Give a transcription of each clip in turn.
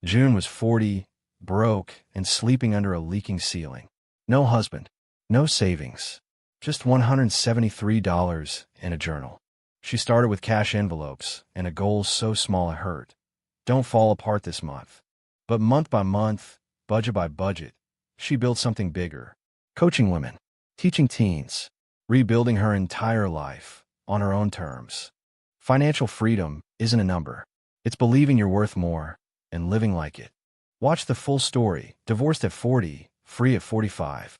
June was 40, broke, and sleeping under a leaking ceiling. No husband, no savings, just $173 in a journal. She started with cash envelopes and a goal so small it hurt. Don't fall apart this month. But month by month, budget by budget, she built something bigger. Coaching women, teaching teens, rebuilding her entire life on her own terms. Financial freedom isn't a number. It's believing you're worth more and living like it. Watch the full story. Divorced at 40, free at 45.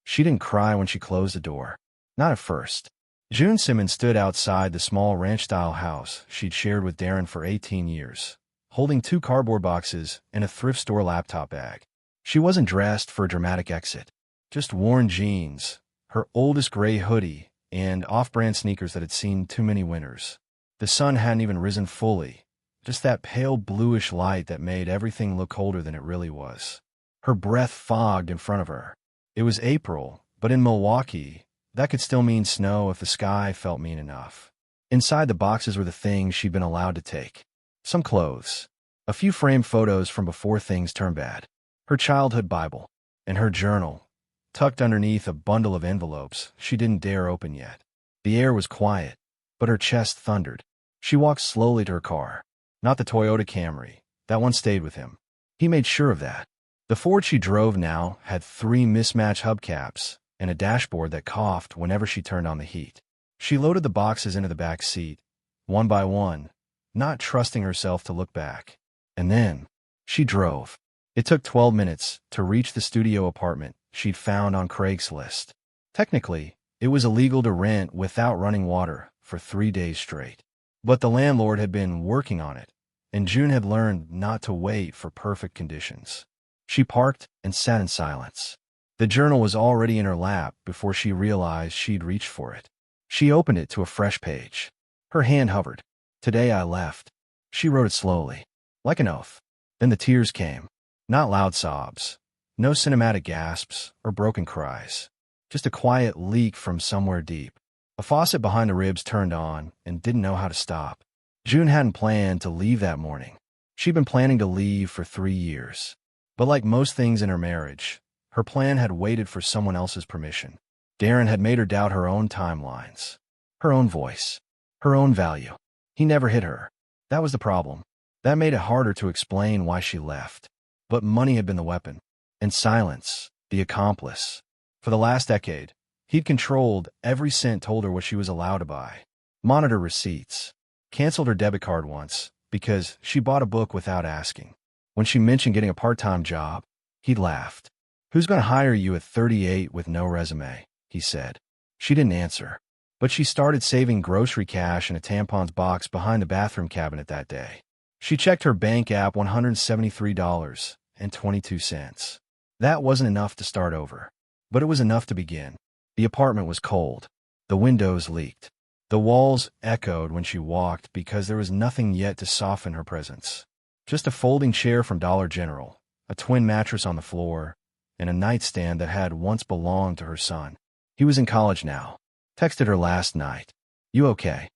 She didn't cry when she closed the door. Not at first. June Simmons stood outside the small ranch-style house she'd shared with Darren for 18 years, holding 2 cardboard boxes and a thrift store laptop bag. She wasn't dressed for a dramatic exit. Just worn jeans, her oldest gray hoodie, and off-brand sneakers that had seen too many winters. The sun hadn't even risen fully, just that pale bluish light that made everything look colder than it really was. Her breath fogged in front of her. It was April, but in Milwaukee, that could still mean snow if the sky felt mean enough. Inside the boxes were the things she'd been allowed to take. Some clothes, a few framed photos from before things turned bad, her childhood Bible, and her journal, tucked underneath a bundle of envelopes she didn't dare open yet. The air was quiet, but her chest thundered. She walked slowly to her car. Not the Toyota Camry. That one stayed with him. He made sure of that. The Ford she drove now had 3 mismatched hubcaps and a dashboard that coughed whenever she turned on the heat. She loaded the boxes into the back seat, one by one, not trusting herself to look back. And then, she drove. It took 12 minutes to reach the studio apartment she'd found on Craigslist. Technically, it was illegal to rent without running water for 3 days straight. But the landlord had been working on it, and June had learned not to wait for perfect conditions. She parked and sat in silence. The journal was already in her lap before she realized she'd reached for it. She opened it to a fresh page. Her hand hovered. Today I left. She wrote it slowly, like an oath. Then the tears came. Not loud sobs. No cinematic gasps or broken cries. Just a quiet leak from somewhere deep. A faucet behind the ribs turned on and didn't know how to stop. June hadn't planned to leave that morning. She'd been planning to leave for 3 years. But like most things in her marriage, her plan had waited for someone else's permission. Darren had made her doubt her own timelines, her own voice, her own value. He never hit her. That was the problem. That made it harder to explain why she left. But money had been the weapon, and silence, the accomplice. For the last decade, he'd controlled every cent, told her what she was allowed to buy, monitor receipts, canceled her debit card once because she bought a book without asking. When she mentioned getting a part-time job, he'd laughed. "Who's going to hire you at 38 with no resume?" he said. She didn't answer, but she started saving grocery cash in a tampons box behind the bathroom cabinet that day. She checked her bank app. $173.22. That wasn't enough to start over, but it was enough to begin. The apartment was cold. The windows leaked. The walls echoed when she walked because there was nothing yet to soften her presence. Just a folding chair from Dollar General, a twin mattress on the floor, and a nightstand that had once belonged to her son. He was in college now. Texted her last night. "You okay?"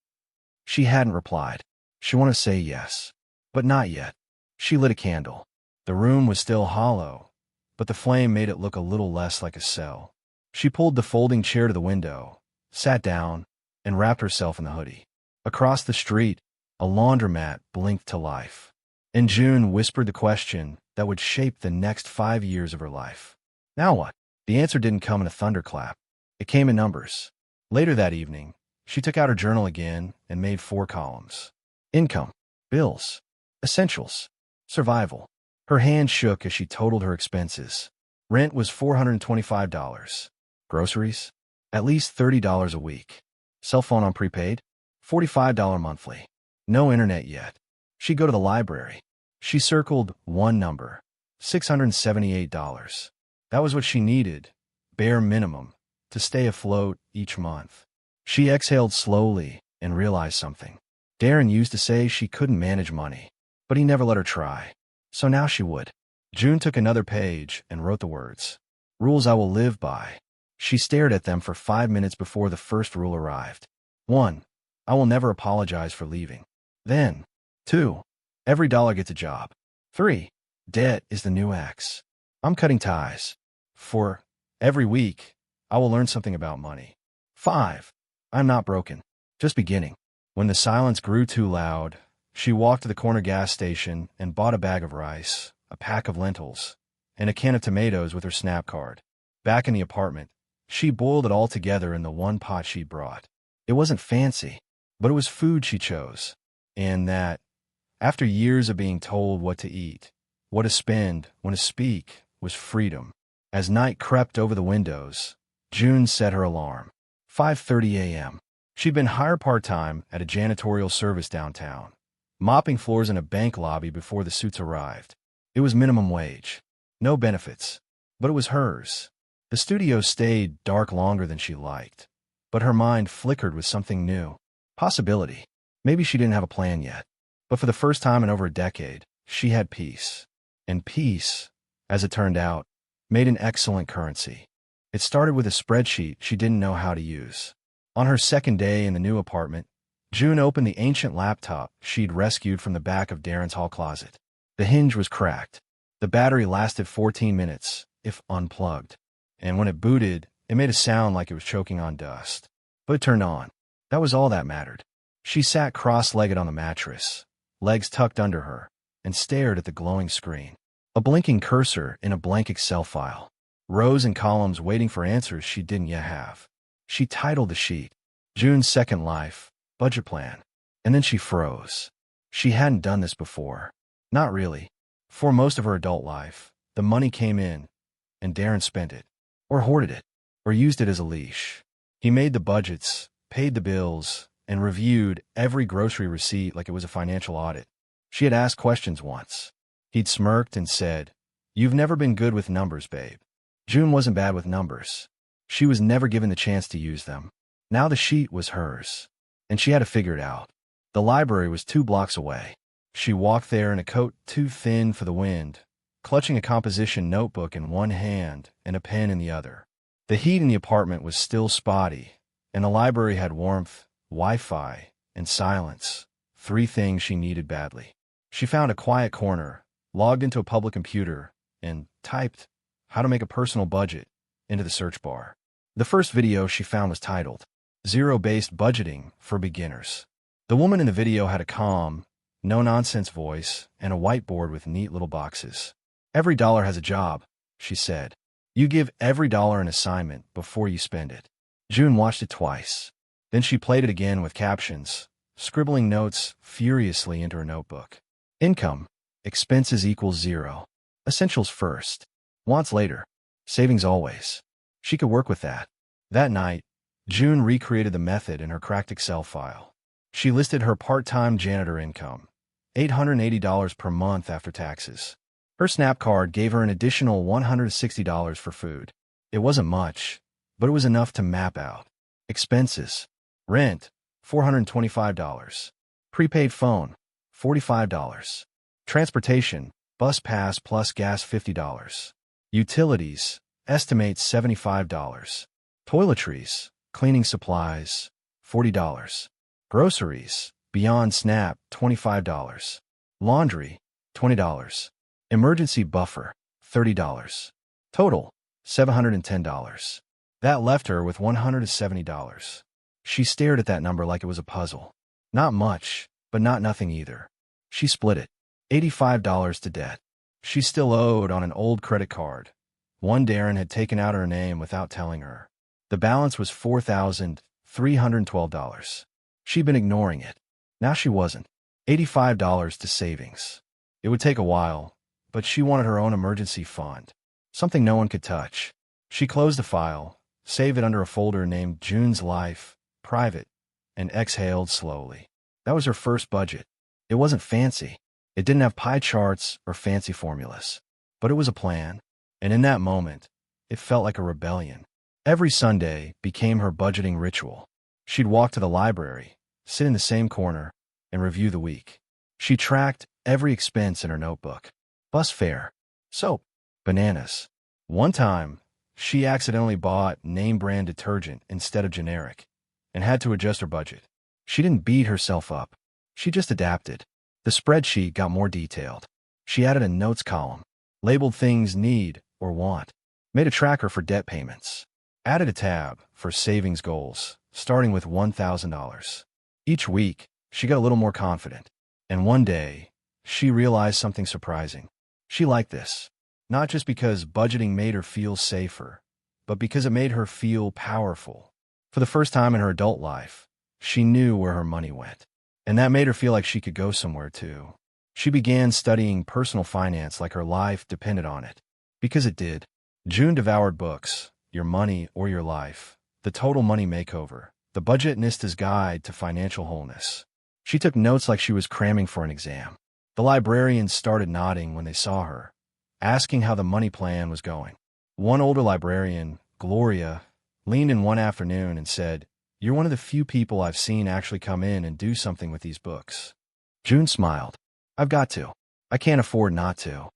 She hadn't replied. She wanted to say yes, but not yet. She lit a candle. The room was still hollow, but the flame made it look a little less like a cell. She pulled the folding chair to the window, sat down, and wrapped herself in the hoodie. Across the street, a laundromat blinked to life. And June whispered the question that would shape the next 5 years of her life. Now what? The answer didn't come in a thunderclap. It came in numbers. Later that evening, she took out her journal again and made 4 columns. Income, bills, essentials, survival. Her hand shook as she totaled her expenses. Rent was $425. Groceries? At least $30 a week. Cell phone on prepaid? $45 monthly. No internet yet. She'd go to the library. She circled one number, $678. That was what she needed, bare minimum, to stay afloat each month. She exhaled slowly and realized something. Darren used to say she couldn't manage money, but he never let her try. So now she would. June took another page and wrote the words, "Rules I will live by." She stared at them for 5 minutes before the first rule arrived. 1. I will never apologize for leaving. Then, 2. Every dollar gets a job. 3. Debt is the new X. I'm cutting ties. 4. Every week, I will learn something about money. 5. I'm not broken, just beginning. When the silence grew too loud, she walked to the corner gas station and bought a bag of rice, a pack of lentils, and a can of tomatoes with her SNAP card. Back in the apartment, she boiled it all together in the one pot she brought. It wasn't fancy, but it was food she chose. And that, after years of being told what to eat, what to spend, when to speak, was freedom. As night crept over the windows, June set her alarm. 5:30 a.m. She'd been hired part-time at a janitorial service downtown, mopping floors in a bank lobby before the suits arrived. It was minimum wage. No benefits. But it was hers. The studio stayed dark longer than she liked, but her mind flickered with something new. Possibility. Maybe she didn't have a plan yet. But for the first time in over a decade, she had peace. And peace, as it turned out, made an excellent currency. It started with a spreadsheet she didn't know how to use. On her second day in the new apartment, June opened the ancient laptop she'd rescued from the back of Darren's hall closet. The hinge was cracked. The battery lasted 14 minutes, if unplugged. And when it booted, it made a sound like it was choking on dust. But it turned on. That was all that mattered. She sat cross-legged on the mattress, legs tucked under her, and stared at the glowing screen. A blinking cursor in a blank Excel file. Rows and columns waiting for answers she didn't yet have. She titled the sheet, June's Second Life, Budget Plan. And then she froze. She hadn't done this before. Not really. For most of her adult life, the money came in, and Darren spent it. Or hoarded it. Or used it as a leash. He made the budgets, paid the bills, and reviewed every grocery receipt like it was a financial audit. She had asked questions once. He'd smirked and said, "You've never been good with numbers, babe." June wasn't bad with numbers. She was never given the chance to use them. Now the sheet was hers, and she had to figure it out. The library was 2 blocks away. She walked there in a coat too thin for the wind, clutching a composition notebook in one hand and a pen in the other. The heat in the apartment was still spotty, and the library had warmth, Wi-Fi, and silence, 3 things she needed badly. She found a quiet corner, logged into a public computer, and typed "How to Make a Personal Budget" into the search bar. The first video she found was titled, Zero-Based Budgeting for Beginners. The woman in the video had a calm, no-nonsense voice and a whiteboard with neat little boxes. "Every dollar has a job," she said. "You give every dollar an assignment before you spend it." June watched it twice. Then she played it again with captions, scribbling notes furiously into her notebook. Income. Expenses equals 0. Essentials first. Wants later. Savings always. She could work with that. That night, June recreated the method in her cracked Excel file. She listed her part-time janitor income, $880 per month after taxes. Her SNAP card gave her an additional $160 for food. It wasn't much, but it was enough to map out. Expenses. Rent, $425. Prepaid phone, $45. Transportation, bus pass plus gas, $50. Utilities, estimates $75. Toiletries, cleaning supplies, $40. Groceries, beyond SNAP, $25. Laundry, $20. Emergency buffer, $30. Total, $710. That left her with $170. She stared at that number like it was a puzzle. Not much, but not nothing either. She split it. $85 to debt. She still owed on an old credit card. One Darren had taken out her name without telling her. The balance was $4,312. She'd been ignoring it. Now she wasn't. $85 to savings. It would take a while, but she wanted her own emergency fund. Something no one could touch. She closed the file, saved it under a folder named June's Life, Private, and exhaled slowly. That was her first budget. It wasn't fancy. It didn't have pie charts or fancy formulas. But it was a plan. And in that moment, it felt like a rebellion. Every Sunday became her budgeting ritual. She'd walk to the library, sit in the same corner, and review the week. She tracked every expense in her notebook. Bus fare, soap, bananas. One time, she accidentally bought name-brand detergent instead of generic and had to adjust her budget. She didn't beat herself up. She just adapted. The spreadsheet got more detailed. She added a notes column, labeled things need or want, made a tracker for debt payments, added a tab for savings goals, starting with $1,000. Each week, she got a little more confident. And one day, she realized something surprising. She liked this, not just because budgeting made her feel safer, but because it made her feel powerful. For the first time in her adult life, she knew where her money went. And that made her feel like she could go somewhere too. She began studying personal finance like her life depended on it. Because it did. June devoured books, Your Money or Your Life, The Total Money Makeover, The Budgetista's Guide to Financial Wholeness. She took notes like she was cramming for an exam. The librarians started nodding when they saw her, asking how the money plan was going. One older librarian, Gloria, leaned in one afternoon and said, "You're one of the few people I've seen actually come in and do something with these books." June smiled. "I've got to. I can't afford not to."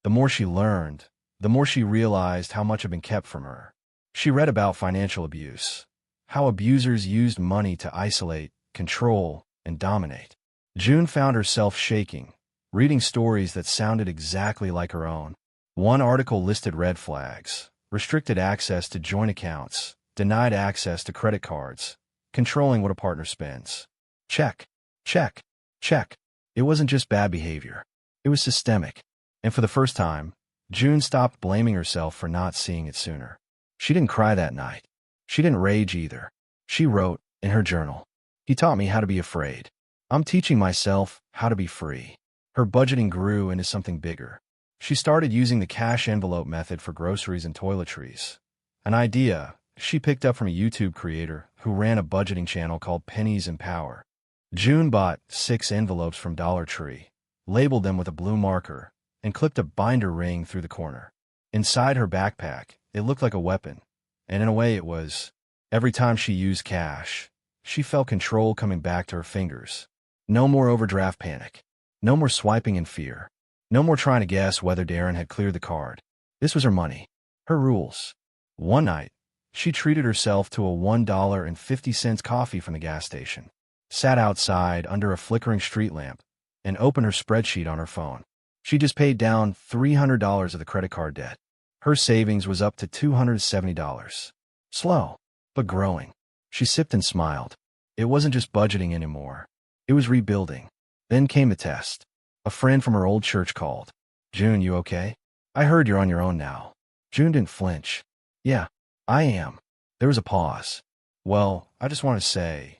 The more she learned, the more she realized how much had been kept from her. She read about financial abuse, how abusers used money to isolate, control, and dominate. June found herself shaking, reading stories that sounded exactly like her own. One article listed red flags: restricted access to joint accounts, denied access to credit cards, controlling what a partner spends. Check, check, check. It wasn't just bad behavior. It was systemic. And for the first time, June stopped blaming herself for not seeing it sooner. She didn't cry that night. She didn't rage either. She wrote in her journal, "He taught me how to be afraid. I'm teaching myself how to be free." Her budgeting grew into something bigger. She started using the cash envelope method for groceries and toiletries, an idea she picked up from a YouTube creator who ran a budgeting channel called Pennies and Power. June bought 6 envelopes from Dollar Tree, labeled them with a blue marker, and clipped a binder ring through the corner. Inside her backpack, it looked like a weapon, and in a way it was. Every time she used cash, she felt control coming back to her fingers. No more overdraft panic. No more swiping in fear. No more trying to guess whether Darren had cleared the card. This was her money, her rules. One night, she treated herself to a $1.50 coffee from the gas station, sat outside under a flickering street lamp, and opened her spreadsheet on her phone. She just paid down $300 of the credit card debt. Her savings was up to $270. Slow, but growing. She sipped and smiled. It wasn't just budgeting anymore. It was rebuilding. Then came the test. A friend from her old church called. "June, you okay? I heard you're on your own now." June didn't flinch. "Yeah, I am." There was a pause. "Well, I just want to say,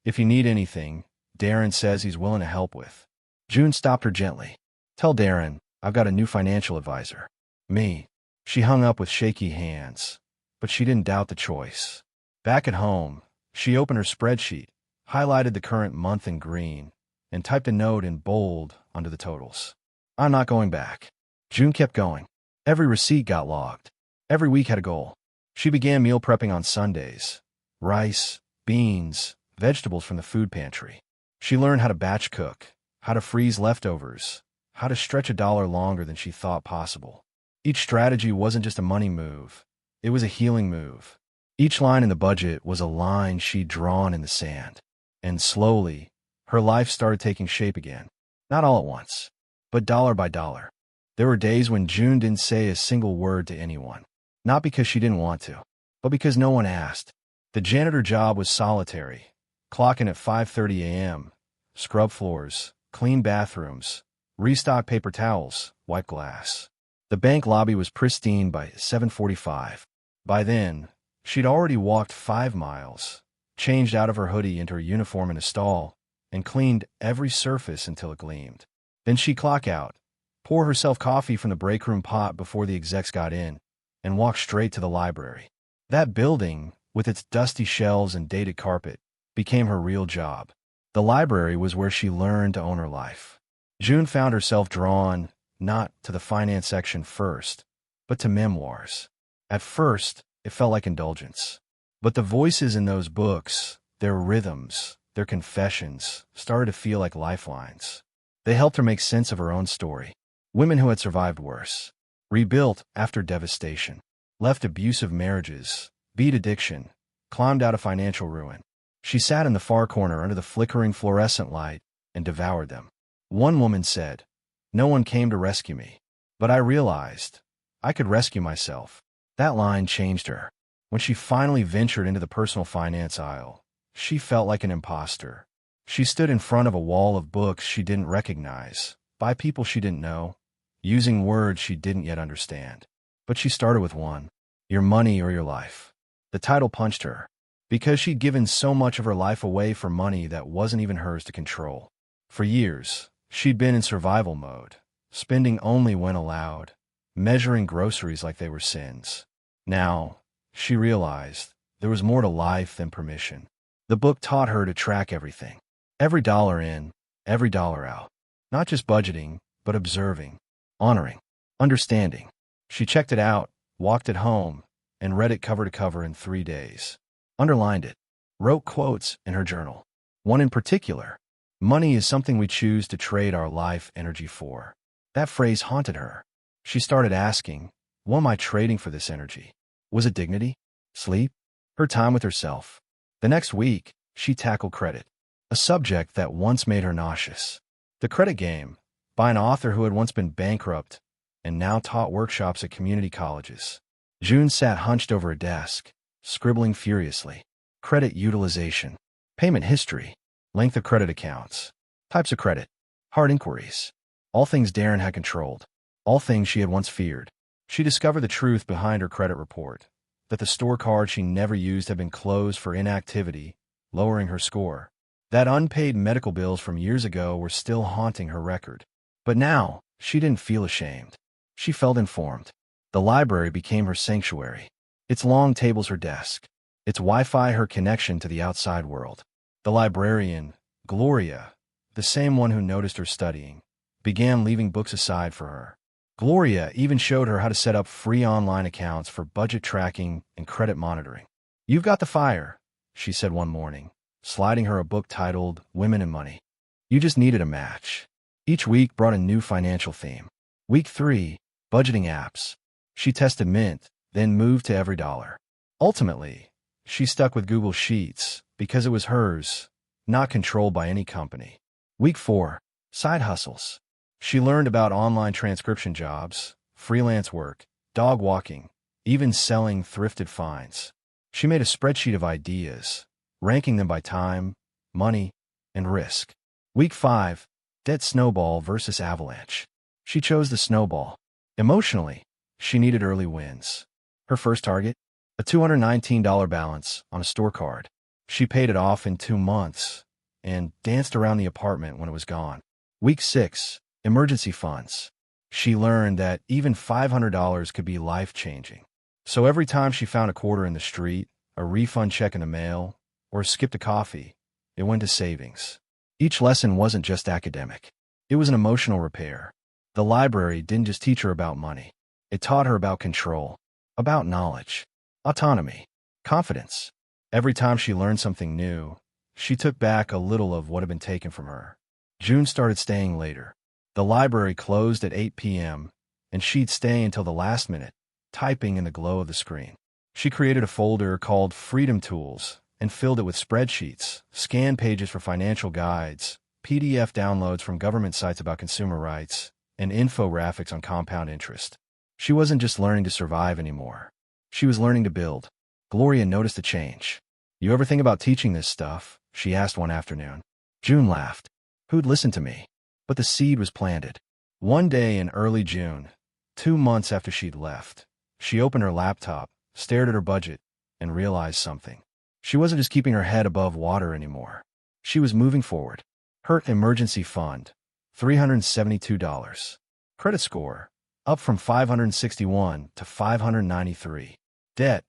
if you need anything, Darren says he's willing to help with." June stopped her gently. "Tell Darren, I've got a new financial advisor." "Me." She hung up with shaky hands, but she didn't doubt the choice. Back at home, she opened her spreadsheet, highlighted the current month in green, and typed a note in bold under the totals. "I'm not going back." June kept going. Every receipt got logged. Every week had a goal. She began meal prepping on Sundays. Rice, beans, vegetables from the food pantry. She learned how to batch cook, how to freeze leftovers, how to stretch $1 longer than she thought possible. Each strategy wasn't just a money move. It was a healing move. Each line in the budget was a line she'd drawn in the sand. And slowly, her life started taking shape again. Not all at once, but dollar by dollar. There were days when June didn't say a single word to anyone. Not because she didn't want to, but because no one asked. The janitor job was solitary. Clock in at 5:30 a.m., scrub floors, clean bathrooms, restock paper towels, wipe glass. The bank lobby was pristine by 7:45. By then, she'd already walked 5 miles, changed out of her hoodie into her uniform in a stall, and cleaned every surface until it gleamed. Then she'd clock out, pour herself coffee from the break room pot before the execs got in, and walk straight to the library. That building, with its dusty shelves and dated carpet, became her real job. The library was where she learned to own her life. June found herself drawn, not to the finance section first, but to memoirs. At first, it felt like indulgence. But the voices in those books, their rhythms, their confessions, started to feel like lifelines. They helped her make sense of her own story. Women who had survived worse, rebuilt after devastation, left abusive marriages, beat addiction, climbed out of financial ruin. She sat in the far corner under the flickering fluorescent light and devoured them. One woman said, "No one came to rescue me, but I realized I could rescue myself." That line changed her. When she finally ventured into the personal finance aisle, she felt like an imposter. She stood in front of a wall of books she didn't recognize, by people she didn't know, using words she didn't yet understand. But she started with one: Your Money or Your Life. The title punched her, because she'd given so much of her life away for money that wasn't even hers to control. For years, she'd been in survival mode, spending only when allowed, measuring groceries like they were sins. Now, she realized there was more to life than permission. The book taught her to track everything. Every dollar in, every dollar out. Not just budgeting, but observing, honoring, understanding. She checked it out, walked it home, and read it cover to cover in 3 days. Underlined it. Wrote quotes in her journal. One in particular: "Money is something we choose to trade our life energy for." That phrase haunted her. She started asking, what am I trading for this energy? Was it dignity? Sleep? Her time with herself? The next week, she tackled credit, a subject that once made her nauseous. The Credit Game, by an author who had once been bankrupt and now taught workshops at community colleges. June sat hunched over a desk, scribbling furiously. Credit utilization, payment history, length of credit accounts, types of credit, hard inquiries. All things Darren had controlled, all things she had once feared. She discovered the truth behind her credit report, that the store card she never used had been closed for inactivity, lowering her score. That unpaid medical bills from years ago were still haunting her record. But now, she didn't feel ashamed. She felt informed. The library became her sanctuary. Its long tables her desk. Its Wi-Fi her connection to the outside world. The librarian, Gloria, the same one who noticed her studying, began leaving books aside for her. Gloria even showed her how to set up free online accounts for budget tracking and credit monitoring. "You've got the fire," she said one morning, sliding her a book titled Women and Money. "You just needed a match." Each week brought a new financial theme. Week 3, budgeting apps. She tested Mint, then moved to Every Dollar. Ultimately, she stuck with Google Sheets because it was hers, not controlled by any company. Week 4, side hustles. She learned about online transcription jobs, freelance work, dog walking, even selling thrifted finds. She made a spreadsheet of ideas, ranking them by time, money, and risk. Week 5, debt snowball versus avalanche. She chose the snowball. Emotionally, she needed early wins. Her first target? A $219 balance on a store card. She paid it off in 2 months and danced around the apartment when it was gone. Week 6, emergency funds. She learned that even $500 could be life-changing. So every time she found a quarter in the street, a refund check in the mail, or skipped a coffee, it went to savings. Each lesson wasn't just academic. It was an emotional repair. The library didn't just teach her about money. It taught her about control, about knowledge, autonomy, confidence. Every time she learned something new, she took back a little of what had been taken from her. June started staying later. The library closed at 8 p.m., and she'd stay until the last minute, typing in the glow of the screen. She created a folder called Freedom Tools and filled it with spreadsheets, scan pages for financial guides, PDF downloads from government sites about consumer rights, and infographics on compound interest. She wasn't just learning to survive anymore. She was learning to build. Gloria noticed a change. "You ever think about teaching this stuff?" she asked one afternoon. June laughed. Who'd listen to me? But the seed was planted. One day in early June, 2 months after she'd left, she opened her laptop, stared at her budget, and realized something. She wasn't just keeping her head above water anymore. She was moving forward. Her emergency fund, $372. Credit score, up from 561 to 593. Debt,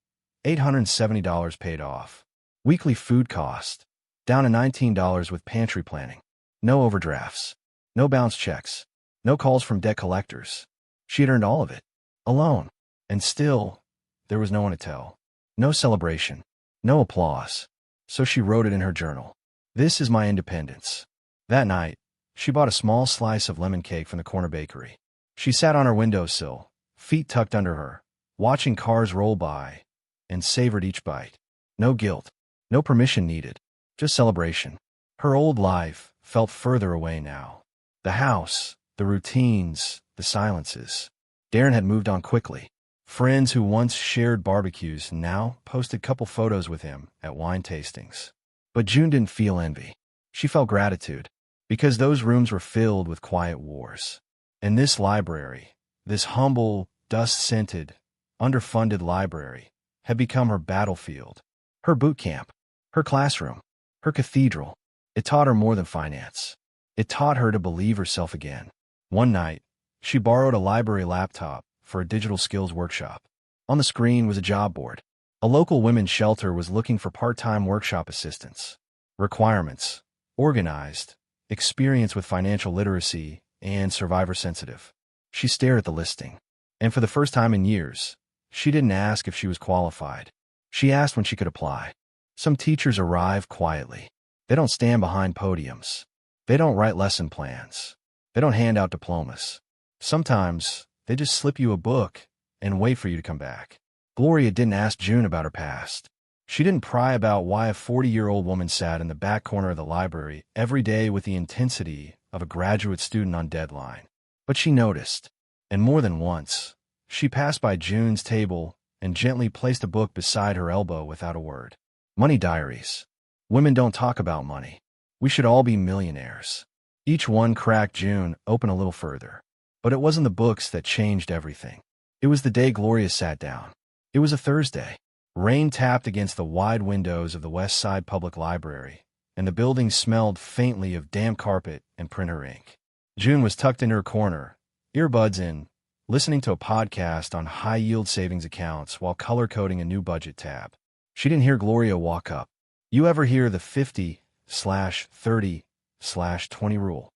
$870 paid off. Weekly food cost, down to $19 with pantry planning. No overdrafts. No bounce checks. No calls from debt collectors. She had earned all of it, alone. And still, there was no one to tell. No celebration. No applause. So she wrote it in her journal. "This is my independence." That night, she bought a small slice of lemon cake from the corner bakery. She sat on her windowsill, feet tucked under her, watching cars roll by, and savored each bite. No guilt. No permission needed. Just celebration. Her old life felt further away now. The house, the routines, the silences. Darren had moved on quickly. Friends who once shared barbecues now posted couple photos with him at wine tastings. But June didn't feel envy. She felt gratitude, because those rooms were filled with quiet wars. And this library, this humble, dust-scented, underfunded library, had become her battlefield, her boot camp, her classroom, her cathedral. It taught her more than finance. It taught her to believe herself again. One night, she borrowed a library laptop for a digital skills workshop. On the screen was a job board. A local women's shelter was looking for part-time workshop assistants. Requirements: organized, experience with financial literacy, and survivor-sensitive. She stared at the listing. And for the first time in years, she didn't ask if she was qualified. She asked when she could apply. Some teachers arrive quietly. They don't stand behind podiums. They don't write lesson plans. They don't hand out diplomas. Sometimes, they just slip you a book and wait for you to come back. Gloria didn't ask June about her past. She didn't pry about why a 40-year-old woman sat in the back corner of the library every day with the intensity of a graduate student on deadline. But she noticed, and more than once, she passed by June's table and gently placed a book beside her elbow without a word. Money diaries. Women don't talk about money. We should all be millionaires. Each one cracked June open a little further. But it wasn't the books that changed everything. It was the day Gloria sat down. It was a Thursday. Rain tapped against the wide windows of the West Side Public Library, and the building smelled faintly of damp carpet and printer ink. June was tucked into her corner, earbuds in, listening to a podcast on high-yield savings accounts while color-coding a new budget tab. She didn't hear Gloria walk up. You ever hear the 50/30/20 rule?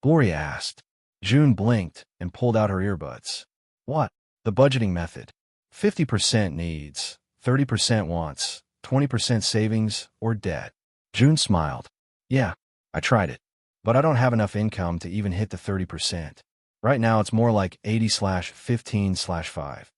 Gloria asked. June blinked and pulled out her earbuds. What? The budgeting method. 50% needs, 30% wants, 20% savings or debt. June smiled. Yeah, I tried it. But I don't have enough income to even hit the 30%. Right now it's more like 80/15/5.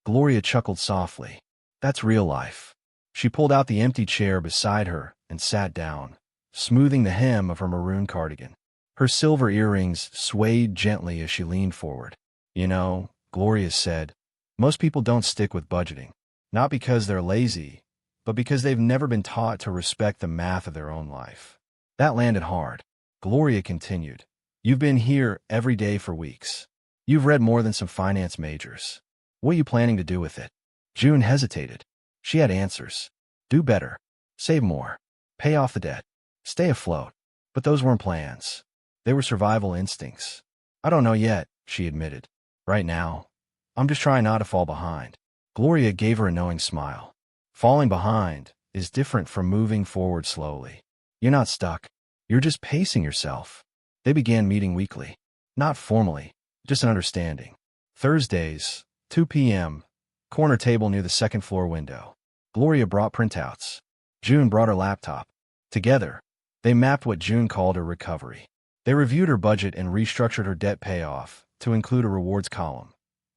Gloria chuckled softly. That's real life. She pulled out the empty chair beside her and sat down, smoothing the hem of her maroon cardigan. Her silver earrings swayed gently as she leaned forward. You know, Gloria said, most people don't stick with budgeting. Not because they're lazy, but because they've never been taught to respect the math of their own life. That landed hard. Gloria continued. You've been here every day for weeks. You've read more than some finance majors. What are you planning to do with it? June hesitated. She had answers. Do better. Save more. Pay off the debt. Stay afloat. But those weren't plans. They were survival instincts. I don't know yet, she admitted. Right now, I'm just trying not to fall behind. Gloria gave her a knowing smile. Falling behind is different from moving forward slowly. You're not stuck. You're just pacing yourself. They began meeting weekly. Not formally, just an understanding. Thursdays, 2 p.m., corner table near the second-floor window. Gloria brought printouts. June brought her laptop. Together, they mapped what June called her recovery. They reviewed her budget and restructured her debt payoff to include a rewards column,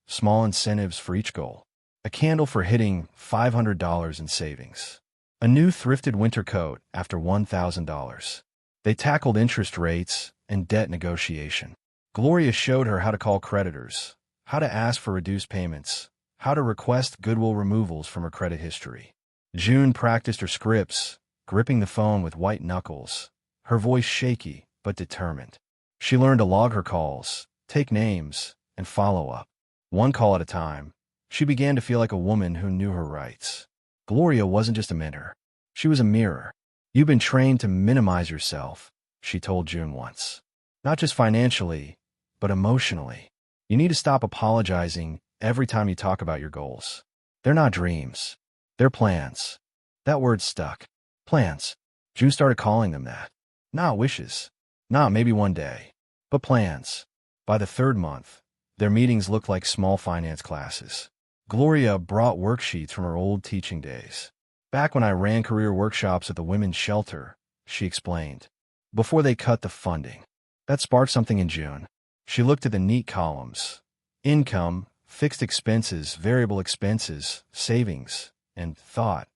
small incentives for each goal, a candle for hitting $500 in savings, a new thrifted winter coat after $1,000. They tackled interest rates and debt negotiation. Gloria showed her how to call creditors, how to ask for reduced payments, how to request goodwill removals from her credit history. June practiced her scripts, gripping the phone with white knuckles, her voice shaky but determined. She learned to log her calls, take names, and follow up. One call at a time, she began to feel like a woman who knew her rights. Gloria wasn't just a mentor. She was a mirror. You've been trained to minimize yourself, she told June once. Not just financially, but emotionally. You need to stop apologizing every time you talk about your goals. They're not dreams. They're plans. That word stuck. Plans. June started calling them that. Not wishes. Not maybe one day. But plans. By the third month, their meetings looked like small finance classes. Gloria brought worksheets from her old teaching days. Back when I ran career workshops at the women's shelter, she explained. Before they cut the funding. That sparked something in June. She looked at the neat columns. Income, fixed expenses, variable expenses, savings, and thought,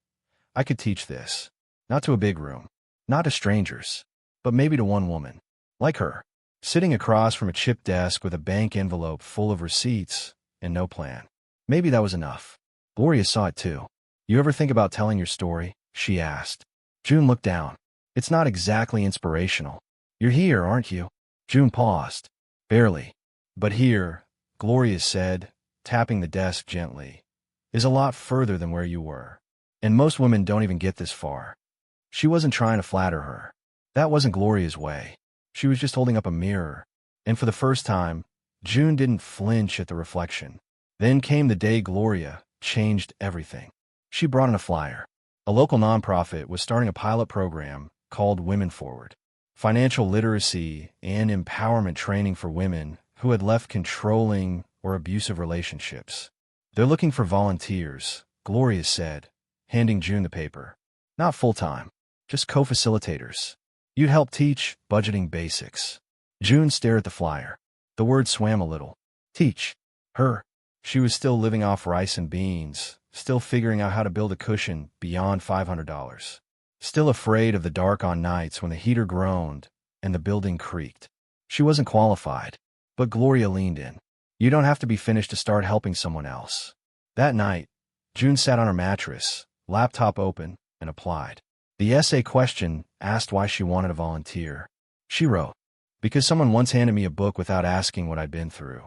I could teach this. Not to a big room. Not to strangers. But maybe to one woman. Like her. sitting across from a chipped desk with a bank envelope full of receipts and no plan. Maybe that was enough. Gloria saw it too. You ever think about telling your story? She asked. June looked down. It's not exactly inspirational. You're here, aren't you? June paused. Barely. But here, Gloria said, tapping the desk gently, is a lot further than where you were. And most women don't even get this far. She wasn't trying to flatter her. That wasn't Gloria's way. She was just holding up a mirror. And for the first time, June didn't flinch at the reflection. Then came the day Gloria changed everything. She brought in a flyer. A local nonprofit was starting a pilot program called Women Forward. Financial literacy and empowerment training for women who had left controlling or abusive relationships. They're looking for volunteers, Gloria said, handing June the paper. Not full-time, just co-facilitators. You'd help teach budgeting basics. June stared at the flyer. The word swam a little. Teach. Her. She was still living off rice and beans, still figuring out how to build a cushion beyond $500. Still afraid of the dark on nights when the heater groaned and the building creaked. She wasn't qualified, but Gloria leaned in. You don't have to be finished to start helping someone else. That night, June sat on her mattress, laptop open, and applied. The essay question asked why she wanted to volunteer. She wrote, because someone once handed me a book without asking what I'd been through.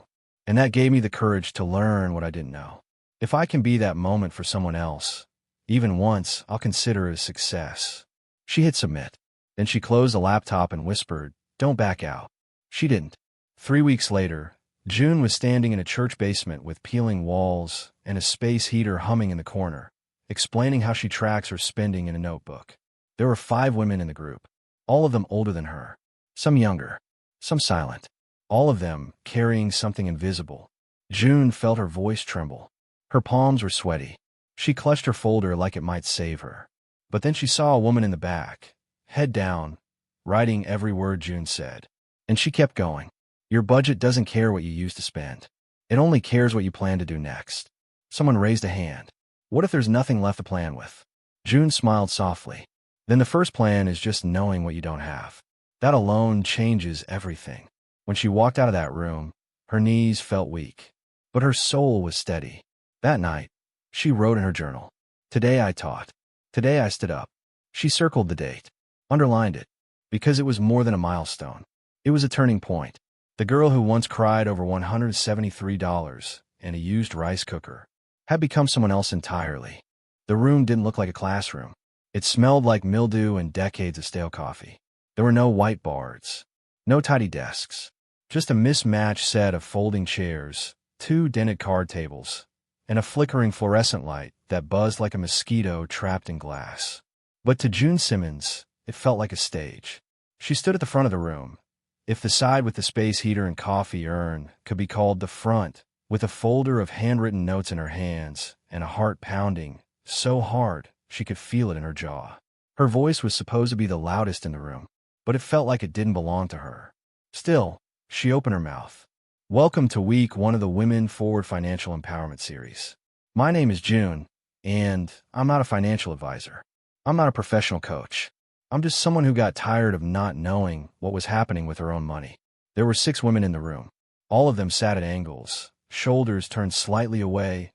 And that gave me the courage to learn what I didn't know. If I can be that moment for someone else, even once, I'll consider it a success. She hit submit. Then she closed the laptop and whispered, don't back out. She didn't. 3 weeks later, June was standing in a church basement with peeling walls and a space heater humming in the corner, explaining how she tracks her spending in a notebook. There were 5 women in the group, all of them older than her, some younger, some silent, all of them carrying something invisible. June felt her voice tremble. Her palms were sweaty. She clutched her folder like it might save her. But then she saw a woman in the back, head down, writing every word June said. And she kept going. Your budget doesn't care what you used to spend. It only cares what you plan to do next. Someone raised a hand. What if there's nothing left to plan with? June smiled softly. Then the first plan is just knowing what you don't have. That alone changes everything. When she walked out of that room, her knees felt weak, but her soul was steady. That night, she wrote in her journal, today I taught. Today I stood up. She circled the date, underlined it, because it was more than a milestone. It was a turning point. The girl who once cried over $173 and a used rice cooker had become someone else entirely. The room didn't look like a classroom. It smelled like mildew and decades of stale coffee. There were no whiteboards, no tidy desks, just a mismatched set of folding chairs, 2 dented card tables, and a flickering fluorescent light that buzzed like a mosquito trapped in glass. But to June Simmons, it felt like a stage. She stood at the front of the room. If the side with the space heater and coffee urn could be called the front, with a folder of handwritten notes in her hands and a heart pounding so hard she could feel it in her jaw. Her voice was supposed to be the loudest in the room, but it felt like it didn't belong to her. Still, she opened her mouth. Welcome to week 1 of the Women Forward Financial Empowerment Series. My name is June, and I'm not a financial advisor. I'm not a professional coach. I'm just someone who got tired of not knowing what was happening with her own money. There were 6 women in the room. All of them sat at angles, shoulders turned slightly away,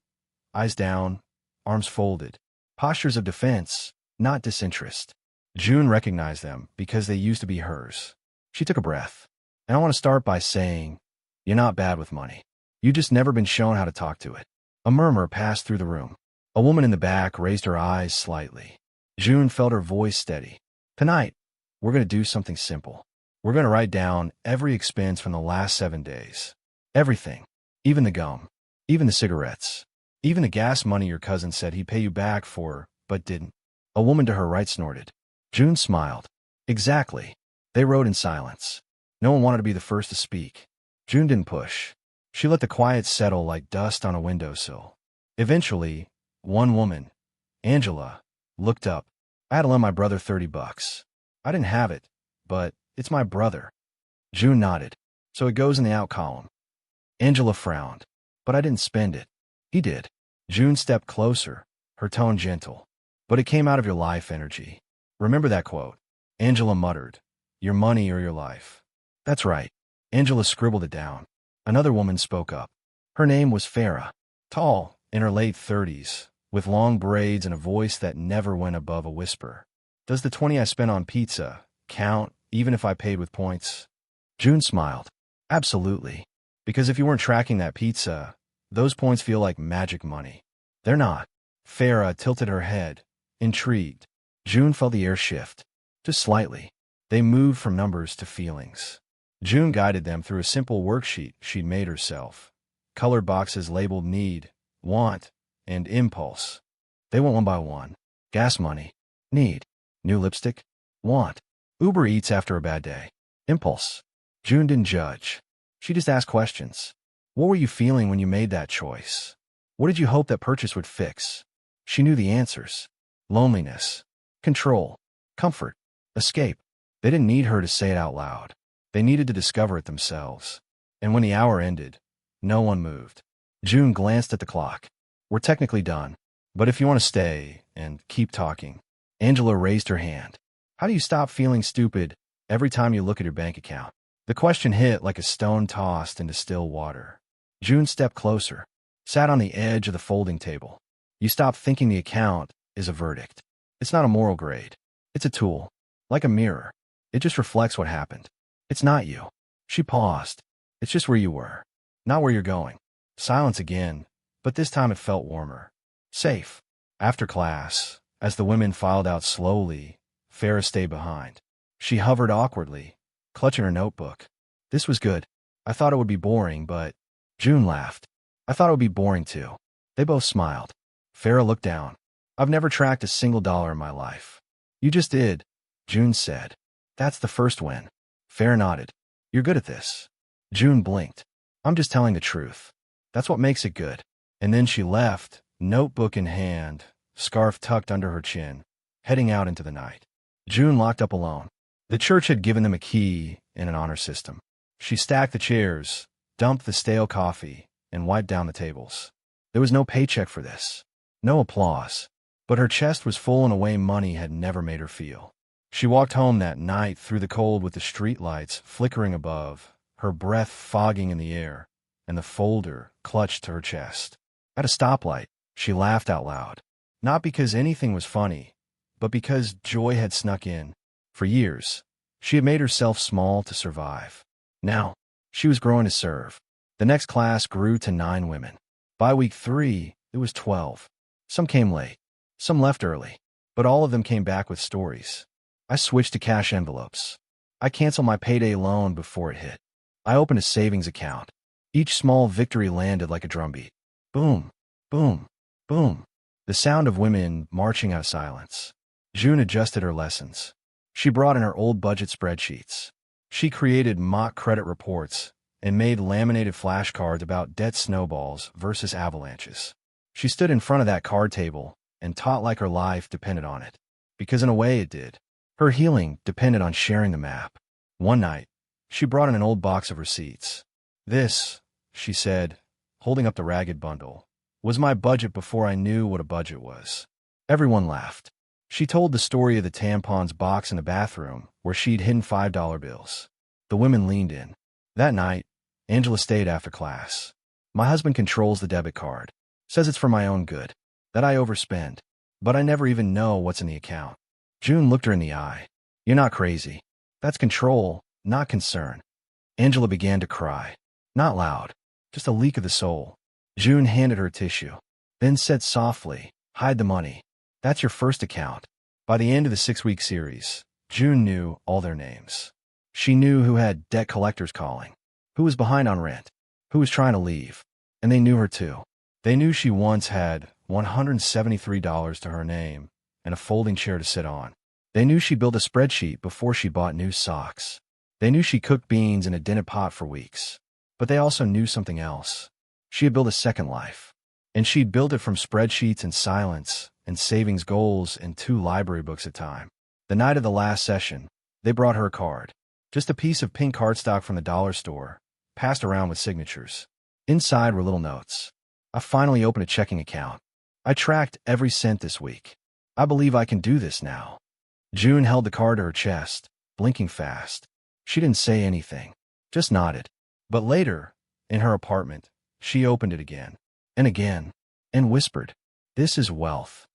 eyes down, arms folded. Postures of defense, not disinterest. June recognized them because they used to be hers. She took a breath. And I want to start by saying, you're not bad with money. You've just never been shown how to talk to it. A murmur passed through the room. A woman in the back raised her eyes slightly. June felt her voice steady. Tonight, we're going to do something simple. We're going to write down every expense from the last 7 days. Everything. Even the gum. Even the cigarettes. Even the gas money your cousin said he'd pay you back for, but didn't. A woman to her right snorted. June smiled. Exactly. They wrote in silence. No one wanted to be the first to speak. June didn't push. She let the quiet settle like dust on a windowsill. Eventually, one woman, Angela, looked up. I had to lend my brother $30. I didn't have it, but it's my brother. June nodded. So it goes in the out column. Angela frowned. But I didn't spend it. He did. June stepped closer, her tone gentle. But it came out of your life energy. Remember that quote? Angela muttered. Your money or your life. That's right. Angela scribbled it down. Another woman spoke up. Her name was Farah. Tall, in her late 30s, with long braids and a voice that never went above a whisper. Does the 20 I spent on pizza count, even if I paid with points? June smiled. Absolutely. Because if you weren't tracking that pizza, those points feel like magic money. They're not. Farah tilted her head, intrigued. June felt the air shift. Just slightly. They moved from numbers to feelings. June guided them through a simple worksheet she'd made herself. Colored boxes labeled need, want, and impulse. They went one by one. Gas money. Need. New lipstick. Want. Uber Eats after a bad day. Impulse. June didn't judge. She just asked questions. What were you feeling when you made that choice? What did you hope that purchase would fix? She knew the answers. Loneliness. Control. Comfort. Escape. They didn't need her to say it out loud. They needed to discover it themselves. And when the hour ended, no one moved. June glanced at the clock. We're technically done. But if you want to stay and keep talking. Angela raised her hand. How do you stop feeling stupid every time you look at your bank account? The question hit like a stone tossed into still water. June stepped closer, sat on the edge of the folding table. You stop thinking the account is a verdict. It's not a moral grade. It's a tool. Like a mirror. It just reflects what happened. It's not you. She paused. It's just where you were. Not where you're going. Silence again, but this time it felt warmer. Safe. After class, as the women filed out slowly, Farah stayed behind. She hovered awkwardly, clutching her notebook. This was good. I thought it would be boring, but... June laughed. I thought it would be boring too. They both smiled. Farah looked down. I've never tracked a single dollar in my life. You just did, June said. That's the first win. Farah nodded. You're good at this. June blinked. I'm just telling the truth. That's what makes it good. And then she left, notebook in hand, scarf tucked under her chin, heading out into the night. June locked up alone. The church had given them a key and an honor system. She stacked the chairs, dumped the stale coffee, and wiped down the tables. There was no paycheck for this. No applause. But her chest was full in a way money had never made her feel. She walked home that night through the cold with the streetlights flickering above, her breath fogging in the air, and the folder clutched to her chest. At a stoplight, she laughed out loud. Not because anything was funny, but because joy had snuck in. For years, she had made herself small to survive. Now, she was growing to serve. The next class grew to 9 women. By week 3, it was 12. Some came late. Some left early. But all of them came back with stories. I switched to cash envelopes. I canceled my payday loan before it hit. I opened a savings account. Each small victory landed like a drumbeat. Boom, boom, boom. The sound of women marching out of silence. June adjusted her lessons. She brought in her old budget spreadsheets. She created mock credit reports and made laminated flashcards about debt snowballs versus avalanches. She stood in front of that card table and taught like her life depended on it. Because in a way it did. Her healing depended on sharing the map. One night, she brought in an old box of receipts. This, she said, holding up the ragged bundle, was my budget before I knew what a budget was. Everyone laughed. She told the story of the tampons box in the bathroom where she'd hidden $5 bills. The women leaned in. That night, Angela stayed after class. My husband controls the debit card. Says it's for my own good. That I overspend. But I never even know what's in the account. June looked her in the eye. You're not crazy. That's control, not concern. Angela began to cry. Not loud. Just a leak of the soul. June handed her tissue. Then said softly, hide the money. That's your first account. By the end of the 6-week series, June knew all their names. She knew who had debt collectors calling, who was behind on rent, who was trying to leave. And they knew her too. They knew she once had $173 to her name and a folding chair to sit on. They knew she built a spreadsheet before she bought new socks. They knew she cooked beans in a dinner pot for weeks. But they also knew something else. She had built a second life. And she'd built it from spreadsheets and silence and savings goals and 2 library books at a time. The night of the last session, they brought her a card. Just a piece of pink cardstock from the dollar store, passed around with signatures. Inside were little notes. I finally opened a checking account. I tracked every cent this week. I believe I can do this now. June held the card to her chest, blinking fast. She didn't say anything. just nodded. But later, in her apartment, she opened it again, and whispered, "This is wealth."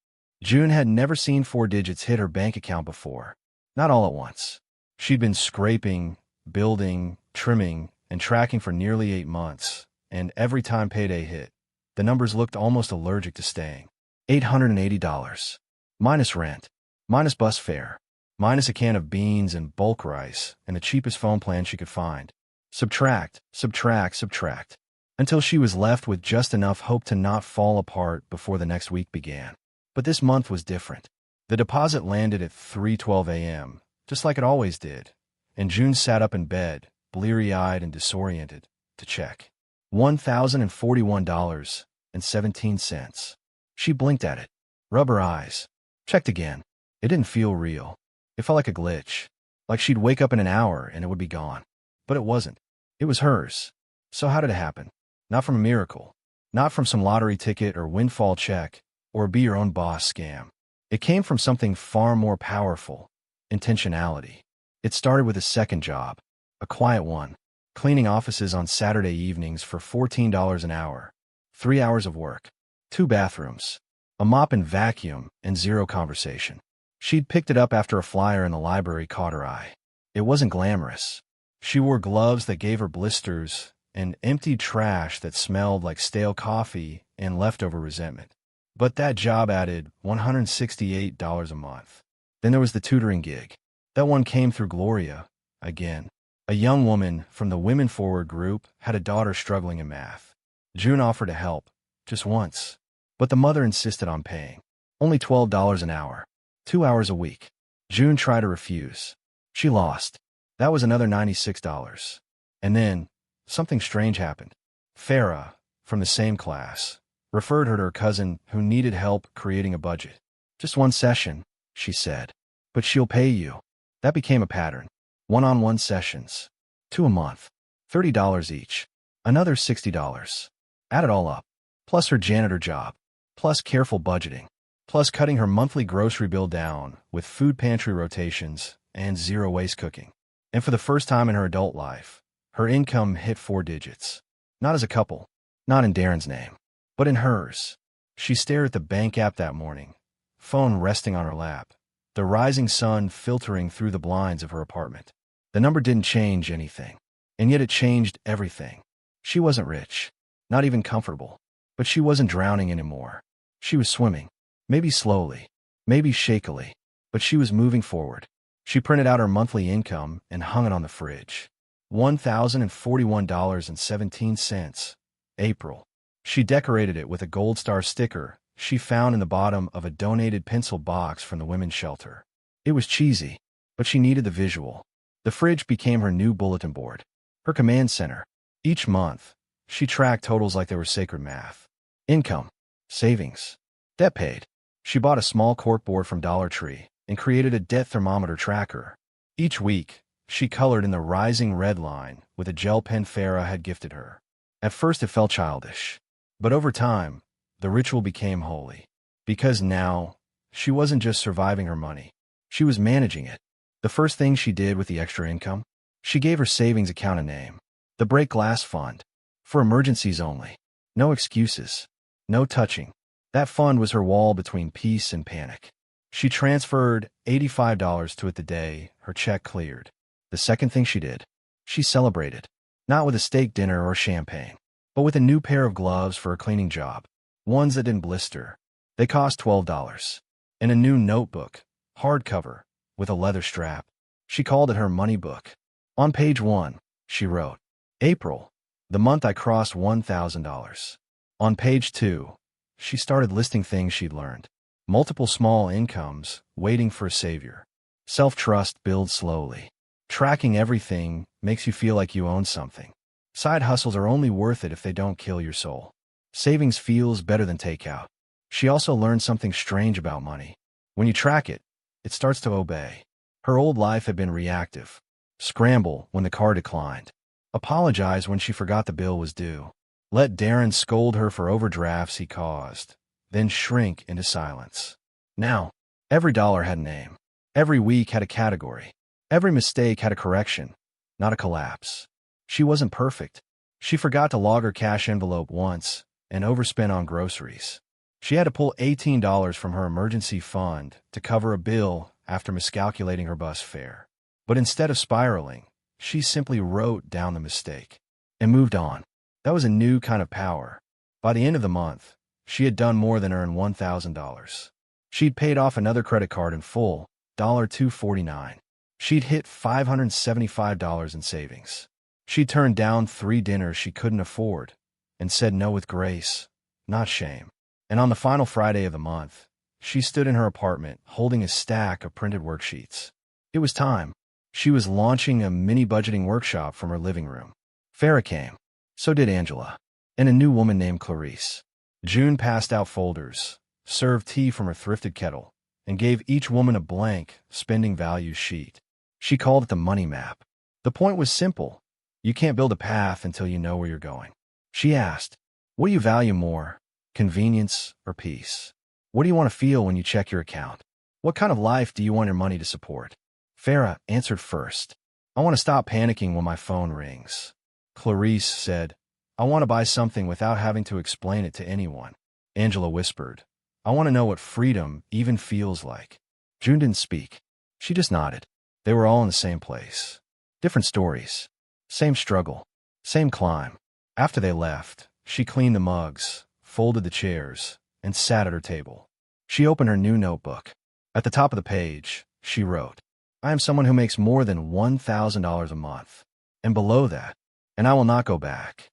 June had never seen 4 digits hit her bank account before. Not all at once. She'd been scraping, building, trimming, and tracking for nearly 8 months, and every time payday hit, the numbers looked almost allergic to staying. $880. Minus rent. Minus bus fare. Minus a can of beans and bulk rice and the cheapest phone plan she could find. Subtract, subtract, subtract. Until she was left with just enough hope to not fall apart before the next week began. But this month was different. The deposit landed at 3:12 a.m., just like it always did, and June sat up in bed, bleary-eyed and disoriented, to check. $1,041.17. She blinked at it, rubbed her eyes, checked again. It didn't feel real. It felt like a glitch, like she'd wake up in an hour and it would be gone. But it wasn't. It was hers. So how did it happen? Not from a miracle. Not from some lottery ticket or windfall check or be your own boss scam. It came from something far more powerful: intentionality. It started with a second job, a quiet one, cleaning offices on Saturday evenings for $14 an hour. 3 hours of work, 2 bathrooms, a mop and vacuum, and zero conversation. She'd picked it up after a flyer in the library caught her eye. It wasn't glamorous. She wore gloves that gave her blisters and emptied trash that smelled like stale coffee and leftover resentment. But that job added $168 a month. Then there was the tutoring gig. That one came through Gloria, again. A young woman from the Women Forward group had a daughter struggling in math. June offered to help, just once. But the mother insisted on paying. Only $12 an hour. 2 hours a week. June tried to refuse. She lost. That was another $96. And then, something strange happened. Farah, from the same class, referred her to her cousin who needed help creating a budget. "Just one session," she said. "But she'll pay you." That became a pattern. One-on-one sessions. 2 a month. $30 each. Another $60. Add it all up. Plus her janitor job. Plus careful budgeting. Plus cutting her monthly grocery bill down with food pantry rotations and zero-waste cooking. And for the first time in her adult life, her income hit 4 digits. Not as a couple. Not in Darren's name. But in hers. She stared at the bank app that morning, phone resting on her lap, the rising sun filtering through the blinds of her apartment. The number didn't change anything, and yet it changed everything. She wasn't rich, not even comfortable, but she wasn't drowning anymore. She was swimming, maybe slowly, maybe shakily, but she was moving forward. She printed out her monthly income and hung it on the fridge. $1,041.17. April. She decorated it with a gold star sticker she found in the bottom of a donated pencil box from the women's shelter. It was cheesy, but she needed the visual. The fridge became her new bulletin board, her command center. Each month, she tracked totals like they were sacred math. Income, savings, debt paid. She bought a small corkboard from Dollar Tree and created a debt thermometer tracker. Each week, she colored in the rising red line with a gel pen Farah had gifted her. At first it felt childish, but over time, the ritual became holy. Because now, she wasn't just surviving her money. She was managing it. The first thing she did with the extra income, she gave her savings account a name. The Break Glass Fund. For emergencies only. No excuses. No touching. That fund was her wall between peace and panic. She transferred $85 to it the day her check cleared. The second thing she did, she celebrated. Not with a steak dinner or champagne, but with a new pair of gloves for a cleaning job. Ones that didn't blister. They cost $12. And a new notebook, hardcover, with a leather strap. She called it her money book. On page 1, she wrote, "April, the month I crossed $1,000. On page 2, she started listing things she'd learned. Multiple small incomes, waiting for a savior. Self-trust builds slowly. Tracking everything makes you feel like you own something. Side hustles are only worth it if they don't kill your soul. Savings feels better than takeout." She also learned something strange about money. When you track it, it starts to obey. Her old life had been reactive. Scramble when the car declined. Apologize when she forgot the bill was due. Let Darren scold her for overdrafts he caused. Then shrink into silence. Now, every dollar had a name. Every week had a category. Every mistake had a correction, not a collapse. She wasn't perfect. She forgot to log her cash envelope once and overspent on groceries. She had to pull $18 from her emergency fund to cover a bill after miscalculating her bus fare. But instead of spiraling, she simply wrote down the mistake and moved on. That was a new kind of power. By the end of the month, she had done more than earned $1,000. She'd paid off another credit card in full, $249. She'd hit $575 in savings. She turned down 3 dinners she couldn't afford and said no with grace, not shame. And on the final Friday of the month, she stood in her apartment holding a stack of printed worksheets. It was time. She was launching a mini budgeting workshop from her living room. Farah came. So did Angela. And a new woman named Clarice. June passed out folders, served tea from her thrifted kettle, and gave each woman a blank spending values sheet. She called it the money map. The point was simple. You can't build a path until you know where you're going. She asked, what do you value more, convenience or peace? What do you want to feel when you check your account? What kind of life do you want your money to support? Farah answered first. I want to stop panicking when my phone rings. Clarice said, I want to buy something without having to explain it to anyone. Angela whispered, I want to know what freedom even feels like. June didn't speak. She just nodded. They were all in the same place. Different stories. Same struggle. Same climb. After they left, she cleaned the mugs, folded the chairs, and sat at her table. She opened her new notebook. At the top of the page, she wrote, I am someone who makes more than $1,000 a month. And below that, and I will not go back.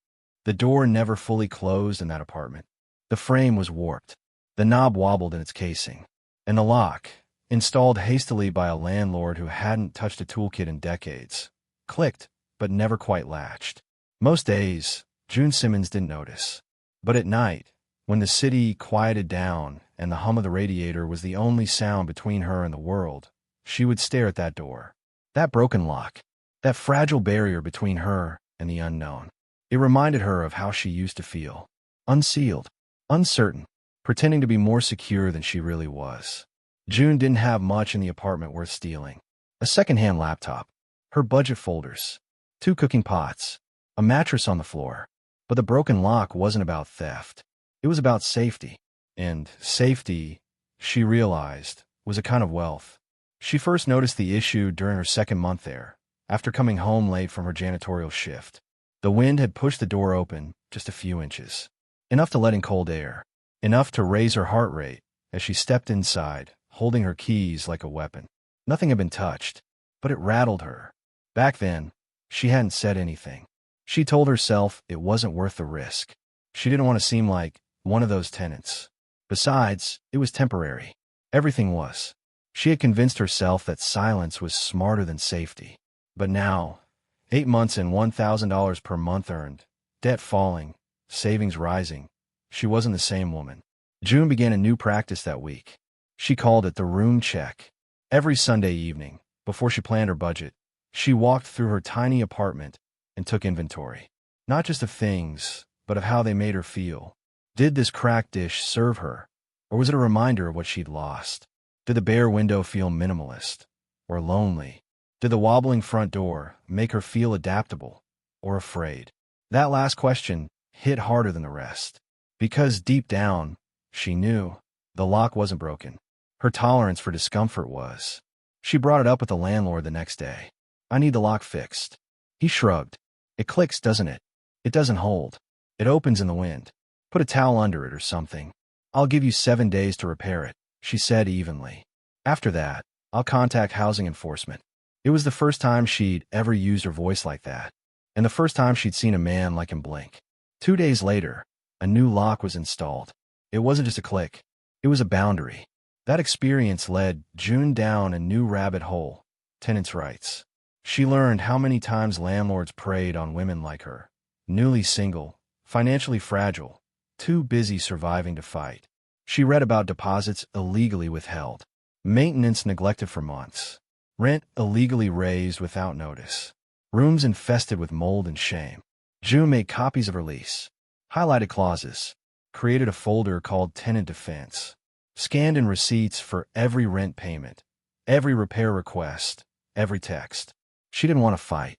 The door never fully closed in that apartment. The frame was warped. The knob wobbled in its casing. And the lock, installed hastily by a landlord who hadn't touched a toolkit in decades, clicked, but never quite latched. Most days, June Simmons didn't notice. But at night, when the city quieted down and the hum of the radiator was the only sound between her and the world, she would stare at that door. That broken lock. That fragile barrier between her and the unknown. It reminded her of how she used to feel. Unsealed. Uncertain. Pretending to be more secure than she really was. June didn't have much in the apartment worth stealing. A second-hand laptop. Her budget folders. 2 cooking pots. A mattress on the floor. But the broken lock wasn't about theft. It was about safety. And safety, she realized, was a kind of wealth. She first noticed the issue during her second month there, after coming home late from her janitorial shift. The wind had pushed the door open just a few inches. Enough to let in cold air. Enough to raise her heart rate as she stepped inside, holding her keys like a weapon. Nothing had been touched, but it rattled her. Back then, she hadn't said anything. She told herself it wasn't worth the risk. She didn't want to seem like one of those tenants. Besides, it was temporary. Everything was. She had convinced herself that silence was smarter than safety. But now, 8 months and $1,000 per month earned, debt falling, savings rising, she wasn't the same woman. June began a new practice that week. She called it the room check. Every Sunday evening, before she planned her budget, she walked through her tiny apartment and took inventory. Not just of things, but of how they made her feel. Did this cracked dish serve her, or was it a reminder of what she'd lost? Did the bare window feel minimalist, or lonely? Did the wobbling front door make her feel adaptable, or afraid? That last question hit harder than the rest. Because deep down, she knew the lock wasn't broken. Her tolerance for discomfort was. She brought it up with the landlord the next day. I need the lock fixed. He shrugged. It clicks, doesn't it? It doesn't hold. It opens in the wind. Put a towel under it or something. I'll give you 7 days to repair it, she said evenly. After that, I'll contact housing enforcement. It was the first time she'd ever used her voice like that, and the first time she'd seen a man like him blink. 2 days later, a new lock was installed. It wasn't just a click. It was a boundary. That experience led June down a new rabbit hole, tenants' rights. She learned how many times landlords preyed on women like her, newly single, financially fragile, too busy surviving to fight. She read about deposits illegally withheld, maintenance neglected for months, rent illegally raised without notice, rooms infested with mold and shame. June made copies of her lease, highlighted clauses, created a folder called Tenant Defense, scanned in receipts for every rent payment, every repair request, every text. She didn't want to fight,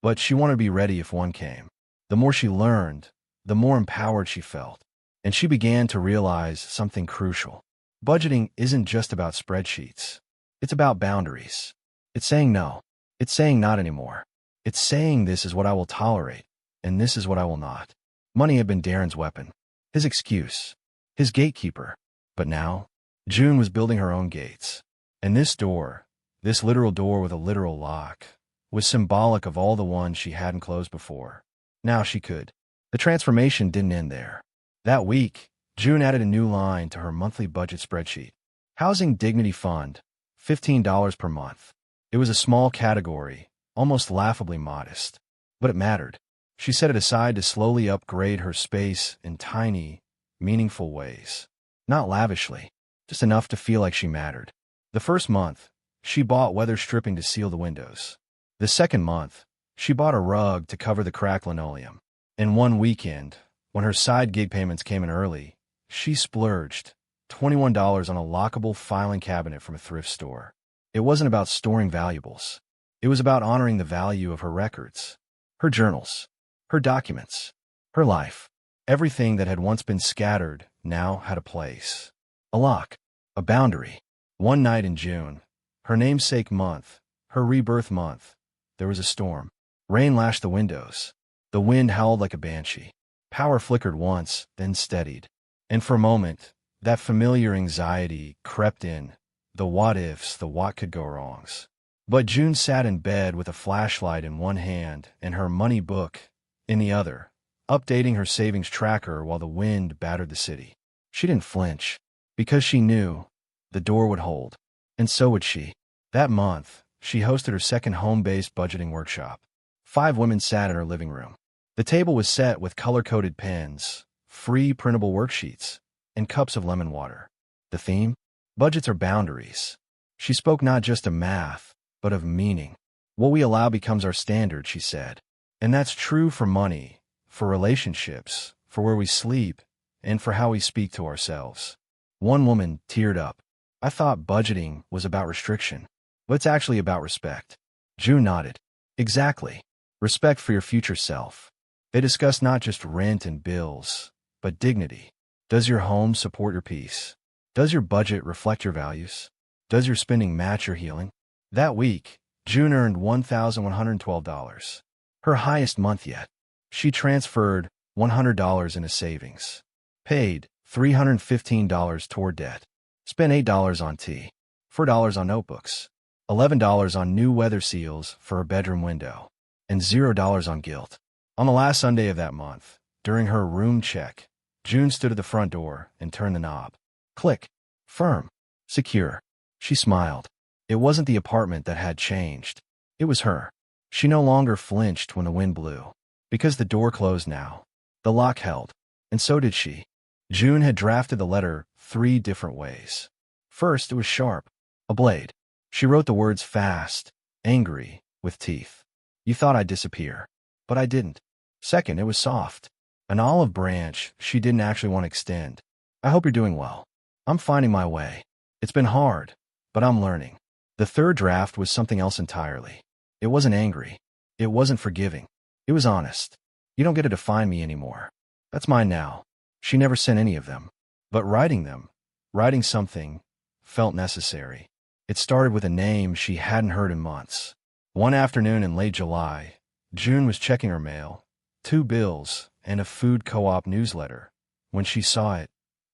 but she wanted to be ready if one came. The more she learned, the more empowered she felt, and she began to realize something crucial. Budgeting isn't just about spreadsheets. It's about boundaries. It's saying no. It's saying not anymore. It's saying this is what I will tolerate, and this is what I will not. Money had been Darren's weapon, his excuse, his gatekeeper. But now, June was building her own gates. And this door, this literal door with a literal lock, was symbolic of all the ones she hadn't closed before. Now she could. The transformation didn't end there. That week, June added a new line to her monthly budget spreadsheet. Housing Dignity Fund, $15 per month. It was a small category, almost laughably modest. But it mattered. She set it aside to slowly upgrade her space in tiny, meaningful ways. Not lavishly, just enough to feel like she mattered. The first month, she bought weather stripping to seal the windows. The second month, she bought a rug to cover the cracked linoleum. And one weekend, when her side gig payments came in early, she splurged $21 on a lockable filing cabinet from a thrift store. It wasn't about storing valuables. It was about honoring the value of her records, her journals, her documents, her life. Everything that had once been scattered now had a place. A lock, a boundary. One night in June, her namesake month, her rebirth month, there was a storm. Rain lashed the windows. The wind howled like a banshee. Power flickered once, then steadied. And for a moment, that familiar anxiety crept in. The what-ifs, the what-could-go-wrongs. But June sat in bed with a flashlight in one hand and her money book in the other, updating her savings tracker while the wind battered the city. She didn't flinch, because she knew the door would hold. And so would she. That month, she hosted her second home-based budgeting workshop. 5 women sat in her living room. The table was set with color-coded pens, free printable worksheets, and cups of lemon water. The theme? Budgets are boundaries. She spoke not just of math, but of meaning. What we allow becomes our standard, she said. And that's true for money, for relationships, for where we sleep, and for how we speak to ourselves. One woman teared up. I thought budgeting was about restriction, but it's actually about respect. June nodded. Exactly. Respect for your future self. They discussed not just rent and bills, but dignity. Does your home support your peace? Does your budget reflect your values? Does your spending match your healing? That week, June earned $1,112, her highest month yet. She transferred $100 into savings, paid $315 toward debt, spent $8 on tea, $4 on notebooks, $11 on new weather seals for her bedroom window, and $0 on guilt. On the last Sunday of that month, during her room check, June stood at the front door and turned the knob. Click. Firm. Secure. She smiled. It wasn't the apartment that had changed. It was her. She no longer flinched when the wind blew. Because the door closed now. The lock held. And so did she. June had drafted the letter 3 different ways. First, it was sharp. A blade. She wrote the words fast, angry, with teeth. You thought I'd disappear. But I didn't. Second, it was soft. An olive branch she didn't actually want to extend. I hope you're doing well. I'm finding my way. It's been hard, but I'm learning. The third draft was something else entirely. It wasn't angry. It wasn't forgiving. It was honest. You don't get to define me anymore. That's mine now. She never sent any of them. But writing something, felt necessary. It started with a name she hadn't heard in months. One afternoon in late July, June was checking her mail, 2 bills, and a food co-op newsletter, when she saw it,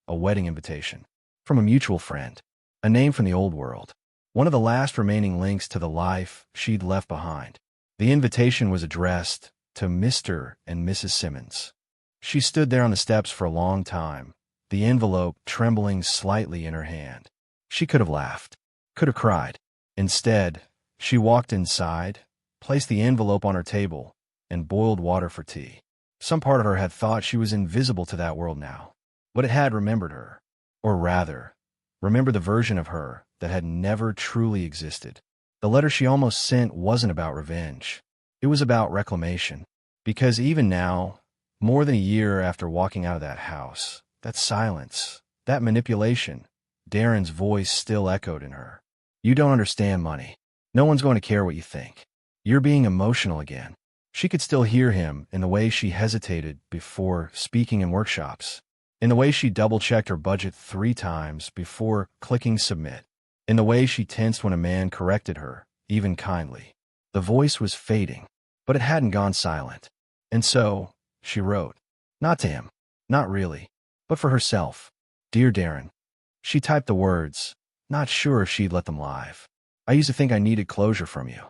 a wedding invitation. From a mutual friend. A name from the old world. One of the last remaining links to the life she'd left behind. The invitation was addressed to Mr. and Mrs. Simmons. She stood there on the steps for a long time, the envelope trembling slightly in her hand. She could have laughed, could have cried. Instead, she walked inside, placed the envelope on her table, and boiled water for tea. Some part of her had thought she was invisible to that world now, but it had remembered her. Or rather, remember the version of her that had never truly existed. The letter she almost sent wasn't about revenge. It was about reclamation. Because even now, more than a year after walking out of that house, that silence, that manipulation, Darren's voice still echoed in her. You don't understand money. No one's going to care what you think. You're being emotional again. She could still hear him in the way she hesitated before speaking in workshops, in the way she double-checked her budget 3 times before clicking submit, in the way she tensed when a man corrected her, even kindly. The voice was fading, but it hadn't gone silent. And so, she wrote. Not to him. Not really. But for herself. Dear Darren. She typed the words, not sure if she'd let them live. I used to think I needed closure from you.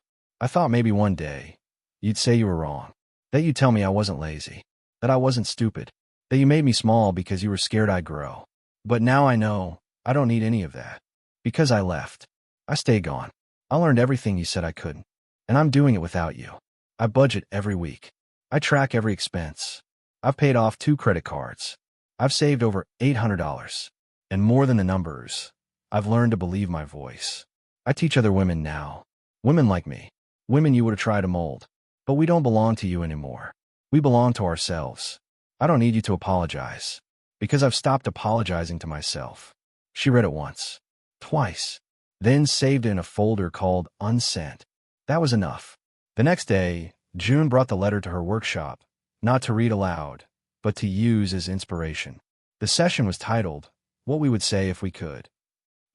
I thought maybe one day you'd say you were wrong, that you'd tell me I wasn't lazy, that I wasn't stupid, that you made me small because you were scared I'd grow. But now I know I don't need any of that. Because I left. I stayed gone. I learned everything you said I couldn't. And I'm doing it without you. I budget every week. I track every expense. I've paid off 2 credit cards. I've saved over $800. And more than the numbers, I've learned to believe my voice. I teach other women now. Women like me. Women you would have tried to mold. But we don't belong to you anymore. We belong to ourselves. I don't need you to apologize. Because I've stopped apologizing to myself. She read it once. Twice. Then saved it in a folder called Unsent. That was enough. The next day, June brought the letter to her workshop, not to read aloud, but to use as inspiration. The session was titled, What We Would Say If We Could.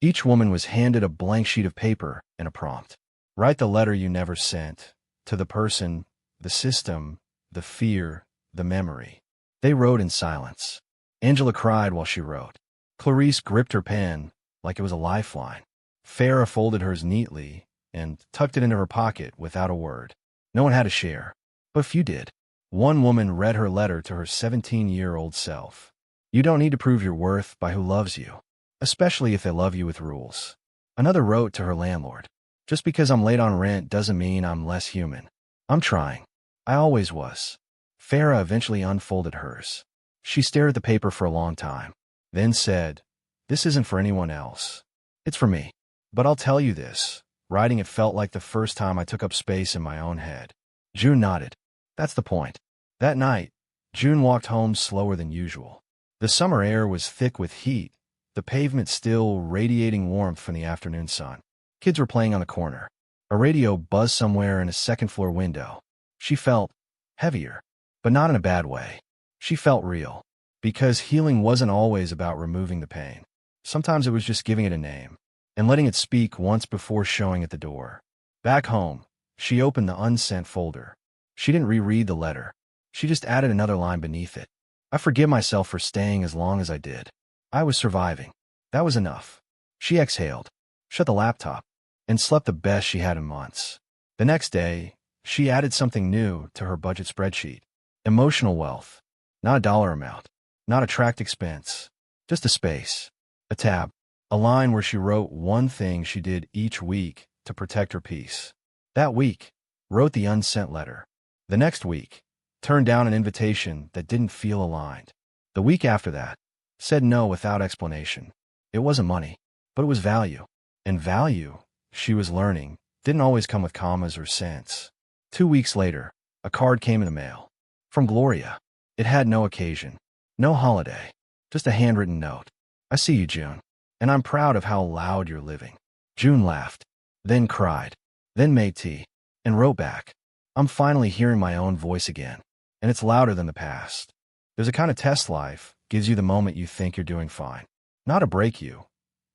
Each woman was handed a blank sheet of paper and a prompt. Write the letter you never sent, to the person, the system, the fear, the memory. They wrote in silence. Angela cried while she wrote. Clarice gripped her pen like it was a lifeline. Farah folded hers neatly and tucked it into her pocket without a word. No one had to share, but few did. One woman read her letter to her 17-year-old self. You don't need to prove your worth by who loves you, especially if they love you with rules. Another wrote to her landlord. Just because I'm late on rent doesn't mean I'm less human. I'm trying. I always was. Farah eventually unfolded hers. She stared at the paper for a long time, then said, This isn't for anyone else. It's for me. But I'll tell you this. Writing it felt like the first time I took up space in my own head. June nodded. That's the point. That night, June walked home slower than usual. The summer air was thick with heat, the pavement still radiating warmth from the afternoon sun. Kids were playing on the corner. A radio buzzed somewhere in a second-floor window. She felt heavier, but not in a bad way. She felt real, because healing wasn't always about removing the pain. Sometimes it was just giving it a name and letting it speak once before showing at the door. Back home, she opened the unsent folder. She didn't reread the letter. She just added another line beneath it. I forgive myself for staying as long as I did. I was surviving. That was enough. She exhaled, shut the laptop, and slept the best she had in months. The next day, she added something new to her budget spreadsheet. Emotional wealth. Not a dollar amount. Not a tracked expense. Just a space. A tab. A line where she wrote one thing she did each week to protect her peace. That week, wrote the unsent letter. The next week, turned down an invitation that didn't feel aligned. The week after that, said no without explanation. It wasn't money, but it was value. And value, she was learning, didn't always come with commas or cents. 2 weeks later, a card came in the mail. From Gloria. It had no occasion, no holiday, just a handwritten note. I see you, June, and I'm proud of how loud you're living. June laughed, then cried, then made tea, and wrote back. I'm finally hearing my own voice again, and it's louder than the past. There's a kind of test life gives you the moment you think you're doing fine. Not to break you,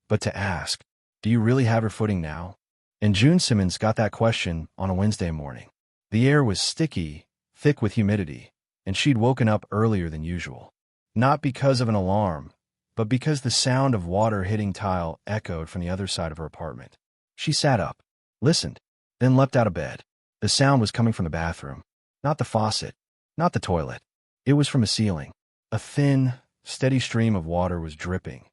but to ask, do you really have your footing now? And June Simmons got that question on a Wednesday morning. The air was sticky, thick with humidity, and she'd woken up earlier than usual. Not because of an alarm, but because the sound of water hitting tile echoed from the other side of her apartment. She sat up, listened, then leapt out of bed. The sound was coming from the bathroom, not the faucet, not the toilet. It was from a ceiling. A thin, steady stream of water was dripping.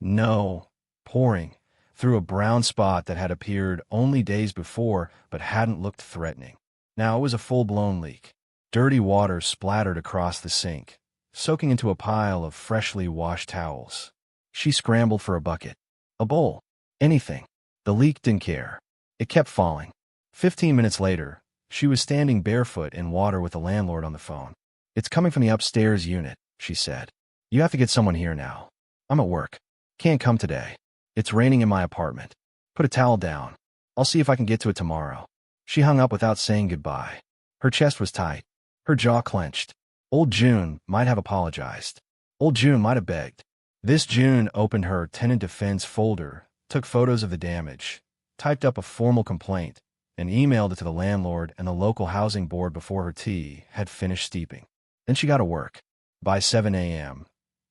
No, pouring, through a brown spot that had appeared only days before but hadn't looked threatening. Now it was a full-blown leak. Dirty water splattered across the sink, soaking into a pile of freshly washed towels. She scrambled for a bucket, a bowl, anything. The leak didn't care. It kept falling. 15 minutes later, she was standing barefoot in water with the landlord on the phone. It's coming from the upstairs unit, she said. You have to get someone here now. I'm at work. Can't come today. It's raining in my apartment. Put a towel down. I'll see if I can get to it tomorrow. She hung up without saying goodbye. Her chest was tight. Her jaw clenched. Old June might have apologized. Old June might have begged. This June opened her tenant defense folder, took photos of the damage, typed up a formal complaint, and emailed it to the landlord and the local housing board before her tea had finished steeping. Then she got to work. By 7 a.m.,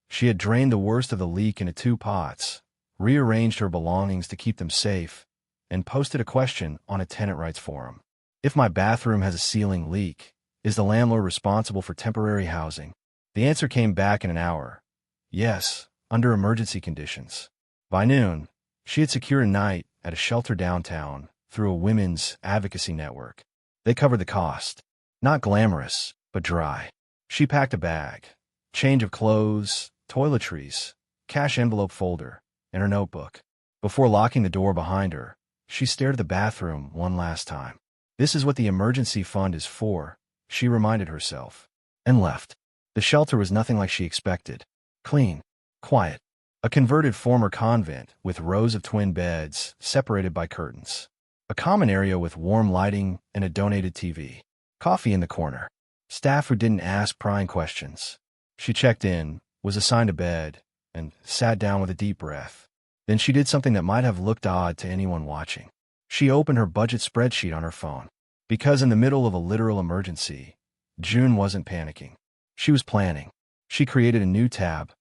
she had drained the worst of the leak into 2 pots, rearranged her belongings to keep them safe, and posted a question on a tenant rights forum. If my bathroom has a ceiling leak, is the landlord responsible for temporary housing? The answer came back in an hour. Yes, under emergency conditions. By noon, she had secured a night at a shelter downtown through a women's advocacy network. They covered the cost. Not glamorous, but dry. She packed a bag, change of clothes, toiletries, cash envelope folder, and her notebook. Before locking the door behind her, she stared at the bathroom one last time. This is what the emergency fund is for, she reminded herself, and left. The shelter was nothing like she expected. Clean, quiet. A converted former convent with rows of twin beds separated by curtains. A common area with warm lighting and a donated TV. Coffee in the corner. Staff who didn't ask prying questions. She checked in, was assigned a bed, and sat down with a deep breath. Then she did something that might have looked odd to anyone watching. She opened her budget spreadsheet on her phone. Because in the middle of a literal emergency, June wasn't panicking. She was planning. She created a new tab.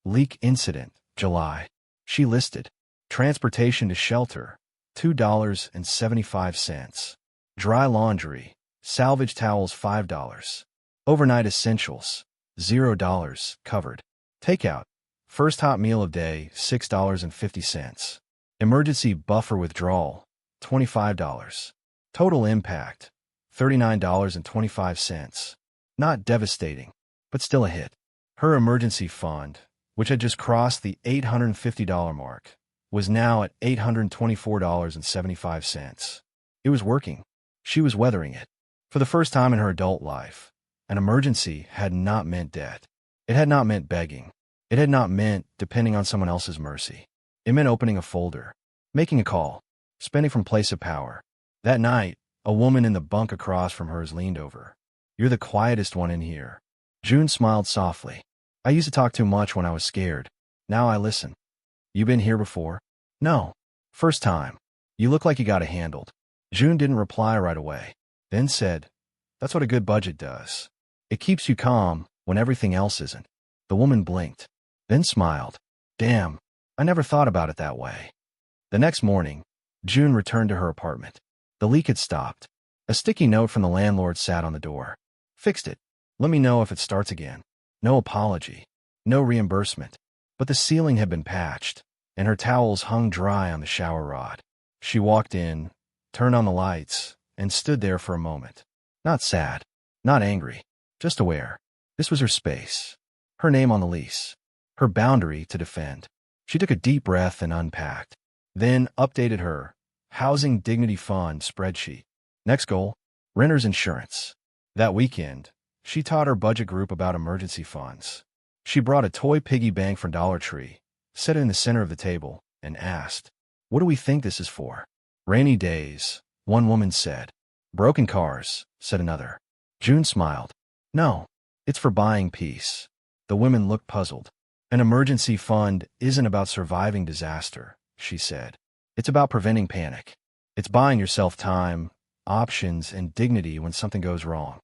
Leak incident, July. She listed transportation to shelter, $2.75. Dry laundry, salvage towels, $5. Overnight essentials, $0 covered. Takeout, first hot meal of day, $6.50. Emergency buffer withdrawal, $25. Total impact, $39.25. Not devastating, but still a hit. Her emergency fund, which had just crossed the $850 mark, was now at $824.75. It was working. She was weathering it. For the first time in her adult life, an emergency had not meant debt. It had not meant begging. It had not meant depending on someone else's mercy. It meant opening a folder, making a call, spending from place of power. That night, a woman in the bunk across from hers leaned over. "You're the quietest one in here." June smiled softly. "I used to talk too much when I was scared. Now I listen." "You been here before?" "No. First time." "You look like you got it handled." June didn't reply right away, then said, "That's what a good budget does. It keeps you calm when everything else isn't." The woman blinked, then smiled. "Damn, I never thought about it that way." The next morning, June returned to her apartment. The leak had stopped. A sticky note from the landlord sat on the door. "Fixed it. Let me know if it starts again." No apology. No reimbursement. But the ceiling had been patched, and her towels hung dry on the shower rod. She walked in, turned on the lights, and stood there for a moment. Not sad. Not angry. Just aware. This was her space. Her name on the lease. Her boundary to defend. She took a deep breath and unpacked. Then updated her Housing Dignity Fund spreadsheet. Next goal, renter's insurance. That weekend, she taught her budget group about emergency funds. She brought a toy piggy bank from Dollar Tree, set it in the center of the table, and asked, "What do we think this is for?" "Rainy days," one woman said. "Broken cars," said another. June smiled. "No, it's for buying peace." The women looked puzzled. "An emergency fund isn't about surviving disaster," she said. "It's about preventing panic. It's buying yourself time, options, and dignity when something goes wrong."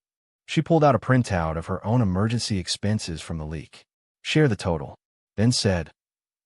She pulled out a printout of her own emergency expenses from the leak. "Share the total." Then said,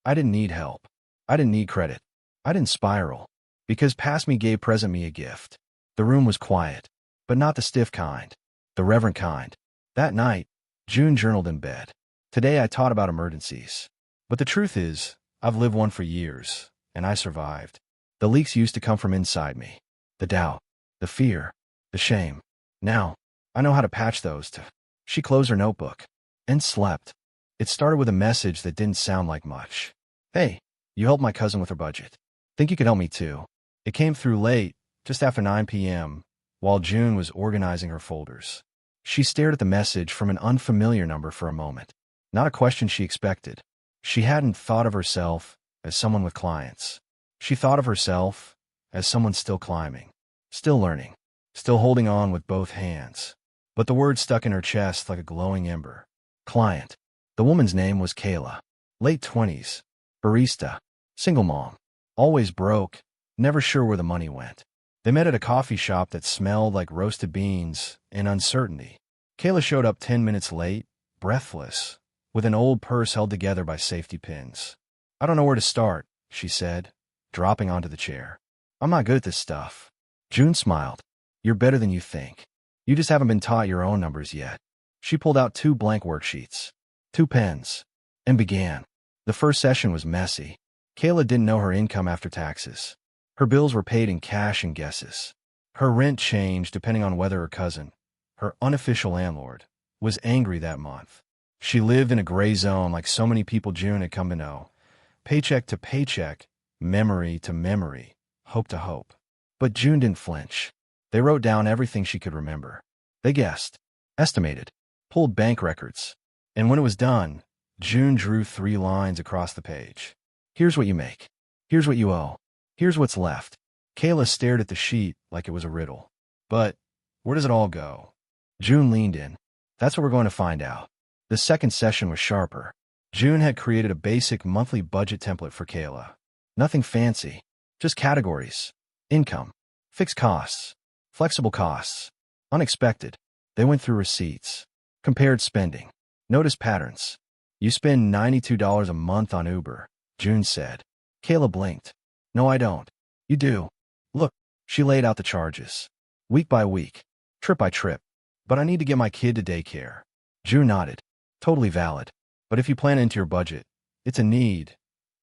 "I didn't need help. I didn't need credit. I didn't spiral. Because past me gave present me a gift." The room was quiet, but not the stiff kind, the reverent kind. That night, June journaled in bed. "Today I taught about emergencies. But the truth is, I've lived one for years, and I survived. The leaks used to come from inside me. The doubt, the fear, the shame. Now, I know how to patch those to." She closed her notebook and slept. It started with a message that didn't sound like much. "Hey, you helped my cousin with her budget. Think you could help me too?" It came through late, just after 9 p.m., while June was organizing her folders. She stared at the message from an unfamiliar number for a moment. Not a question she expected. She hadn't thought of herself as someone with clients. She thought of herself as someone still climbing, still learning. still holding on with both hands. But the word stuck in her chest like a glowing ember. Client. The woman's name was Kayla. Late 20s. Barista. Single mom. Always broke. Never sure where the money went. They met at a coffee shop that smelled like roasted beans and uncertainty. Kayla showed up 10 minutes late, breathless, with an old purse held together by safety pins. I don't know where to start, she said, dropping onto the chair. I'm not good at this stuff. June smiled. You're better than you think. You just haven't been taught your own numbers yet. She pulled out 2 blank worksheets, 2 pens, and began. The first session was messy. Kayla didn't know her income after taxes. Her bills were paid in cash and guesses. Her rent changed depending on whether her cousin, her unofficial landlord, was angry that month. She lived in a gray zone like so many people June had come to know. Paycheck to paycheck, memory to memory, hope to hope. But June didn't flinch. They wrote down everything she could remember. They guessed, estimated, pulled bank records. And when it was done, June drew 3 lines across the page. Here's what you make. Here's what you owe. Here's what's left. Kayla stared at the sheet like it was a riddle. But where does it all go? June leaned in. That's what we're going to find out. The second session was sharper. June had created a basic monthly budget template for Kayla. Nothing fancy, just categories. Income, fixed costs, flexible costs, unexpected. They went through receipts, compared spending, noticed patterns. You spend $92 a month on Uber, June said. Kayla blinked. No, I don't. You do. Look, she laid out the charges. Week by week, trip by trip. But I need to get my kid to daycare. June nodded. Totally valid. But if you plan it into your budget, it's a need,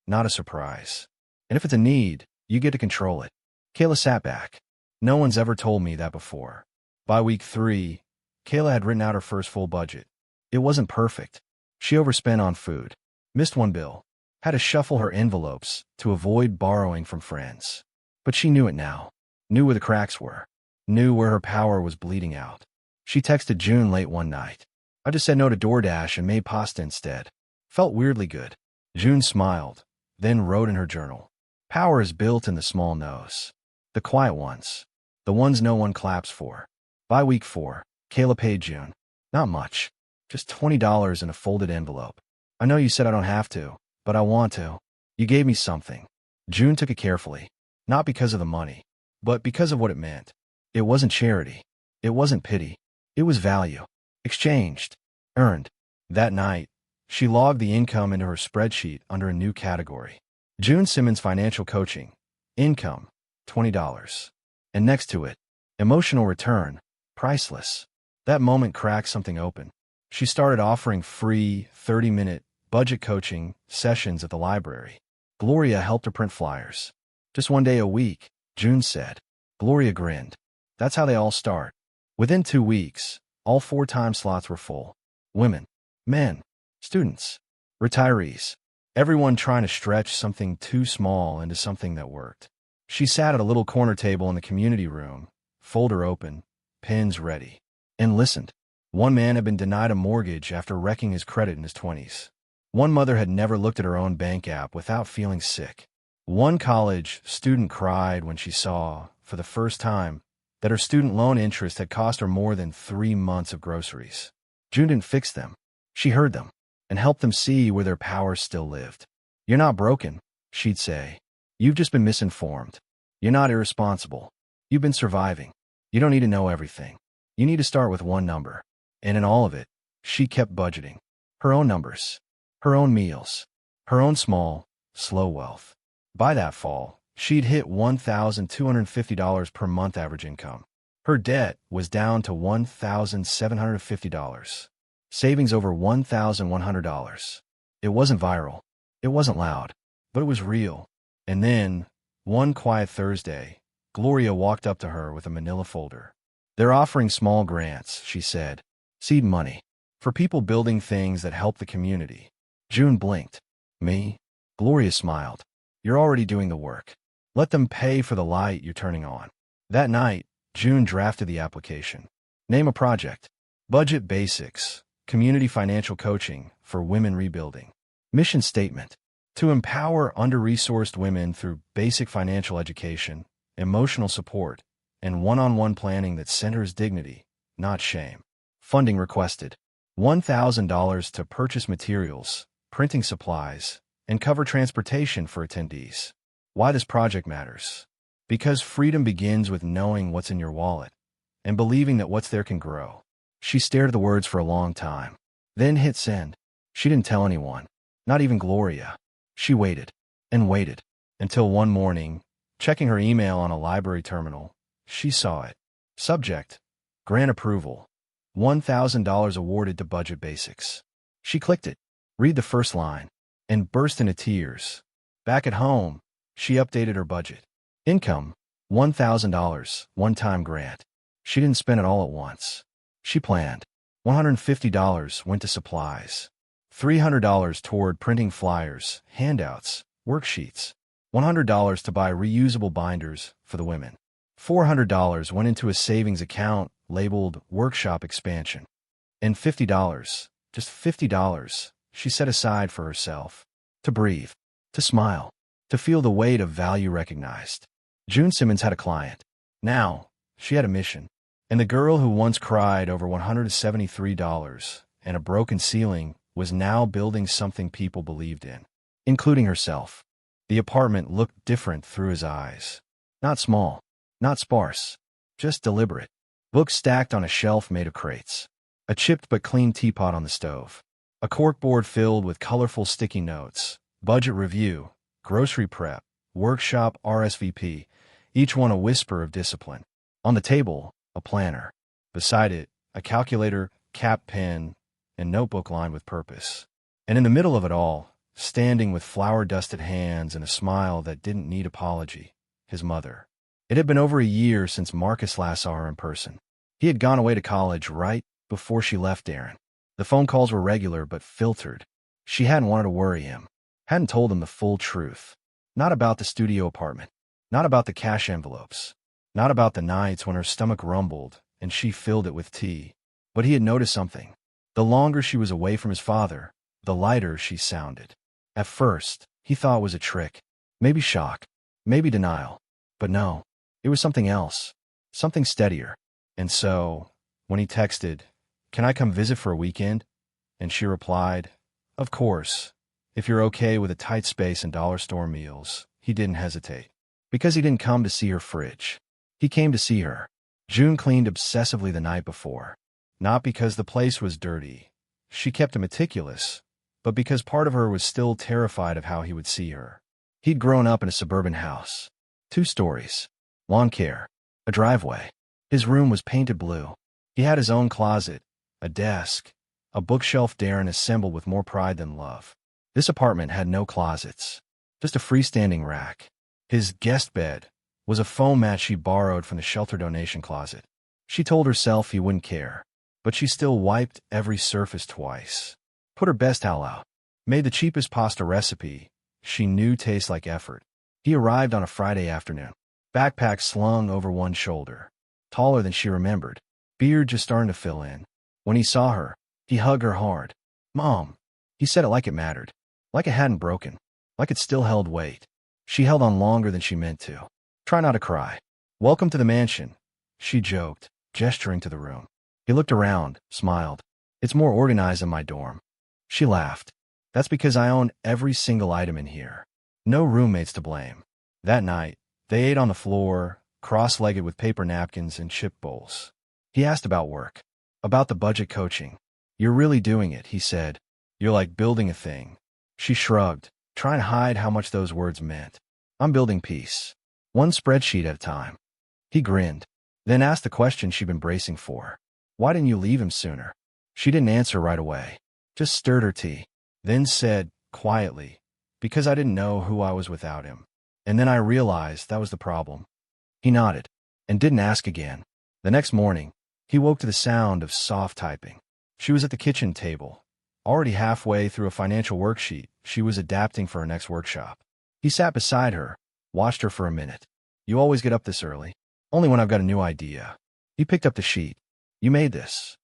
not a surprise. And if it's a need, you get to control it. Kayla sat back. No one's ever told me that before. By week 3, Kayla had written out her first full budget. It wasn't perfect. She overspent on food, missed one bill, had to shuffle her envelopes to avoid borrowing from friends. But she knew it now, knew where the cracks were, knew where her power was bleeding out. She texted June late one night. I just said no to DoorDash and made pasta instead. Felt weirdly good. June smiled, then wrote in her journal. Power is built in the small no's. The quiet ones. The ones no one claps for. By week 4, Kayla paid June. Not much. Just $20 in a folded envelope. I know you said I don't have to, but I want to. You gave me something. June took it carefully. Not because of the money, but because of what it meant. It wasn't charity. It wasn't pity. It was value. Exchanged. Earned. That night, she logged the income into her spreadsheet under a new category. June Simmons Financial Coaching. Income. $20. And next to it, emotional return. Priceless. That moment cracked something open. She started offering free 30-minute budget coaching sessions at the library. Gloria helped her print flyers. Just one day a week, June said. Gloria grinned. That's how they all start. Within 2 weeks, all 4 time slots were full. Women, men, students, retirees. Everyone trying to stretch something too small into something that worked. She sat at a little corner table in the community room, folder open, pens ready, and listened. One man had been denied a mortgage after wrecking his credit in his 20s. One mother had never looked at her own bank app without feeling sick. One college student cried when she saw, for the first time, that her student loan interest had cost her more than 3 months of groceries. June didn't fix them. She heard them and helped them see where their power still lived. You're not broken, she'd say. You've just been misinformed. You're not irresponsible. You've been surviving. You don't need to know everything. You need to start with one number. And in all of it, she kept budgeting. Her own numbers. Her own meals. Her own small, slow wealth. By that fall, she'd hit $1,250 per month average income. Her debt was down to $1,750. Savings over $1,100. It wasn't viral. It wasn't loud. But it was real. And then, one quiet Thursday, Gloria walked up to her with a manila folder. They're offering small grants, she said. Seed money. For people building things that help the community. June blinked. Me? Gloria smiled. You're already doing the work. Let them pay for the light you're turning on. That night, June drafted the application. Name a project. Budget Basics. Community Financial Coaching for Women Rebuilding. Mission statement. To empower under-resourced women through basic financial education, emotional support, and one-on-one planning that centers dignity, not shame. Funding requested. $1,000 to purchase materials, printing supplies, and cover transportation for attendees. Why this project matters? Because freedom begins with knowing what's in your wallet and believing that what's there can grow. She stared at the words for a long time, then hit send. She didn't tell anyone, not even Gloria. She waited and waited until one morning, checking her email on a library terminal, she saw it. Subject: grant approval. $1,000 awarded to Budget Basics. She clicked it, read the first line, and burst into tears. Back at home, she updated her budget. Income: $1,000, one-time grant. She didn't spend it all at once. She planned. $150 went to supplies. $300 toward printing flyers, handouts, worksheets. $100 to buy reusable binders for the women. $400 went into a savings account labeled Workshop Expansion. And $50, just $50, she set aside for herself. To breathe, to smile, to feel the weight of value recognized. June Simmons had a client. Now, she had a mission. And the girl who once cried over $173 and a broken ceiling was now building something people believed in, including herself. The apartment looked different through his eyes. Not small, not sparse, just deliberate. Books stacked on a shelf made of crates. A chipped but clean teapot on the stove. A corkboard filled with colorful sticky notes. Budget review, grocery prep, workshop RSVP, each one a whisper of discipline. On the table, a planner. Beside it, a calculator, cap pen, and notebook lined with purpose. And in the middle of it all, standing with flour-dusted hands and a smile that didn't need apology, his mother. It had been over a year since Marcus last saw her in person. He had gone away to college right before she left Darren. The phone calls were regular but filtered. She hadn't wanted to worry him, hadn't told him the full truth. Not about the studio apartment, not about the cash envelopes, not about the nights when her stomach rumbled and she filled it with tea. But he had noticed something. The longer she was away from his father, the lighter she sounded. At first, he thought it was a trick, maybe shock, maybe denial. But no, it was something else, something steadier. And so, when he texted, "Can I come visit for a weekend?" and she replied, "Of course, if you're okay with a tight space and dollar store meals," he didn't hesitate. Because he didn't come to see her fridge. He came to see her. June cleaned obsessively the night before. Not because the place was dirty. She kept it meticulous, but because part of her was still terrified of how he would see her. He'd grown up in a suburban house. 2 stories. Lawn care. A driveway. His room was painted blue. He had his own closet, a desk, a bookshelf Darren assembled with more pride than love. This apartment had no closets, just a freestanding rack. His guest bed was a foam mat she borrowed from the shelter donation closet. She told herself he wouldn't care, but she still wiped every surface twice. Put her best towel out. Made the cheapest pasta recipe she knew tasted like effort. He arrived on a Friday afternoon. Backpack slung over one shoulder. Taller than she remembered. Beard just starting to fill in. When he saw her, he hugged her hard. "Mom." He said it like it mattered. Like it hadn't broken. Like it still held weight. She held on longer than she meant to. "Try not to cry." "Welcome to the mansion," she joked, gesturing to the room. He looked around, smiled. "It's more organized than my dorm." She laughed. "That's because I own every single item in here. No roommates to blame." That night, they ate on the floor, cross-legged with paper napkins and chip bowls. He asked about work, about the budget coaching. "You're really doing it," he said. "You're like building a thing." She shrugged, trying to hide how much those words meant. "I'm building peace. One spreadsheet at a time." He grinned, then asked the question she'd been bracing for. "Why didn't you leave him sooner?" She didn't answer right away, just stirred her tea, then said, quietly, "Because I didn't know who I was without him. And then I realized that was the problem." He nodded, and didn't ask again. The next morning, he woke to the sound of soft typing. She was at the kitchen table, already halfway through a financial worksheet she was adapting for her next workshop. He sat beside her, watched her for a minute. "You always get up this early?" "Only when I've got a new idea." He picked up the sheet. "You made this."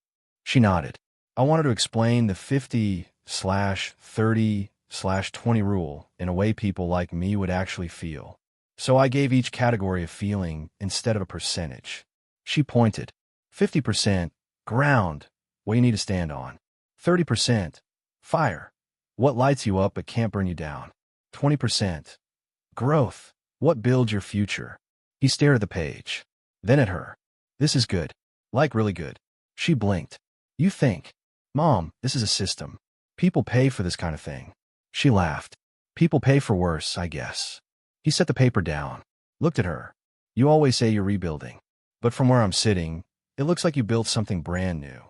She nodded. "I wanted to explain the 50/30/20 rule in a way people like me would actually feel. So I gave each category a feeling instead of a percentage. She pointed. 50%, ground, what you need to stand on. 30%, fire, what lights you up but can't burn you down. 20%, growth, what builds your future. He stared at the page, then at her. This is good. Like really good. She blinked. You think. Mom, this is a system. People pay for this kind of thing. She laughed. People pay for worse, I guess. He set the paper down, looked at her. You always say you're rebuilding. But from where I'm sitting, it looks like you built something brand new.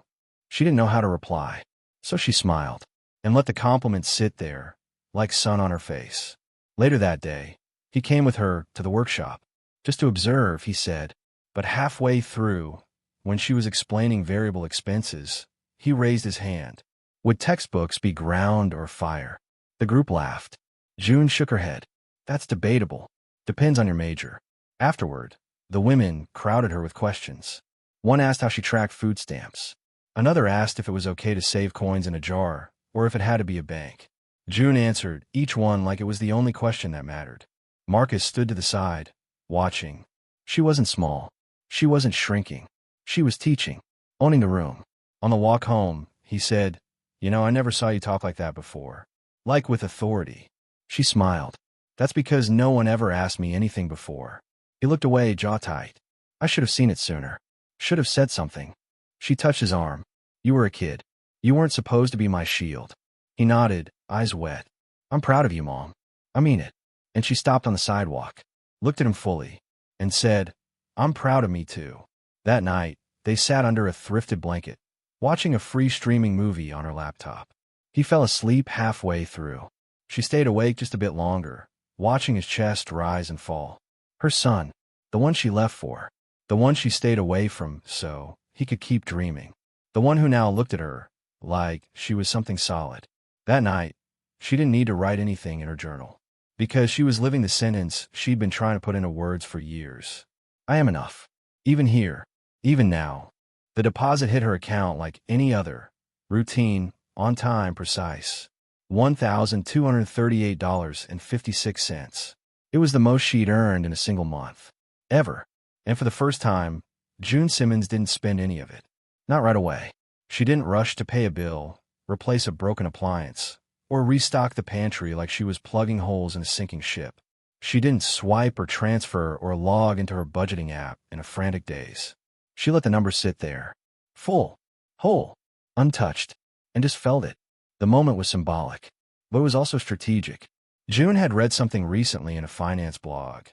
She didn't know how to reply, so she smiled and let the compliment sit there, like sun on her face. Later that day, he came with her to the workshop. Just to observe, he said, but halfway through, when she was explaining variable expenses, he raised his hand. Would textbooks be ground or fire? The group laughed. June shook her head. That's debatable. Depends on your major. Afterward, the women crowded her with questions. One asked how she tracked food stamps. Another asked if it was okay to save coins in a jar, or if it had to be a bank. June answered each one like it was the only question that mattered. Marcus stood to the side, watching. She wasn't small. She wasn't shrinking. She was teaching, owning the room. On the walk home, he said, You know, I never saw you talk like that before. Like with authority. She smiled. That's because no one ever asked me anything before. He looked away, jaw tight. I should have seen it sooner. Should have said something. She touched his arm. You were a kid. You weren't supposed to be my shield. He nodded, eyes wet. I'm proud of you, Mom. I mean it. And she stopped on the sidewalk, looked at him fully, and said, I'm proud of me too. That night, they sat under a thrifted blanket, watching a free streaming movie on her laptop. He fell asleep halfway through. She stayed awake just a bit longer, watching his chest rise and fall. Her son, the one she left for, the one she stayed away from so he could keep dreaming, the one who now looked at her like she was something solid. That night, she didn't need to write anything in her journal, because she was living the sentence she'd been trying to put into words for years. I am enough. Even here, even now. The deposit hit her account like any other. Routine, on time, precise. $1,238.56. It was the most she'd earned in a single month. Ever. And for the first time, June Simmons didn't spend any of it. Not right away. She didn't rush to pay a bill, replace a broken appliance, or restock the pantry like she was plugging holes in a sinking ship. She didn't swipe or transfer or log into her budgeting app in a frantic daze. She let the number sit there. Full. Whole. Untouched. And just felt it. The moment was symbolic, but it was also strategic. June had read something recently in a finance blog.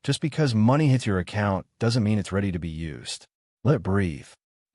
Just because money hits your account doesn't mean it's ready to be used. Let it breathe.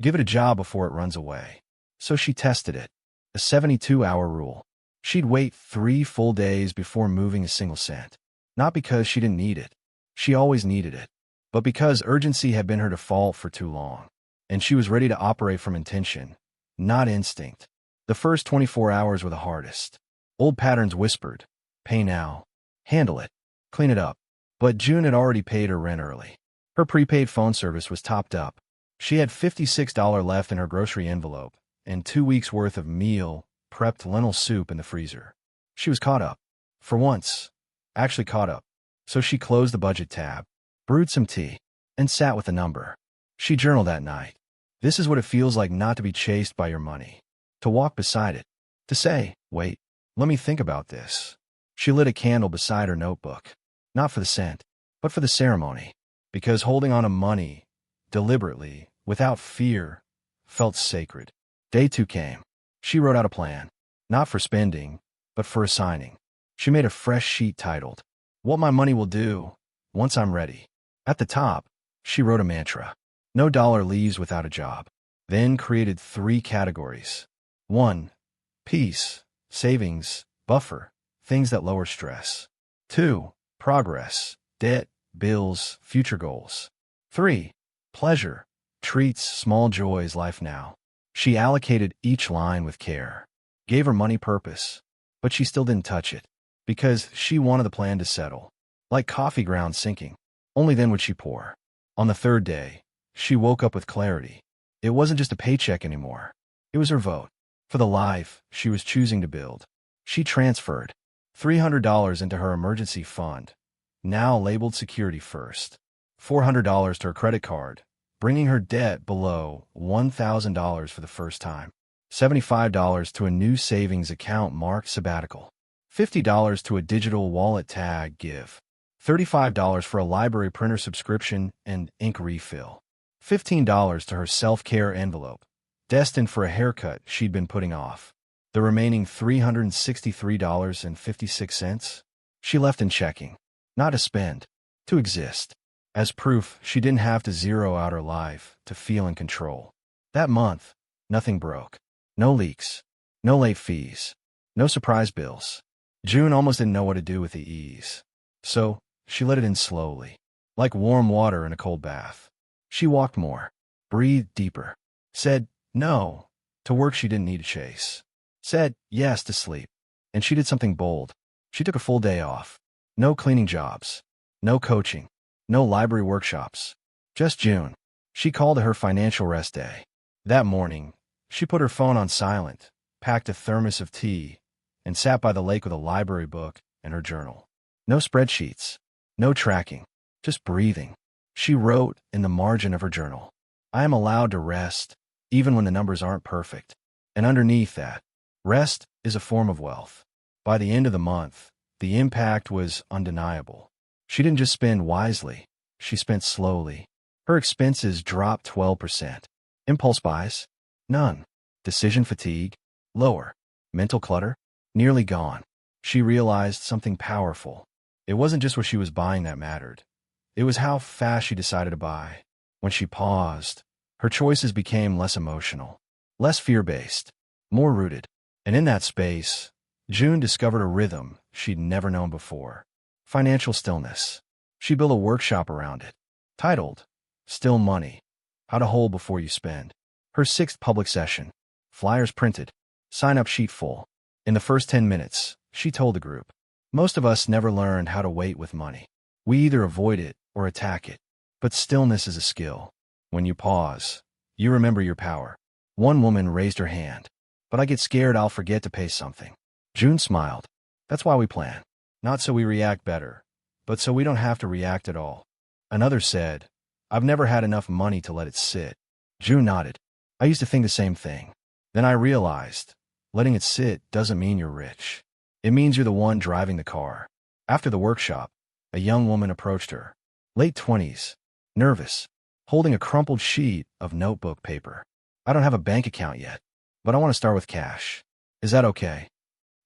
Give it a job before it runs away. So she tested it. A 72-hour rule. She'd wait 3 full days before moving a single cent. Not because she didn't need it. She always needed it. But because urgency had been her default for too long. And she was ready to operate from intention, not instinct. The first 24 hours were the hardest. Old patterns whispered, pay now. Handle it. Clean it up. But June had already paid her rent early. Her prepaid phone service was topped up. She had $56 left in her grocery envelope and 2 weeks' worth of meal-prepped lentil soup in the freezer. She was caught up. For once. Actually caught up. So she closed the budget tab, brewed some tea, and sat with the number. She journaled that night. This is what it feels like not to be chased by your money. To walk beside it. To say, wait, let me think about this. She lit a candle beside her notebook. Not for the scent, but for the ceremony. Because holding on to money, deliberately, without fear, felt sacred. Day 2 came. She wrote out a plan. Not for spending, but for assigning. She made a fresh sheet titled, What My Money Will Do Once I'm Ready. At the top, she wrote a mantra. No dollar leaves without a job. Then created 3 categories. 1. Peace, savings, buffer, things that lower stress. 2. Progress, debt, bills, future goals. 3. Pleasure, treats, small joys, life now. She allocated each line with care. Gave her money purpose. But she still didn't touch it. Because she wanted the plan to settle. Like coffee grounds sinking. Only then would she pour. On the 3rd day, she woke up with clarity. It wasn't just a paycheck anymore. It was her vote. For the life she was choosing to build. She transferred $300 into her emergency fund. now labeled security first. $400 to her credit card, bringing her debt below $1,000 for the first time. $75 to a new savings account marked sabbatical. $50 to a digital wallet tag give. $35 for a library printer subscription and ink refill. $15 to her self-care envelope, destined for a haircut she'd been putting off. The remaining $363.56 she left in checking, not to spend, to exist, as proof she didn't have to zero out her life to feel in control. That month, nothing broke. No leaks, no late fees, no surprise bills. June almost didn't know what to do with the ease. So, she let it in slowly, like warm water in a cold bath. She walked more, breathed deeper, said no to work she didn't need to chase, said yes to sleep, and she did something bold. She took a full day off. No cleaning jobs, no coaching, no library workshops, just June. She called it her financial rest day. That morning, she put her phone on silent, packed a thermos of tea, and sat by the lake with a library book and her journal. No spreadsheets, no tracking, just breathing. She wrote in the margin of her journal, "I am allowed to rest, even when the numbers aren't perfect." And underneath that, rest is a form of wealth. By the end of the month, the impact was undeniable. She didn't just spend wisely, she spent slowly. Her expenses dropped 12%. Impulse buys? None. Decision fatigue? Lower. Mental clutter? Nearly gone. She realized something powerful. It wasn't just what she was buying that mattered. It was how fast she decided to buy. When she paused, her choices became less emotional, less fear-based, more rooted. And in that space, June discovered a rhythm she'd never known before. Financial stillness. She built a workshop around it, titled, Still Money, How to Hold Before You Spend. Her 6th public session. Flyers printed. Sign-up sheet full. In the first 10 minutes, she told the group, most of us never learned how to wait with money. We either avoid it or attack it. But stillness is a skill. When you pause, you remember your power. One woman raised her hand. But I get scared I'll forget to pay something. June smiled. That's why we plan. Not so we react better, but so we don't have to react at all. Another said, I've never had enough money to let it sit. June nodded. I used to think the same thing. Then I realized, letting it sit doesn't mean you're rich. It means you're the one driving the car. After the workshop, a young woman approached her, late 20s, nervous, holding a crumpled sheet of notebook paper. I don't have a bank account yet, but I want to start with cash. Is that okay?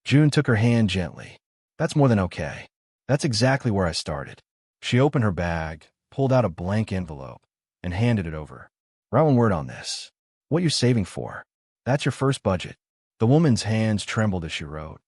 June took her hand gently. That's more than okay. That's exactly where I started. She opened her bag, pulled out a blank envelope, and handed it over. Write one word on this. What you're saving for. That's your first budget. The woman's hands trembled as she wrote.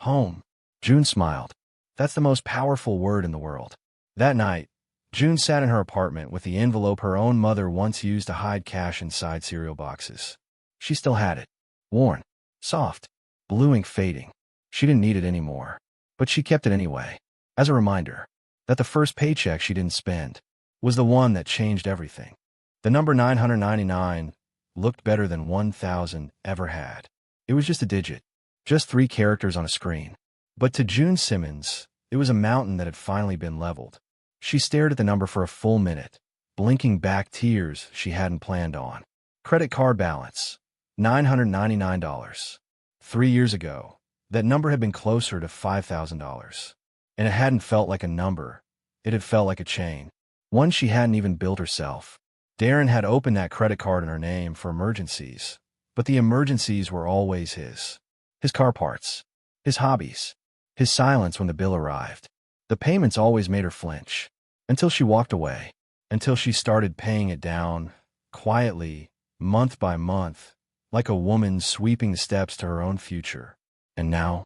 Home. June smiled. That's the most powerful word in the world. That night, June sat in her apartment with the envelope her own mother once used to hide cash inside cereal boxes. She still had it. Worn. Soft. Blue ink fading. She didn't need it anymore. But she kept it anyway, as a reminder that the first paycheck she didn't spend was the one that changed everything. The number 999 looked better than 1,000 ever had. It was just a digit, just 3 characters on a screen. But to June Simmons, it was a mountain that had finally been leveled. She stared at the number for a full minute, blinking back tears she hadn't planned on. Credit card balance, $999. 3 years ago, that number had been closer to $5,000. And it hadn't felt like a number. It had felt like a chain. One she hadn't even built herself. Darren had opened that credit card in her name for emergencies. But the emergencies were always his. His car parts. His hobbies. His silence when the bill arrived. The payments always made her flinch. Until she walked away. Until she started paying it down, quietly, month by month, like a woman sweeping the steps to her own future. And now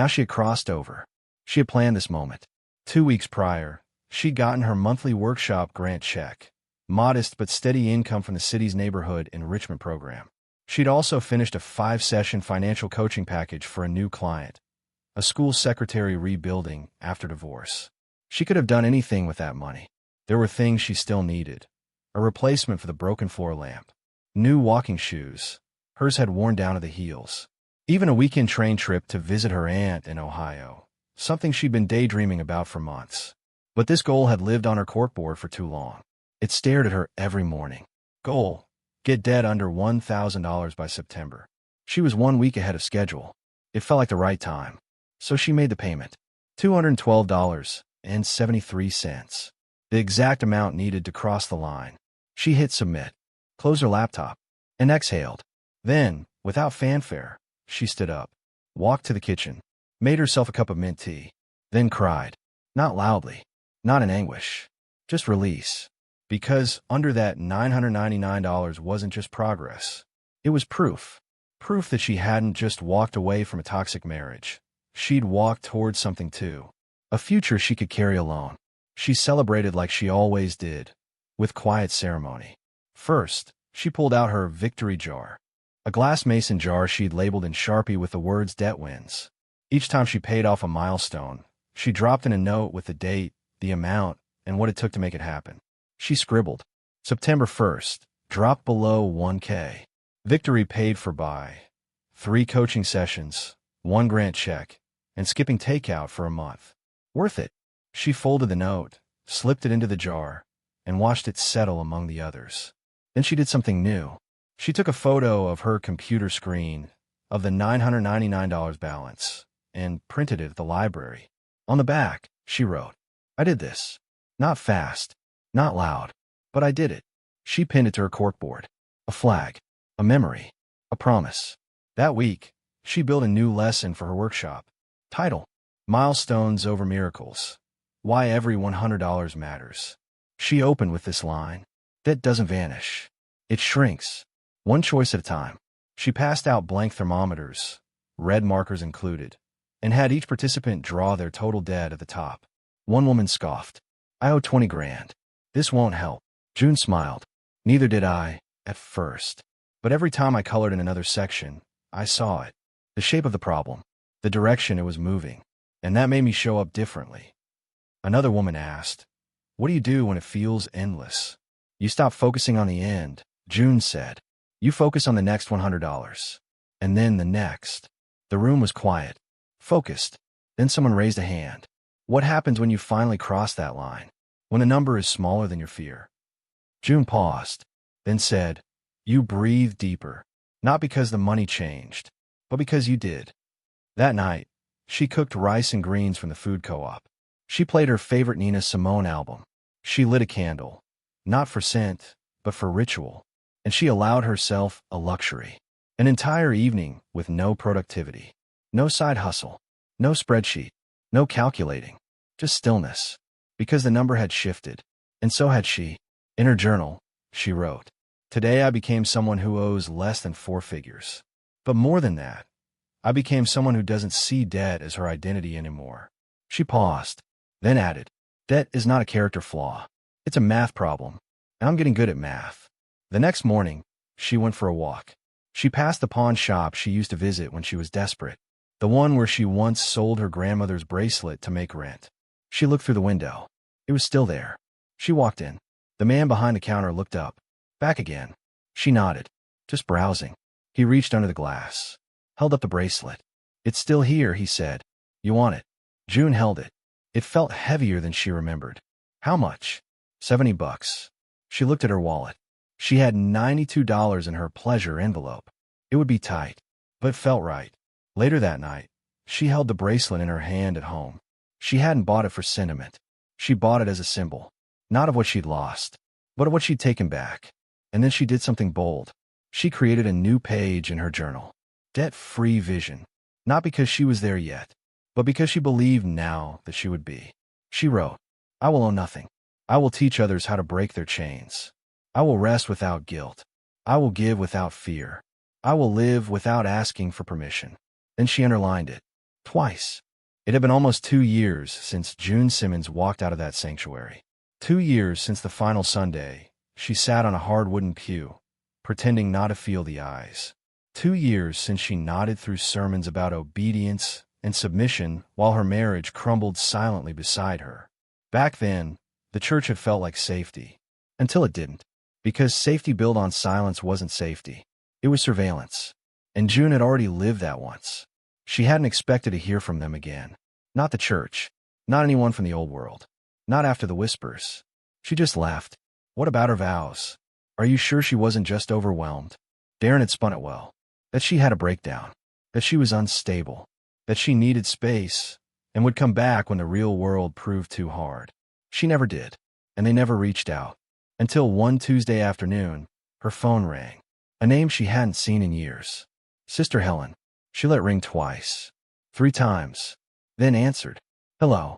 she had crossed over. She had planned this moment. 2 weeks prior, she'd gotten her monthly workshop grant check. Modest but steady income from the city's neighborhood enrichment program. She'd also finished a 5-session financial coaching package for a new client, a school secretary rebuilding after divorce. She could have done anything with that money. There were things she still needed. A replacement for the broken floor lamp. New walking shoes. Hers had worn down to the heels. Even a weekend train trip to visit her aunt in Ohio. Something she'd been daydreaming about for months. But this goal had lived on her corkboard for too long. It stared at her every morning. Goal: get debt under $1,000 by September. She was 1 week ahead of schedule. It felt like the right time. So she made the payment. $212.73. The exact amount needed to cross the line. She hit submit, closed her laptop, and exhaled. Then, without fanfare, she stood up, walked to the kitchen, made herself a cup of mint tea, then cried. Not loudly, not in anguish, just release. Because under that $999 wasn't just progress. It was proof. Proof that she hadn't just walked away from a toxic marriage. She'd walked towards something too. A future she could carry alone. She celebrated like she always did, with quiet ceremony. First, she pulled out her victory jar. A glass mason jar she'd labeled in Sharpie with the words debt wins. Each time she paid off a milestone, she dropped in a note with the date, the amount, and what it took to make it happen. She scribbled, September 1st, dropped below 1K. Victory paid for by 3 coaching sessions, 1 grant check, and skipping takeout for a month. Worth it. She folded the note, slipped it into the jar, and watched it settle among the others. Then she did something new. She took a photo of her computer screen, of the $999 balance, and printed it at the library. On the back, she wrote, I did this. Not fast, not loud, but I did it. She pinned it to her corkboard. A flag, a memory, a promise. That week, she built a new lesson for her workshop. Title: Milestones Over Miracles. Why Every $100 Matters. She opened with this line. Debt doesn't vanish. It shrinks. One choice at a time. She passed out blank thermometers, red markers included, and had each participant draw their total debt at the top. One woman scoffed. I owe 20 grand. This won't help. June smiled. Neither did I, at first. But every time I colored in another section, I saw it. The shape of the problem. The direction it was moving. And that made me show up differently. Another woman asked, what do you do when it feels endless? You stop focusing on the end, June said. You focus on the next $100. And then the next. The room was quiet. Focused. Then someone raised a hand. What happens when you finally cross that line? When the number is smaller than your fear? June paused, then said, you breathe deeper. Not because the money changed, but because you did. That night, she cooked rice and greens from the food co-op. She played her favorite Nina Simone album. She lit a candle, not for scent, but for ritual. And she allowed herself a luxury. An entire evening with no productivity. No side hustle. No spreadsheet. No calculating. Just stillness. Because the number had shifted. And so had she. In her journal, she wrote, today I became someone who owes less than 4 figures. But more than that, I became someone who doesn't see debt as her identity anymore. She paused, then added, debt is not a character flaw. It's a math problem. And I'm getting good at math. The next morning, she went for a walk. She passed the pawn shop she used to visit when she was desperate. The one where she once sold her grandmother's bracelet to make rent. She looked through the window. It was still there. She walked in. The man behind the counter looked up. Back again. She nodded. Just browsing. He reached under the glass. Held up the bracelet. It's still here, he said. You want it? June held it. It felt heavier than she remembered. How much? $70. She looked at her wallet. She had $92 in her pleasure envelope. It would be tight, but felt right. Later that night, she held the bracelet in her hand at home. She hadn't bought it for sentiment. She bought it as a symbol, not of what she'd lost, but of what she'd taken back. And then she did something bold. She created a new page in her journal. Debt-free vision. Not because she was there yet, but because she believed now that she would be. She wrote, I will owe nothing. I will teach others how to break their chains. I will rest without guilt. I will give without fear. I will live without asking for permission. Then she underlined it. Twice. It had been almost 2 years since June Simmons walked out of that sanctuary. 2 years since the final Sunday, she sat on a hard wooden pew, pretending not to feel the eyes. 2 years since she nodded through sermons about obedience and submission while her marriage crumbled silently beside her. Back then, the church had felt like safety. Until it didn't. Because safety built on silence wasn't safety. It was surveillance. And June had already lived that once. She hadn't expected to hear from them again. Not the church. Not anyone from the old world. Not after the whispers. She just left. What about her vows? Are you sure she wasn't just overwhelmed? Darren had spun it well. That she had a breakdown. That she was unstable. That she needed space and would come back when the real world proved too hard. She never did. And they never reached out. Until one Tuesday afternoon, her phone rang. A name she hadn't seen in years. Sister Helen. She let it ring twice. 3 times. Then answered. Hello.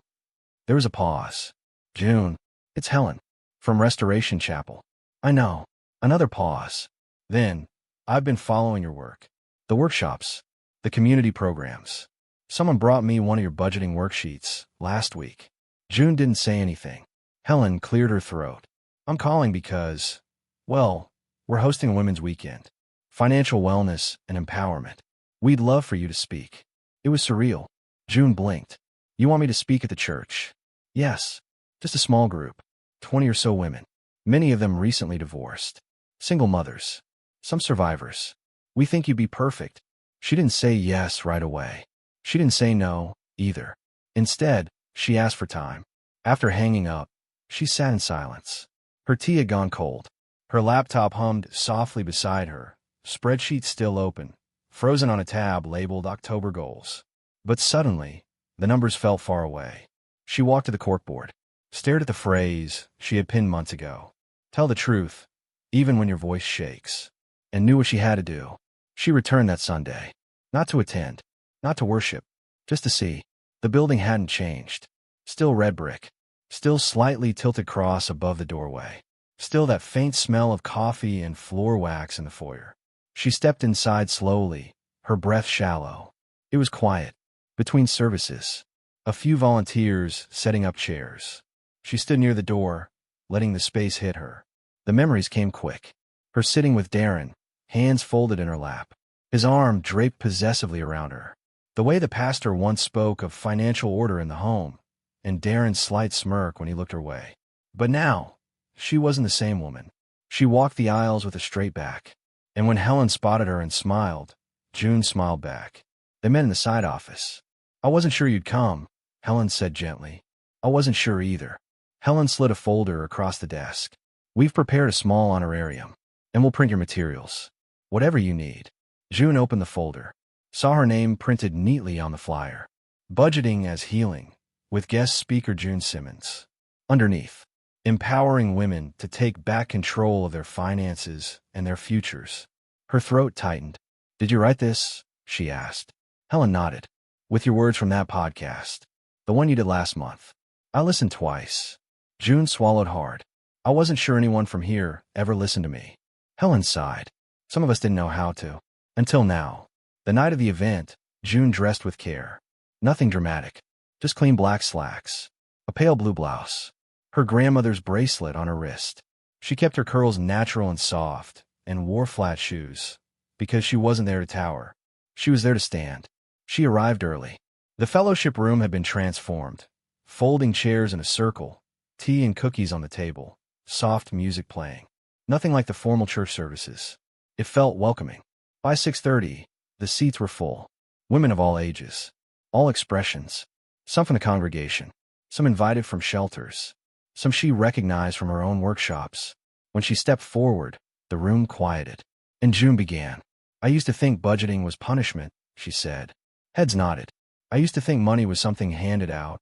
There was a pause. June. It's Helen. From Restoration Chapel. I know. Another pause. Then, I've been following your work. The workshops. The community programs. Someone brought me one of your budgeting worksheets last week. June didn't say anything. Helen cleared her throat. I'm calling because, well, we're hosting a women's weekend. Financial wellness and empowerment. We'd love for you to speak. It was surreal. June blinked. You want me to speak at the church? Yes. Just a small group. 20 or so women. Many of them recently divorced. Single mothers. Some survivors. We think you'd be perfect. She didn't say yes right away. She didn't say no, either. Instead, she asked for time. After hanging up, she sat in silence. Her tea had gone cold. Her laptop hummed softly beside her, spreadsheet still open, frozen on a tab labeled October Goals. But suddenly, the numbers felt far away. She walked to the corkboard, stared at the phrase she had pinned months ago. Tell the truth, even when your voice shakes. And knew what she had to do. She returned that Sunday. Not to attend. Not to worship. Just to see. The building hadn't changed. Still red brick. Still slightly tilted cross above the doorway. Still that faint smell of coffee and floor wax in the foyer. She stepped inside slowly, her breath shallow. It was quiet. Between services. A few volunteers setting up chairs. She stood near the door, letting the space hit her. The memories came quick. Her sitting with Darren, hands folded in her lap. His arm draped possessively around her. The way the pastor once spoke of financial order in the home, and Darren's slight smirk when he looked her way. But now, she wasn't the same woman. She walked the aisles with a straight back. And when Helen spotted her and smiled, June smiled back. They met in the side office. I wasn't sure you'd come, Helen said gently. I wasn't sure either. Helen slid a folder across the desk. We've prepared a small honorarium, and we'll print your materials. Whatever you need. June opened the folder. Saw her name printed neatly on the flyer. Budgeting as Healing, with guest speaker June Simmons. Underneath, empowering women to take back control of their finances and their futures. Her throat tightened. Did you write this? She asked. Helen nodded. With your words from that podcast. The one you did last month. I listened twice. June swallowed hard. I wasn't sure anyone from here ever listened to me. Helen sighed. Some of us didn't know how to. Until now. The night of the event, June dressed with care. Nothing dramatic. Just clean black slacks. A pale blue blouse. Her grandmother's bracelet on her wrist. She kept her curls natural and soft, and wore flat shoes. Because she wasn't there to tower. She was there to stand. She arrived early. The fellowship room had been transformed. Folding chairs in a circle. Tea and cookies on the table. Soft music playing. Nothing like the formal church services. It felt welcoming. By 6:30, the seats were full. Women of all ages. All expressions. Some from the congregation. Some invited from shelters. Some she recognized from her own workshops. When she stepped forward, the room quieted. And June began. I used to think budgeting was punishment, she said. Heads nodded. I used to think money was something handed out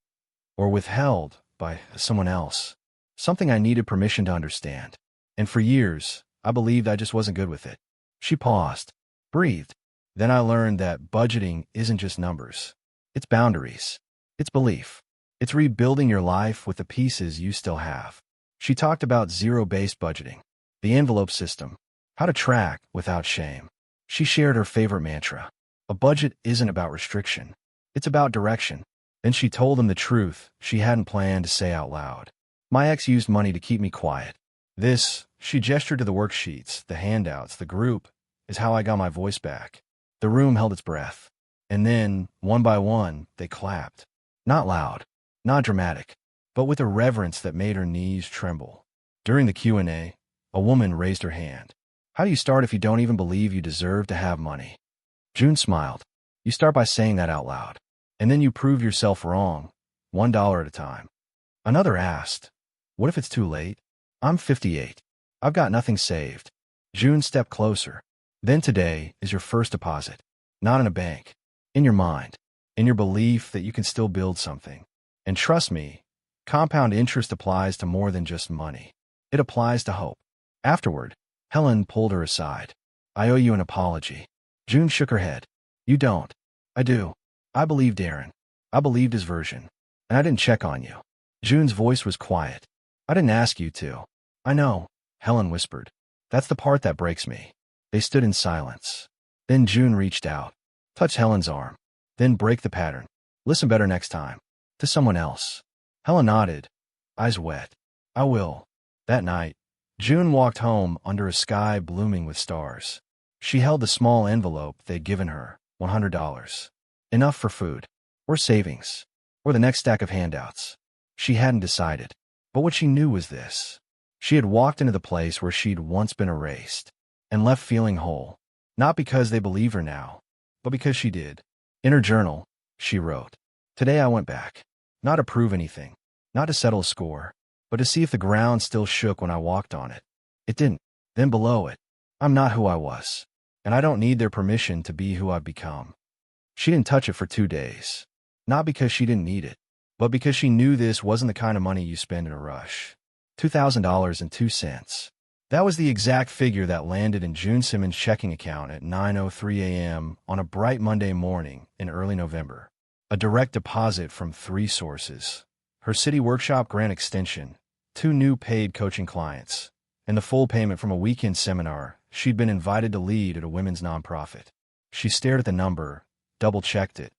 or withheld by someone else. Something I needed permission to understand. And for years, I believed I just wasn't good with it. She paused, breathed. Then I learned that budgeting isn't just numbers. It's boundaries. It's belief. It's rebuilding your life with the pieces you still have. She talked about zero-based budgeting, the envelope system, how to track without shame. She shared her favorite mantra. A budget isn't about restriction. It's about direction. Then she told him the truth she hadn't planned to say out loud. My ex used money to keep me quiet. This, she gestured to the worksheets, the handouts, the group, is how I got my voice back. The room held its breath. And then, one by one, they clapped. Not loud, not dramatic, but with a reverence that made her knees tremble. During the Q&A, a woman raised her hand. How do you start if you don't even believe you deserve to have money? June smiled. You start by saying that out loud. And then you prove yourself wrong, $1 at a time. Another asked, "What if it's too late? I'm 58. I've got nothing saved." June stepped closer. "Then today is your first deposit. Not in a bank. In your mind. In your belief that you can still build something. And trust me, compound interest applies to more than just money. It applies to hope." Afterward, Helen pulled her aside. "I owe you an apology." June shook her head. "You don't." "I do. I believed Darren. I believed his version. And I didn't check on you." June's voice was quiet. "I didn't ask you to." "I know," Helen whispered. "That's the part that breaks me." They stood in silence. Then June reached out, touched Helen's arm. "Then break the pattern. Listen better next time. To someone else." Helen nodded, eyes wet. "I will." That night, June walked home under a sky blooming with stars. She held the small envelope they'd given her, $100. Enough for food, or savings, or the next stack of handouts. She hadn't decided. But what she knew was this. She had walked into the place where she'd once been erased, and left feeling whole. Not because they believe her now, but because she did. In her journal, she wrote, "Today I went back. Not to prove anything, not to settle a score, but to see if the ground still shook when I walked on it. It didn't." Then below it, "I'm not who I was, and I don't need their permission to be who I've become." She didn't touch it for 2 days. Not because she didn't need it, but because she knew this wasn't the kind of money you spend in a rush. $2,002. That was the exact figure that landed in June Simmons' checking account at 9:03 a.m. on a bright Monday morning in early November. A direct deposit from 3 sources: her City Workshop grant extension, 2 new paid coaching clients, and the full payment from a weekend seminar she'd been invited to lead at a women's nonprofit. She stared at the number, double-checked it,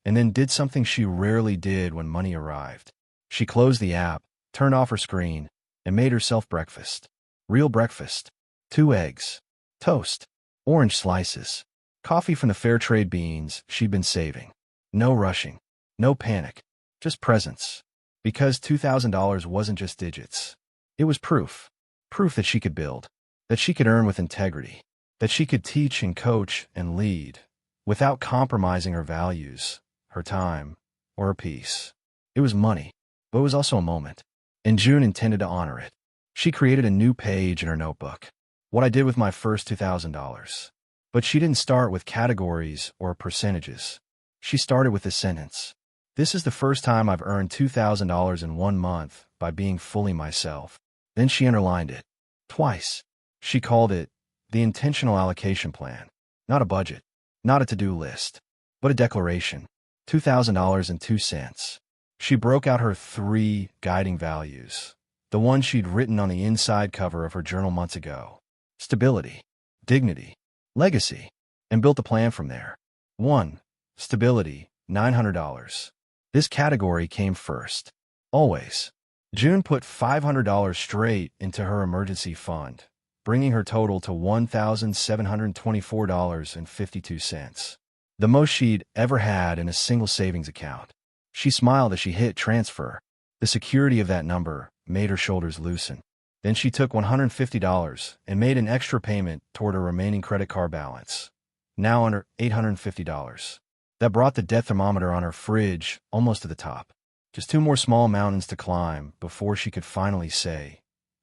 and then did something she rarely did when money arrived. She closed the app, turned off her screen, and made herself breakfast. Real breakfast. 2 eggs, toast, orange slices, coffee from the fair trade beans she'd been saving. No rushing, no panic, just presence. Because $2,000 wasn't just digits. It was proof. Proof that she could build, that she could earn with integrity, that she could teach and coach and lead without compromising her values, her time, or her peace. It was money, but it was also a moment, and June intended to honor it. She created a new page in her notebook. What I did with my first $2,000. But she didn't start with categories or percentages. She started with this sentence: "This is the first time I've earned $2,000 in 1 month by being fully myself." Then she underlined it. Twice. She called it the intentional allocation plan. Not a budget, not a to-do list, but a declaration. $2,002. She broke out her 3 guiding values, the one she'd written on the inside cover of her journal months ago: stability, dignity, legacy, and built a plan from there. 1. Stability, $900. This category came first. Always. June put $500 straight into her emergency fund, bringing her total to $1,724.52. The most she'd ever had in a single savings account. She smiled as she hit transfer. The security of that number made her shoulders loosen. Then she took $150 and made an extra payment toward her remaining credit card balance, now under $850. That brought the debt thermometer on her fridge almost to the top. Just 2 more small mountains to climb before she could finally say,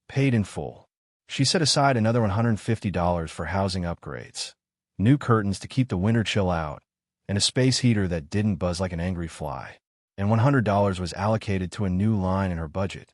paid in full. She set aside another $150 for housing upgrades, new curtains to keep the winter chill out, and a space heater that didn't buzz like an angry fly. And $100 was allocated to a new line in her budget.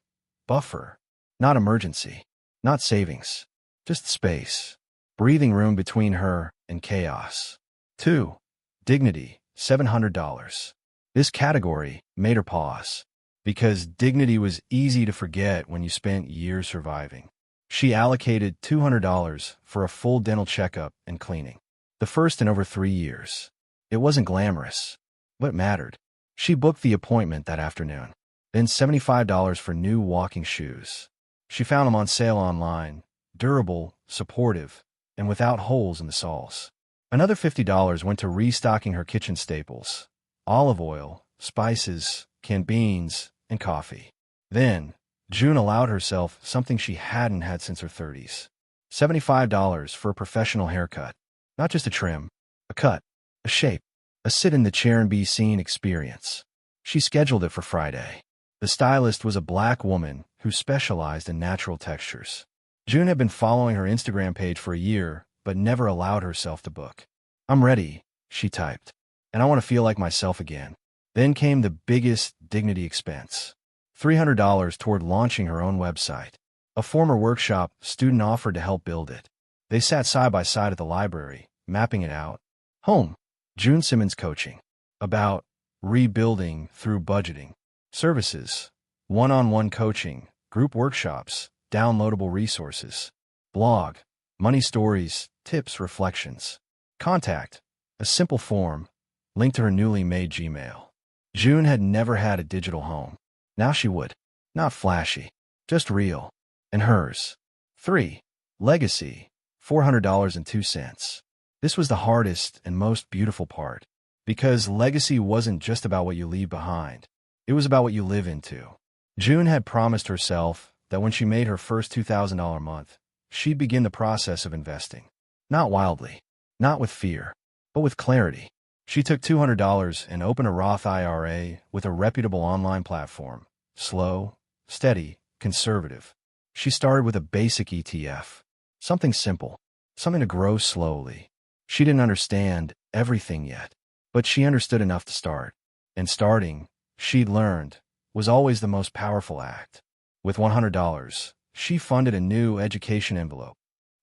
Buffer. Not emergency. Not savings. Just space. Breathing room between her and chaos. 2. Dignity. $700. This category made her pause, because dignity was easy to forget when you spent years surviving. She allocated $200 for a full dental checkup and cleaning, the first in over 3 years. It wasn't glamorous, but it mattered. She booked the appointment that afternoon, then $75 for new walking shoes. She found them on sale online, durable, supportive, and without holes in the soles. Another $50 went to restocking her kitchen staples: olive oil, spices, canned beans, and coffee. Then, June allowed herself something she hadn't had since her 30s. $75 for a professional haircut. Not just a trim, a cut, a shape, a sit in the chair and be seen experience. She scheduled it for Friday. The stylist was a black woman who specialized in natural textures. June had been following her Instagram page for a year, but never allowed herself to book. "I'm ready," she typed, "and I want to feel like myself again." Then came the biggest dignity expense. $300 toward launching her own website. A former workshop student offered to help build it. They sat side by side at the library, mapping it out. Home. June Simmons coaching. About rebuilding through budgeting. Services. One-on-one coaching, group workshops, downloadable resources. Blog. Money stories, tips, reflections. Contact. A simple form. Link to her newly made Gmail. June had never had a digital home. Now she would. Not flashy. Just real. And hers. 3. Legacy. $400.02. This was the hardest and most beautiful part. Because legacy wasn't just about what you leave behind. It was about what you live into. June had promised herself that when she made her first $2,000 a month, she'd begin the process of investing. Not wildly. Not with fear. But with clarity. She took $200 and opened a Roth IRA with a reputable online platform. Slow, steady, conservative. She started with a basic ETF. Something simple. Something to grow slowly. She didn't understand everything yet. But she understood enough to start. And starting, she'd learned, was always the most powerful act. With $100, she funded a new education envelope.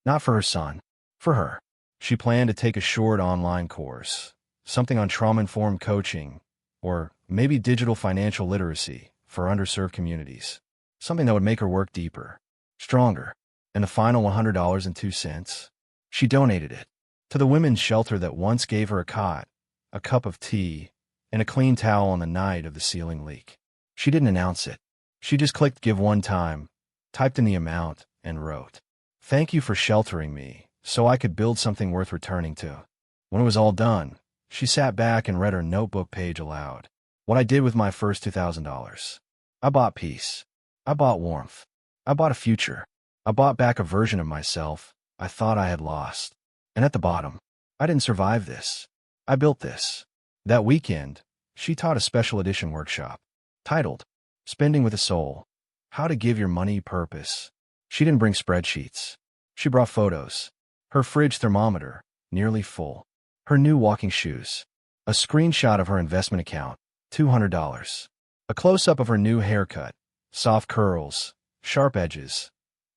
Not for her son. For her. She planned to take a short online course. Something on trauma-informed coaching, or maybe digital financial literacy for underserved communities. Something that would make her work deeper, stronger. And the final $100.02, she donated it to the women's shelter that once gave her a cot, a cup of tea, and a clean towel on the night of the ceiling leak. She didn't announce it. She just clicked give one time, typed in the amount, and wrote, "Thank you for sheltering me so I could build something worth returning to." When it was all done, she sat back and read her notebook page aloud. What I did with my first $2,000. I bought peace. I bought warmth. I bought a future. I bought back a version of myself I thought I had lost. And at the bottom, I didn't survive this. I built this. That weekend, she taught a special edition workshop titled, "Spending with a Soul, How to Give Your Money Purpose." She didn't bring spreadsheets. She brought photos. Her fridge thermometer, nearly full. Her new walking shoes. A screenshot of her investment account, $200. A close-up of her new haircut, soft curls, sharp edges,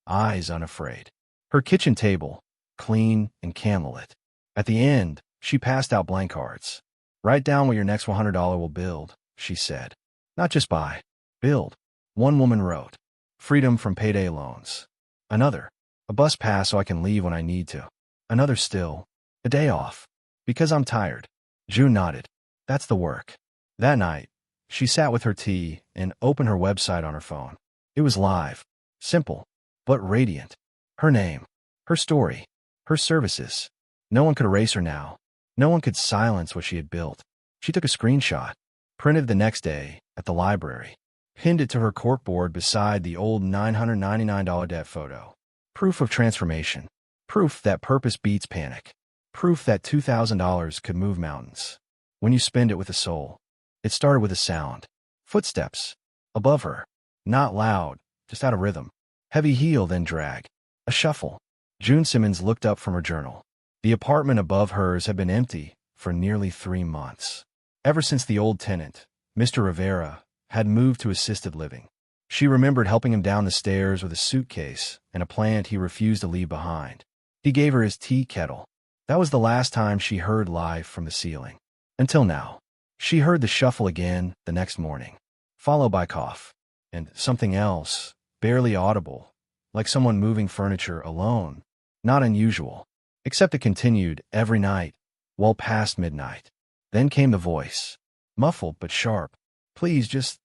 eyes unafraid. Her kitchen table, clean and candlelit. At the end, she passed out blank cards. "Write down what your next $100 will build," she said. "Not just buy. Build." One woman wrote, "Freedom from payday loans." Another, "A bus pass so I can leave when I need to." Another still, "A day off. Because I'm tired." June nodded. That's the work. That night, she sat with her tea and opened her website on her phone. It was live, simple, but radiant. Her name, her story, her services. No one could erase her now. No one could silence what she had built. She took a screenshot, printed the next day at the library, pinned it to her corkboard beside the old $999 debt photo. Proof of transformation. Proof that purpose beats panic. Proof that $2,000 could move mountains. When you spend it with a soul. It started with a sound. Footsteps. Above her. Not loud, just out of rhythm. Heavy heel, then drag. A shuffle. June Simmons looked up from her journal. The apartment above hers had been empty for nearly 3 months. Ever since the old tenant, Mr. Rivera, had moved to assisted living. She remembered helping him down the stairs with a suitcase and a plant he refused to leave behind. He gave her his tea kettle. That was the last time she heard life from the ceiling. Until now. She heard the shuffle again the next morning, followed by cough, and something else, barely audible, like someone moving furniture alone. Not unusual, except it continued every night, well past midnight. Then came the voice, muffled but sharp. "Please, just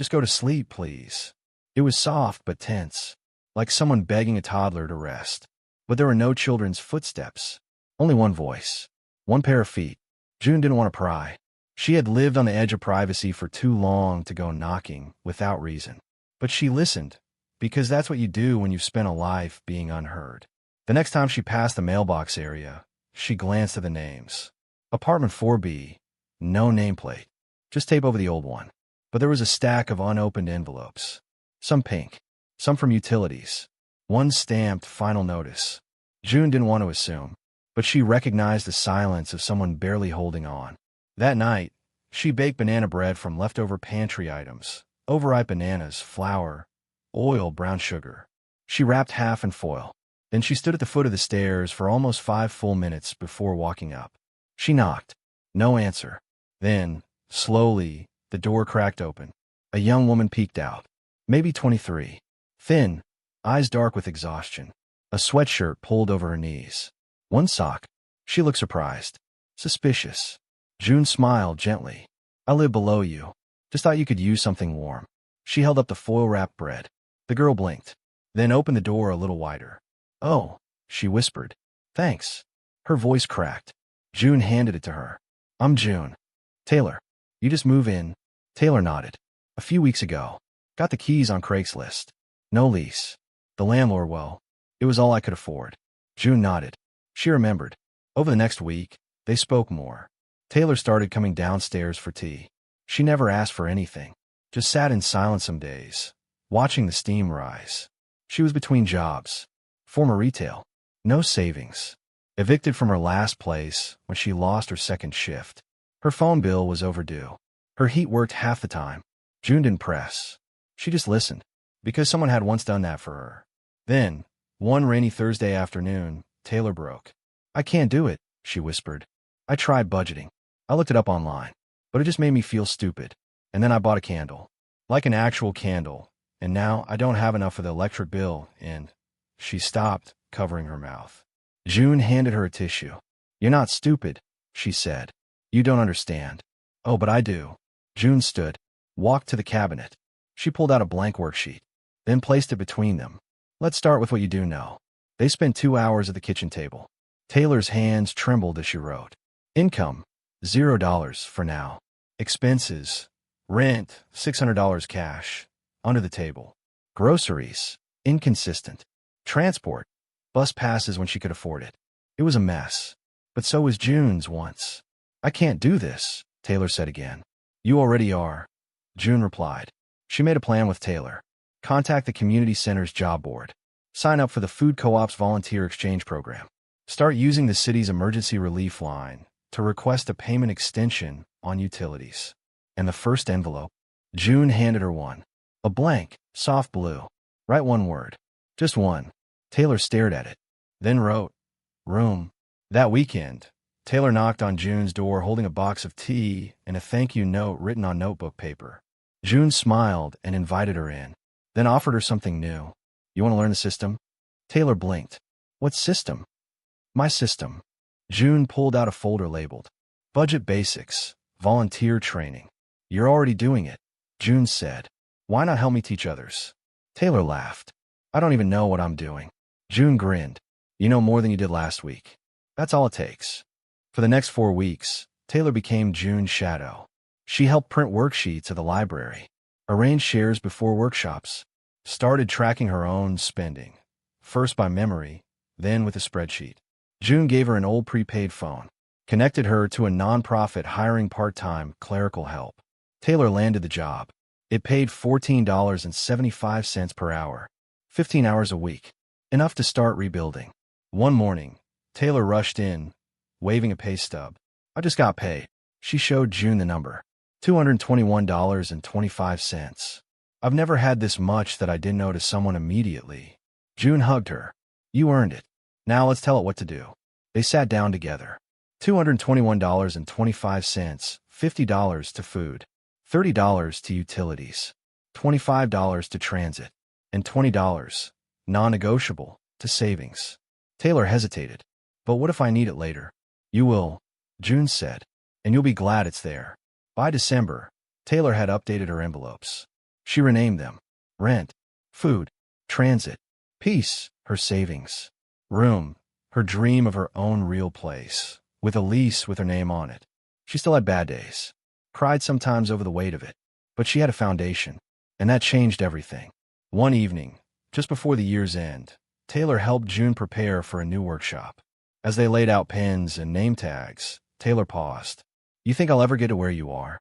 go to sleep, please." It was soft but tense, like someone begging a toddler to rest. But there were no children's footsteps. Only one voice. One pair of feet. June didn't want to pry. She had lived on the edge of privacy for too long to go knocking without reason. But she listened, because that's what you do when you've spent a life being unheard. The next time she passed the mailbox area, she glanced at the names. Apartment 4B. No nameplate. Just tape over the old one. but there was a stack of unopened envelopes. Some pink, some from utilities. One stamped final notice. June didn't want to assume, but she recognized the silence of someone barely holding on. That night, she baked banana bread from leftover pantry items, overripe bananas, flour, oil, brown sugar. She wrapped half in foil. Then she stood at the foot of the stairs for almost 5 full minutes before walking up. She knocked. No answer. Then, slowly, the door cracked open. A young woman peeked out. Maybe 23. Thin, eyes dark with exhaustion. A sweatshirt pulled over her knees. One sock. She looked surprised. Suspicious. June smiled gently. I live below you. Just thought you could use something warm. She held up the foil-wrapped bread. The girl blinked, then opened the door a little wider. Oh, she whispered. Thanks. Her voice cracked. June handed it to her. I'm June. Taylor. You just move in. Taylor nodded. A few weeks ago. Got the keys on Craigslist. No lease. The landlord, well, it was all I could afford. June nodded. She remembered. Over the next week, they spoke more. Taylor started coming downstairs for tea. She never asked for anything. Just sat in silence some days, watching the steam rise. She was between jobs. Former retail. No savings. Evicted from her last place when she lost her second shift. Her phone bill was overdue. Her heat worked half the time. June didn't press. She just listened, because someone had once done that for her. Then, one rainy Thursday afternoon, Taylor broke. I can't do it, she whispered. I tried budgeting. I looked it up online, but it just made me feel stupid. And then I bought a candle. Like an actual candle. And now I don't have enough for the electric bill, and she stopped, covering her mouth. June handed her a tissue. You're not stupid, she said. You don't understand. Oh, but I do. June stood, walked to the cabinet. She pulled out a blank worksheet, then placed it between them. Let's start with what you do know. They spent 2 hours at the kitchen table. Taylor's hands trembled as she wrote. Income, $0 for now. Expenses, rent, $600 cash, under the table. Groceries, inconsistent. Transport, bus passes when she could afford it. It was a mess. But so was June's once. I can't do this, Taylor said again. You already are, June replied. She made a plan with Taylor. Contact the community center's job board. Sign up for the Food Co-op's volunteer exchange program. Start using the city's emergency relief line to request a payment extension on utilities. And the first envelope, June handed her one. A blank, soft blue. Write one word. Just one. Taylor stared at it, then wrote, room. That weekend, Taylor knocked on June's door holding a box of tea and a thank you note written on notebook paper. June smiled and invited her in, then offered her something new. You want to learn the system? Taylor blinked. What system? My system. June pulled out a folder labeled Budget Basics, Volunteer Training. You're already doing it, June said. Why not help me teach others? Taylor laughed. I don't even know what I'm doing. June grinned. You know more than you did last week. That's all it takes. For the next 4 weeks, Taylor became June's shadow. She helped print worksheets at the library, arranged shares before workshops, started tracking her own spending, first by memory, then with a spreadsheet. June gave her an old prepaid phone, connected her to a nonprofit hiring part-time clerical help. Taylor landed the job. It paid $14.75 per hour, 15 hours a week, enough to start rebuilding. One morning, Taylor rushed in, waving a pay stub. I just got paid. She showed June the number. $221.25. I've never had this much that I didn't owe to someone immediately. June hugged her. You earned it. Now let's tell it what to do. They sat down together. $221.25, $50 to food, $30 to utilities, $25 to transit, and $20, non-negotiable, to savings. Taylor hesitated. But what if I need it later? You will, June said, and you'll be glad it's there. By December, Taylor had updated her envelopes. She renamed them. Rent, food, transit, peace, her savings, room, her dream of her own real place, with a lease with her name on it. She still had bad days, cried sometimes over the weight of it, but she had a foundation, and that changed everything. One evening, just before the year's end, Taylor helped June prepare for a new workshop. As they laid out pens and name tags, Taylor paused. You think I'll ever get to where you are?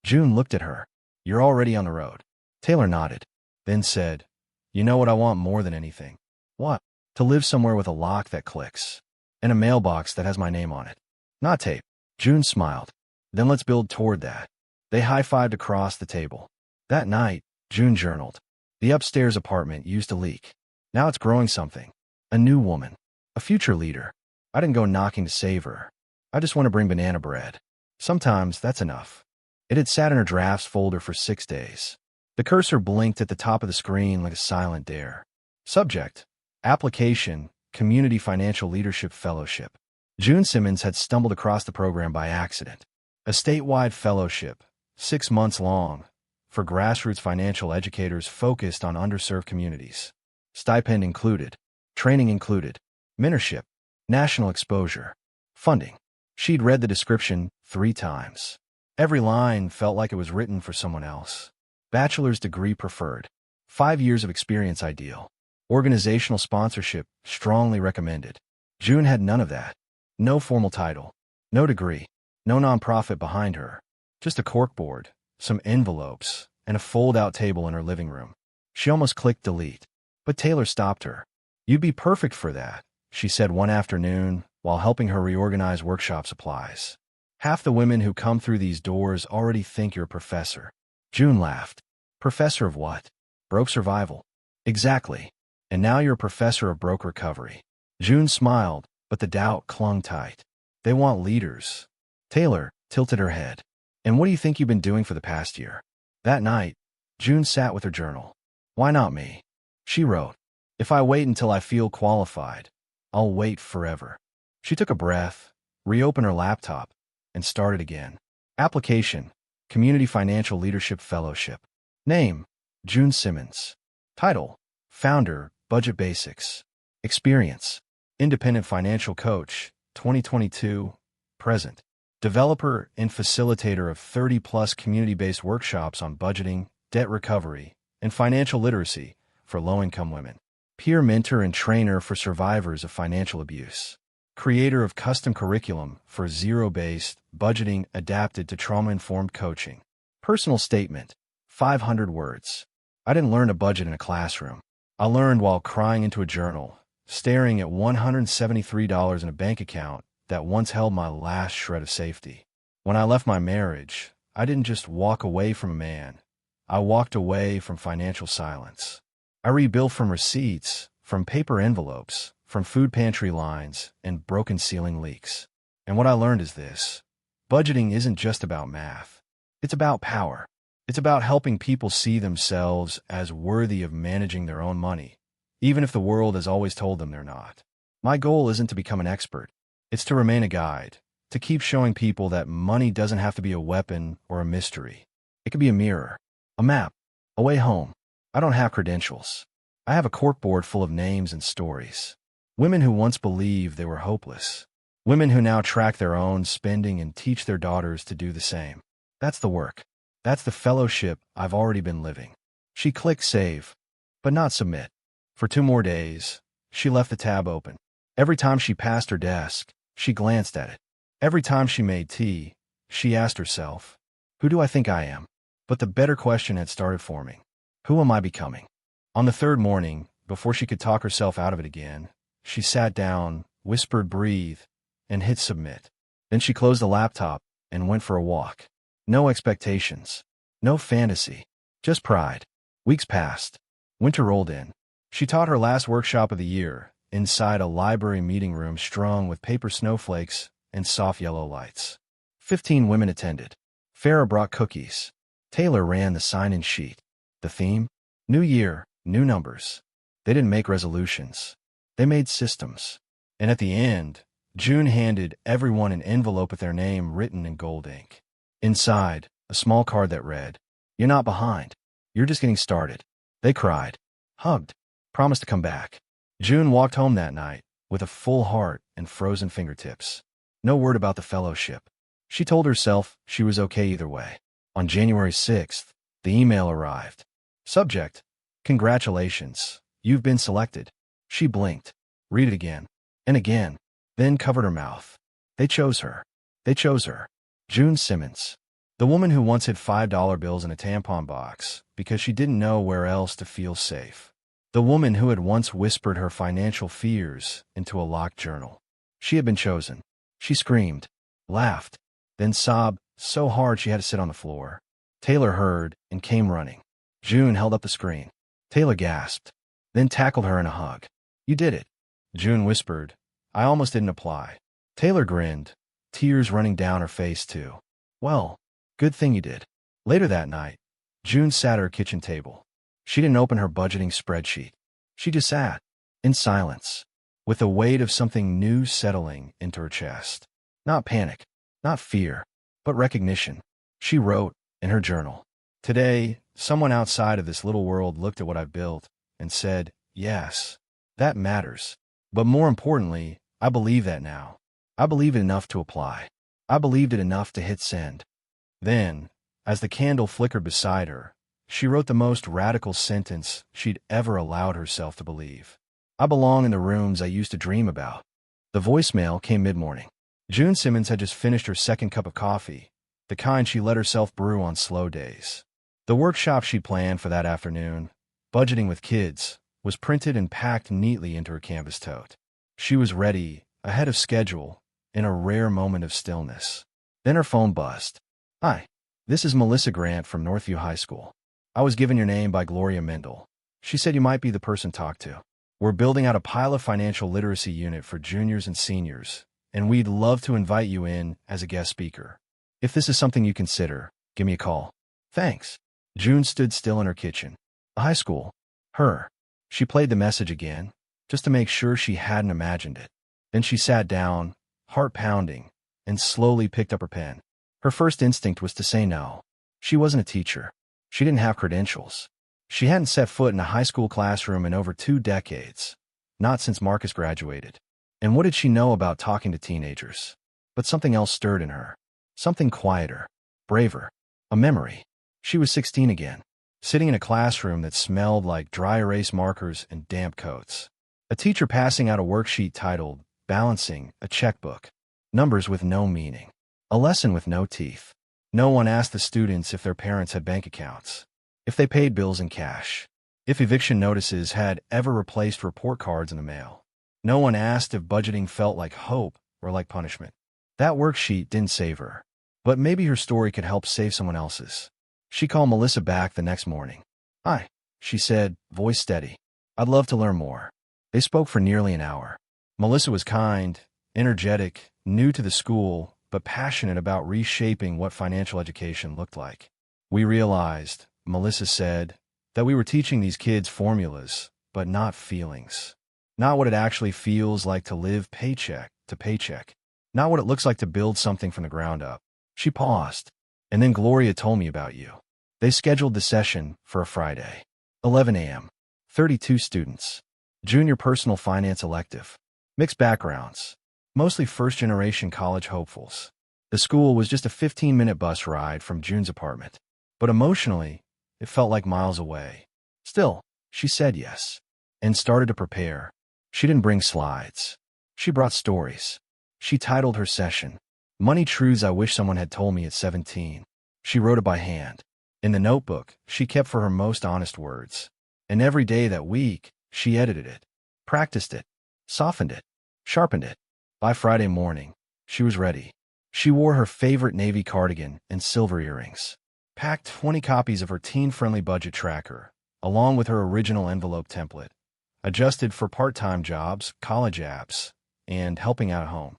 June looked at her. You're already on the road. Taylor nodded, then said, You know what I want more than anything? What? To live somewhere with a lock that clicks. And a mailbox that has my name on it. Not tape. June smiled. Then let's build toward that. They high-fived across the table. That night, June journaled. The upstairs apartment used to leak. Now it's growing something. A new woman. A future leader. I didn't go knocking to save her. I just want to bring banana bread. Sometimes that's enough. It had sat in her drafts folder for 6 days. The cursor blinked at the top of the screen like a silent dare. Subject: Application, Community Financial Leadership Fellowship. June Simmons had stumbled across the program by accident. A statewide fellowship, 6 months long, for grassroots financial educators focused on underserved communities. Stipend included. Training included. Mentorship. National exposure. Funding. She'd read the description 3 times. Every line felt like it was written for someone else. Bachelor's degree preferred. 5 years of experience ideal. Organizational sponsorship strongly recommended. June had none of that. No formal title. No degree. No nonprofit behind her. Just a corkboard, some envelopes, and a fold-out table in her living room. She almost clicked delete. But Taylor stopped her. You'd be perfect for that, she said one afternoon while helping her reorganize workshop supplies. Half the women who come through these doors already think you're a professor. June laughed. Professor of what? Broke survival. Exactly. And now you're a professor of broke recovery. June smiled, but the doubt clung tight. They want leaders. Taylor tilted her head. And what do you think you've been doing for the past year? That night, June sat with her journal. Why not me? She wrote, If I wait until I feel qualified, I'll wait forever. She took a breath, reopened her laptop, and started again. Application: Community Financial Leadership Fellowship. Name: June Simmons. Title: Founder, Budget Basics. Experience: Independent Financial Coach, 2022, present. Developer and facilitator of 30-plus community-based workshops on budgeting, debt recovery, and financial literacy for low-income women. Peer mentor and trainer for survivors of financial abuse. Creator of custom curriculum for zero-based budgeting adapted to trauma-informed coaching. Personal statement: 500 words. I didn't learn to budget in a classroom. I learned while crying into a journal, staring at $173 in a bank account that once held my last shred of safety. When I left my marriage, I didn't just walk away from a man. I walked away from financial silence. I rebuilt from receipts, from paper envelopes, from food pantry lines, and broken ceiling leaks. And what I learned is this: budgeting isn't just about math. It's about power. It's about helping people see themselves as worthy of managing their own money, even if the world has always told them they're not. My goal isn't to become an expert. It's to remain a guide, to keep showing people that money doesn't have to be a weapon or a mystery. It can be a mirror, a map, a way home. I don't have credentials. I have a corkboard full of names and stories. Women who once believed they were hopeless. Women who now track their own spending and teach their daughters to do the same. That's the work. That's the fellowship I've already been living. She clicked save, but not submit. For 2 more days, she left the tab open. Every time she passed her desk, she glanced at it. Every time she made tea, she asked herself, who do I think I am? But the better question had started forming. Who am I becoming? On the 3rd morning, before she could talk herself out of it again, she sat down, whispered breathe, and hit submit. Then she closed the laptop and went for a walk. No expectations. No fantasy. Just pride. Weeks passed. Winter rolled in. She taught her last workshop of the year, inside a library meeting room strung with paper snowflakes and soft yellow lights. 15 women attended. Farah brought cookies. Taylor ran the sign-in sheet. The theme? New year, new numbers. They didn't make resolutions. They made systems. And at the end, June handed everyone an envelope with their name written in gold ink. Inside, a small card that read, You're not behind. You're just getting started. They cried, hugged, promised to come back. June walked home that night with a full heart and frozen fingertips. No word about the fellowship. She told herself she was okay either way. On January 6th, the email arrived. Subject: Congratulations, you've been selected. She blinked, read it again, and again, then covered her mouth. They chose her. They chose her. June Simmons. The woman who once hid $5 bills in a tampon box because she didn't know where else to feel safe. The woman who had once whispered her financial fears into a locked journal. She had been chosen. She screamed, laughed, then sobbed so hard she had to sit on the floor. Taylor heard and came running. June held up the screen. Taylor gasped, then tackled her in a hug. "You did it," June whispered. "I almost didn't apply." Taylor grinned, tears running down her face too. "Well, good thing you did." Later that night, June sat at her kitchen table. She didn't open her budgeting spreadsheet. She just sat, in silence, with the weight of something new settling into her chest. Not panic, not fear, but recognition. She wrote in her journal, "Today, someone outside of this little world looked at what I've built and said, yes, that matters. But more importantly, I believe that now. I believe it enough to apply. I believed it enough to hit send." Then, as the candle flickered beside her, she wrote the most radical sentence she'd ever allowed herself to believe. "I belong in the rooms I used to dream about." The voicemail came mid-morning. June Simmons had just finished her second cup of coffee, the kind she let herself brew on slow days. The workshop she planned for that afternoon, budgeting with kids, was printed and packed neatly into her canvas tote. She was ready, ahead of schedule, in a rare moment of stillness. Then her phone buzzed. "Hi, this is Melissa Grant from Northview High School. I was given your name by Gloria Mendel. She said you might be the person to talk to. We're building out a pilot financial literacy unit for juniors and seniors, and we'd love to invite you in as a guest speaker. If this is something you consider, give me a call." "Thanks." June stood still in her kitchen. "The high school. Her." She played the message again, just to make sure she hadn't imagined it. Then she sat down, heart pounding, and slowly picked up her pen. Her first instinct was to say no. She wasn't a teacher. She didn't have credentials. She hadn't set foot in a high school classroom in over 2 decades, not since Marcus graduated. And what did she know about talking to teenagers? But something else stirred in her. Something quieter, braver, a memory. She was 16 again, sitting in a classroom that smelled like dry erase markers and damp coats. A teacher passing out a worksheet titled, "Balancing a Checkbook." Numbers with no meaning. A lesson with no teeth. No one asked the students if their parents had bank accounts, if they paid bills in cash, if eviction notices had ever replaced report cards in the mail. No one asked if budgeting felt like hope or like punishment. That worksheet didn't save her, but maybe her story could help save someone else's. She called Melissa back the next morning. "Hi," she said, voice steady. "I'd love to learn more." They spoke for nearly an hour. Melissa was kind, energetic, new to the school, but passionate about reshaping what financial education looked like. "We realized," Melissa said, "that we were teaching these kids formulas, but not feelings. Not what it actually feels like to live paycheck to paycheck. Not what it looks like to build something from the ground up." She paused. "And then Gloria told me about you." They scheduled the session for a Friday. 11 a.m. 32 students. Junior personal finance elective. Mixed backgrounds. Mostly first-generation college hopefuls. The school was just a 15-minute bus ride from June's apartment. But emotionally, it felt like miles away. Still, she said yes, and started to prepare. She didn't bring slides. She brought stories. She titled her session, "Money Truths I Wish Someone Had Told Me at 17. She wrote it by hand. In the notebook, she kept for her most honest words. And every day that week, she edited it, practiced it, softened it, sharpened it. By Friday morning, she was ready. She wore her favorite navy cardigan and silver earrings, packed 20 copies of her teen-friendly budget tracker, along with her original envelope template, adjusted for part-time jobs, college apps, and helping out at home.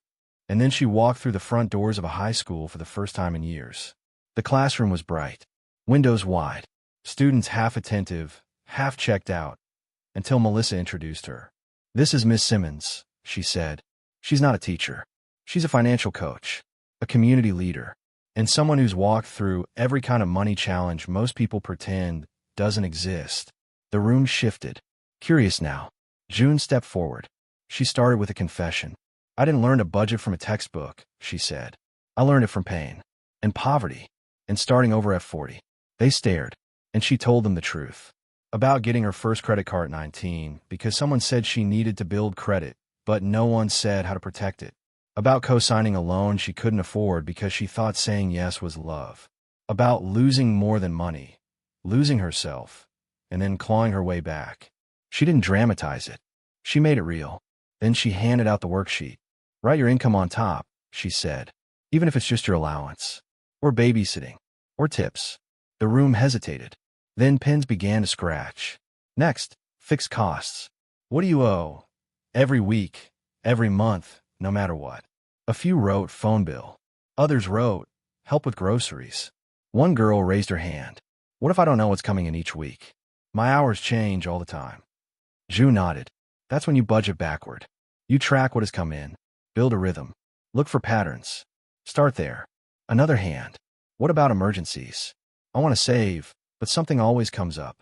And then she walked through the front doors of a high school for the first time in years. The classroom was bright, windows wide, students half attentive, half checked out, until Melissa introduced her. "This is Miss Simmons," she said. "She's not a teacher. She's a financial coach, a community leader, and someone who's walked through every kind of money challenge most people pretend doesn't exist." The room shifted. Curious now, June stepped forward. She started with a confession. "I didn't learn to budget from a textbook," she said. "I learned it from pain, and poverty, and starting over at 40. They stared, and she told them the truth. About getting her first credit card at 19 because someone said she needed to build credit, but no one said how to protect it. About co-signing a loan she couldn't afford because she thought saying yes was love. about losing more than money, losing herself, and then clawing her way back. She didn't dramatize it. She made it real. Then she handed out the worksheet. Write your income on top, she said, even if it's just your allowance, or babysitting, or tips. The room hesitated. Then pens began to scratch. Next, fixed costs. What do you owe? Every week, every month, no matter what. A few wrote phone bill. Others wrote help with groceries. One girl raised her hand. What if I don't know what's coming in each week? My hours change all the time. June nodded. That's when you budget backward. You track what has come in. Build a rhythm. Look for patterns. Start there. Another hand. What about emergencies? I want to save, but something always comes up.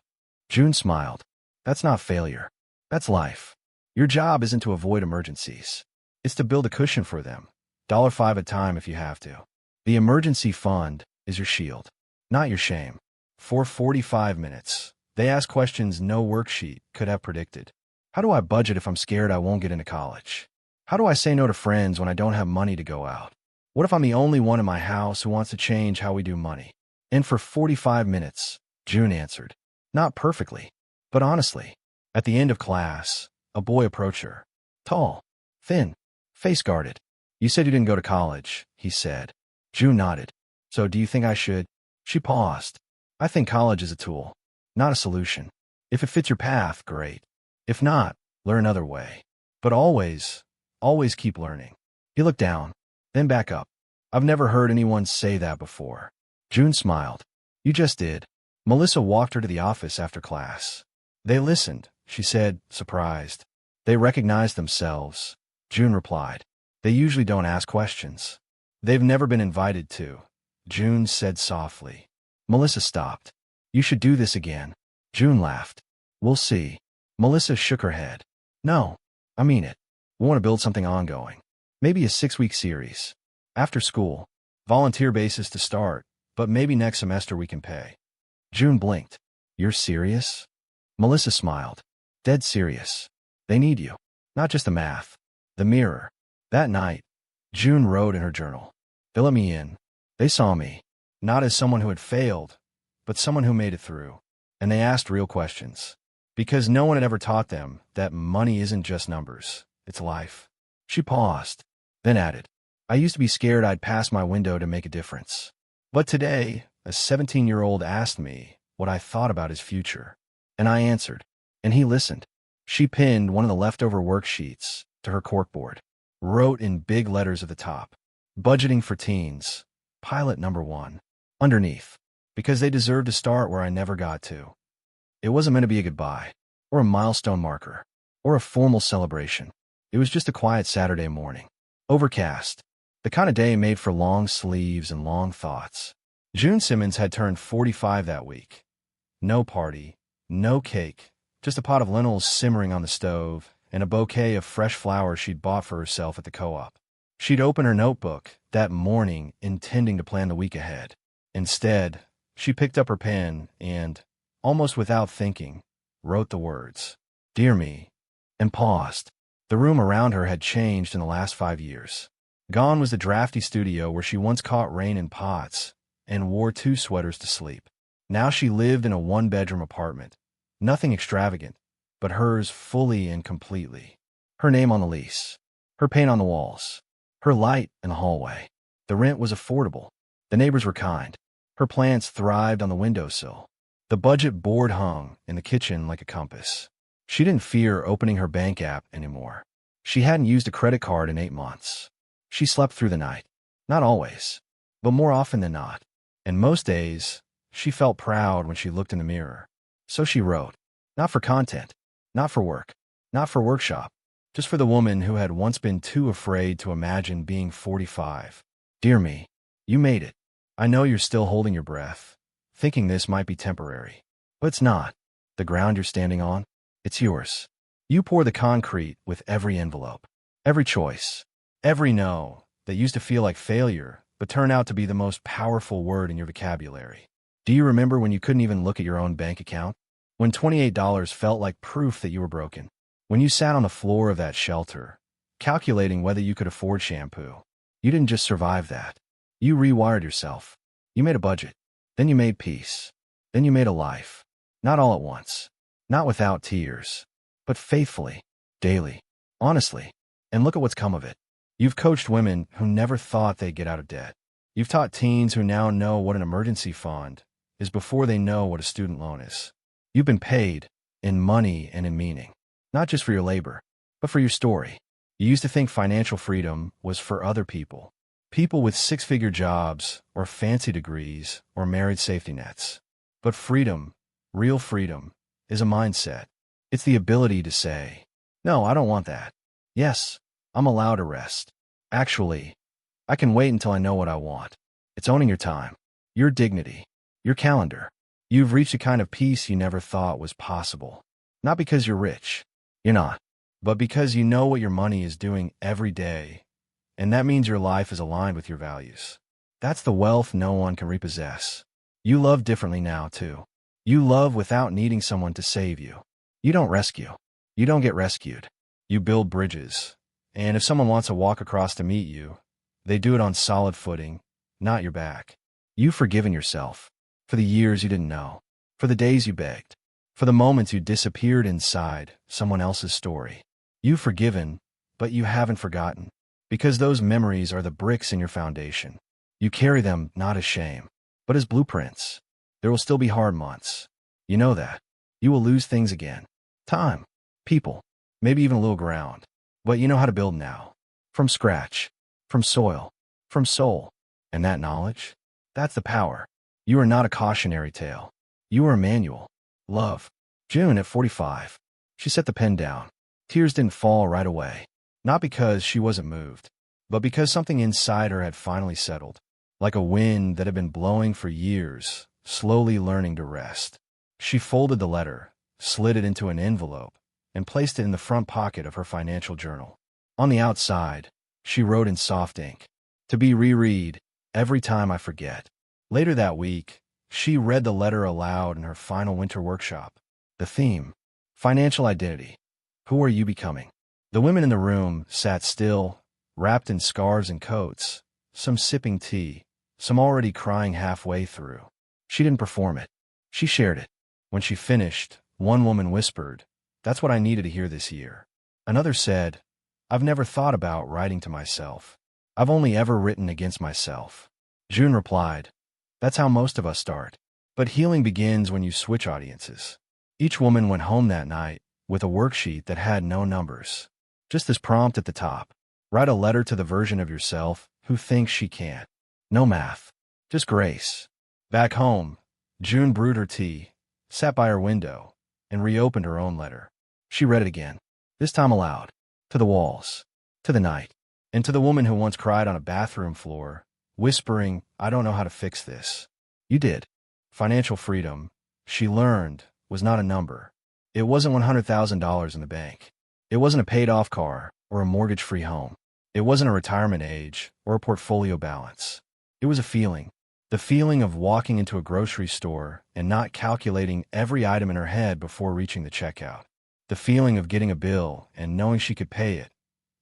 June smiled. That's not failure. That's life. Your job isn't to avoid emergencies. It's to build a cushion for them. $5 a time if you have to. The emergency fund is your shield, not your shame. For 45 minutes, they asked questions no worksheet could have predicted. How do I budget if I'm scared I won't get into college? How do I say no to friends when I don't have money to go out? What if I'm the only one in my house who wants to change how we do money? And for 45 minutes, June answered. Not perfectly, but honestly. At the end of class, a boy approached her. Tall, thin, face-guarded. You said you didn't go to college, he said. June nodded. So do you think I should? She paused. I think college is a tool, not a solution. If it fits your path, great. If not, learn another way. But always keep learning. He looked down, then back up. I've never heard anyone say that before. June smiled. You just did. Melissa walked her to the office after class. They listened, she said, surprised. They recognized themselves. June replied. They usually don't ask questions. They've never been invited to. June said softly. Melissa stopped. You should do this again. June laughed. We'll see. Melissa shook her head. No, I mean it. We want to build something ongoing. Maybe a 6-week series. After school. Volunteer basis to start, but maybe next semester we can pay. June blinked. You're serious? Melissa smiled. Dead serious. They need you. Not just the math. The mirror. That night, June wrote in her journal. They let me in. They saw me. Not as someone who had failed, but someone who made it through. And they asked real questions. Because no one had ever taught them that money isn't just numbers. It's life. She paused, then added, I used to be scared I'd pass my window to make a difference. But today, a 17-year-old asked me what I thought about his future. And I answered. And he listened. She pinned one of the leftover worksheets to her corkboard. Wrote in big letters at the top. Budgeting for teens. Pilot number 1. Underneath. Because they deserve to start where I never got to. It wasn't meant to be a goodbye, or a milestone marker, or a formal celebration. It was just a quiet Saturday morning. Overcast. The kind of day made for long sleeves and long thoughts. June Simmons had turned 45 that week. No party, no cake, just a pot of lentils simmering on the stove, and a bouquet of fresh flowers she'd bought for herself at the co-op. She'd open her notebook that morning intending to plan the week ahead. Instead, she picked up her pen and, almost without thinking, wrote the words, Dear me, and paused. The room around her had changed in the last 5 years. Gone was the drafty studio where she once caught rain in pots and wore 2 sweaters to sleep. Now she lived in a 1-bedroom apartment. Nothing extravagant, but hers fully and completely. Her name on the lease. Her paint on the walls. Her light in the hallway. The rent was affordable. The neighbors were kind. Her plants thrived on the windowsill. The budget board hung in the kitchen like a compass. She didn't fear opening her bank app anymore. She hadn't used a credit card in 8 months. She slept through the night. Not always, but more often than not. And most days, she felt proud when she looked in the mirror. So she wrote. Not for content. Not for work. Not for workshop. Just for the woman who had once been too afraid to imagine being 45. Dear me, you made it. I know you're still holding your breath, thinking this might be temporary. But it's not. The ground you're standing on, it's yours. You pour the concrete with every envelope, every choice, every no that used to feel like failure, but turned out to be the most powerful word in your vocabulary. Do you remember when you couldn't even look at your own bank account? When $28 felt like proof that you were broken? When you sat on the floor of that shelter, calculating whether you could afford shampoo? You didn't just survive that. You rewired yourself. You made a budget. Then you made peace. Then you made a life. Not all at once. Not without tears. But faithfully. Daily. Honestly. And look at what's come of it. You've coached women who never thought they'd get out of debt. You've taught teens who now know what an emergency fund is before they know what a student loan is. You've been paid in money and in meaning. Not just for your labor, but for your story. You used to think financial freedom was for other people. People with six-figure jobs, or fancy degrees, or married safety nets. But freedom, real freedom, is a mindset. It's the ability to say, no, I don't want that. Yes, I'm allowed to rest. Actually, I can wait until I know what I want. It's owning your time, your dignity, your calendar. You've reached a kind of peace you never thought was possible. Not because you're rich. You're not. But because you know what your money is doing every day. And that means your life is aligned with your values. That's the wealth no one can repossess. You love differently now, too. You love without needing someone to save you. You don't rescue. You don't get rescued. You build bridges. And if someone wants to walk across to meet you, they do it on solid footing, not your back. You've forgiven yourself for the years you didn't know, for the days you begged, for the moments you disappeared inside someone else's story. You've forgiven, but you haven't forgotten, because those memories are the bricks in your foundation. You carry them not as shame, but as blueprints. There will still be hard months. You know that. You will lose things again. Time, people, maybe even a little ground. But you know how to build now. From scratch. From soil. From soul. And that knowledge? That's the power. You are not a cautionary tale. You are a manual. Love. June at 45. She set the pen down. Tears didn't fall right away. Not because she wasn't moved, but because something inside her had finally settled. Like a wind that had been blowing for years, slowly learning to rest. She folded the letter, slid it into an envelope, and placed it in the front pocket of her financial journal. On the outside, she wrote in soft ink, "To be reread, every time I forget." Later that week, she read the letter aloud in her final winter workshop. The theme, financial identity. Who are you becoming? The women in the room sat still, wrapped in scarves and coats, some sipping tea, some already crying halfway through. She didn't perform it. She shared it. When she finished, one woman whispered, "That's what I needed to hear this year." Another said, "I've never thought about writing to myself. I've only ever written against myself." June replied, "That's how most of us start. But healing begins when you switch audiences." Each woman went home that night with a worksheet that had no numbers. Just this prompt at the top. Write a letter to the version of yourself who thinks she can't. No math. Just grace. Back home, June brewed her tea, sat by her window, and reopened her own letter. She read it again, this time aloud, to the walls, to the night, and to the woman who once cried on a bathroom floor, whispering, "I don't know how to fix this." You did. Financial freedom, she learned, was not a number. It wasn't $100,000 in the bank. It wasn't a paid-off car or a mortgage-free home. It wasn't a retirement age or a portfolio balance. It was a feeling. The feeling of walking into a grocery store and not calculating every item in her head before reaching the checkout. The feeling of getting a bill and knowing she could pay it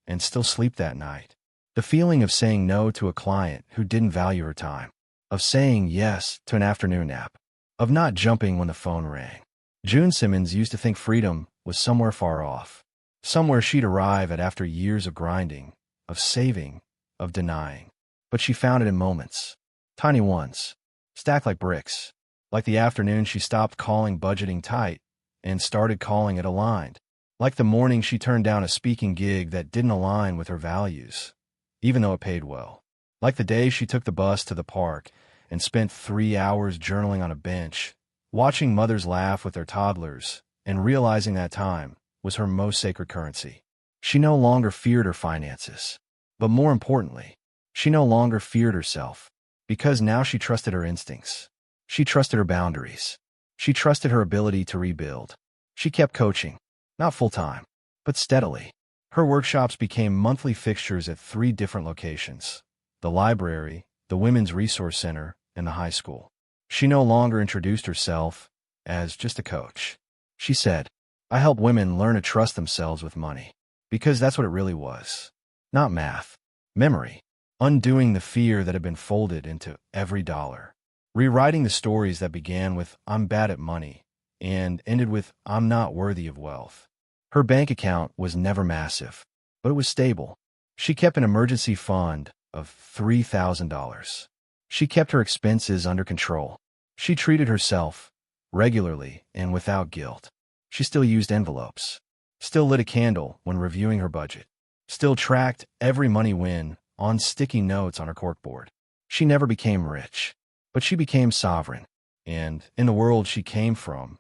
and still sleep that night. The feeling of saying no to a client who didn't value her time. Of saying yes to an afternoon nap. Of not jumping when the phone rang. June Simmons used to think freedom was somewhere far off. Somewhere she'd arrive at after years of grinding, of saving, of denying. But she found it in moments. Tiny ones. Stacked like bricks. Like the afternoon she stopped calling budgeting tight and started calling it aligned. Like the morning she turned down a speaking gig that didn't align with her values, even though it paid well. Like the day she took the bus to the park and spent 3 hours journaling on a bench, watching mothers laugh with their toddlers, and realizing that time was her most sacred currency. She no longer feared her finances. But more importantly, she no longer feared herself, because now she trusted her instincts. She trusted her boundaries. She trusted her ability to rebuild. She kept coaching, not full-time, but steadily. Her workshops became monthly fixtures at 3 different locations: the library, the Women's Resource Center, and the high school. She no longer introduced herself as just a coach. She said, "I help women learn to trust themselves with money," because that's what it really was. Not math, memory, undoing the fear that had been folded into every dollar. rewriting the stories that began with "I'm bad at money" and ended with "I'm not worthy of wealth." Her bank account was never massive, but it was stable. She kept an emergency fund of $3,000. She kept her expenses under control. She treated herself regularly and without guilt. She still used envelopes, still lit a candle when reviewing her budget, still tracked every money win on sticky notes on her corkboard. She never became rich, but she became sovereign. And in the world she came from,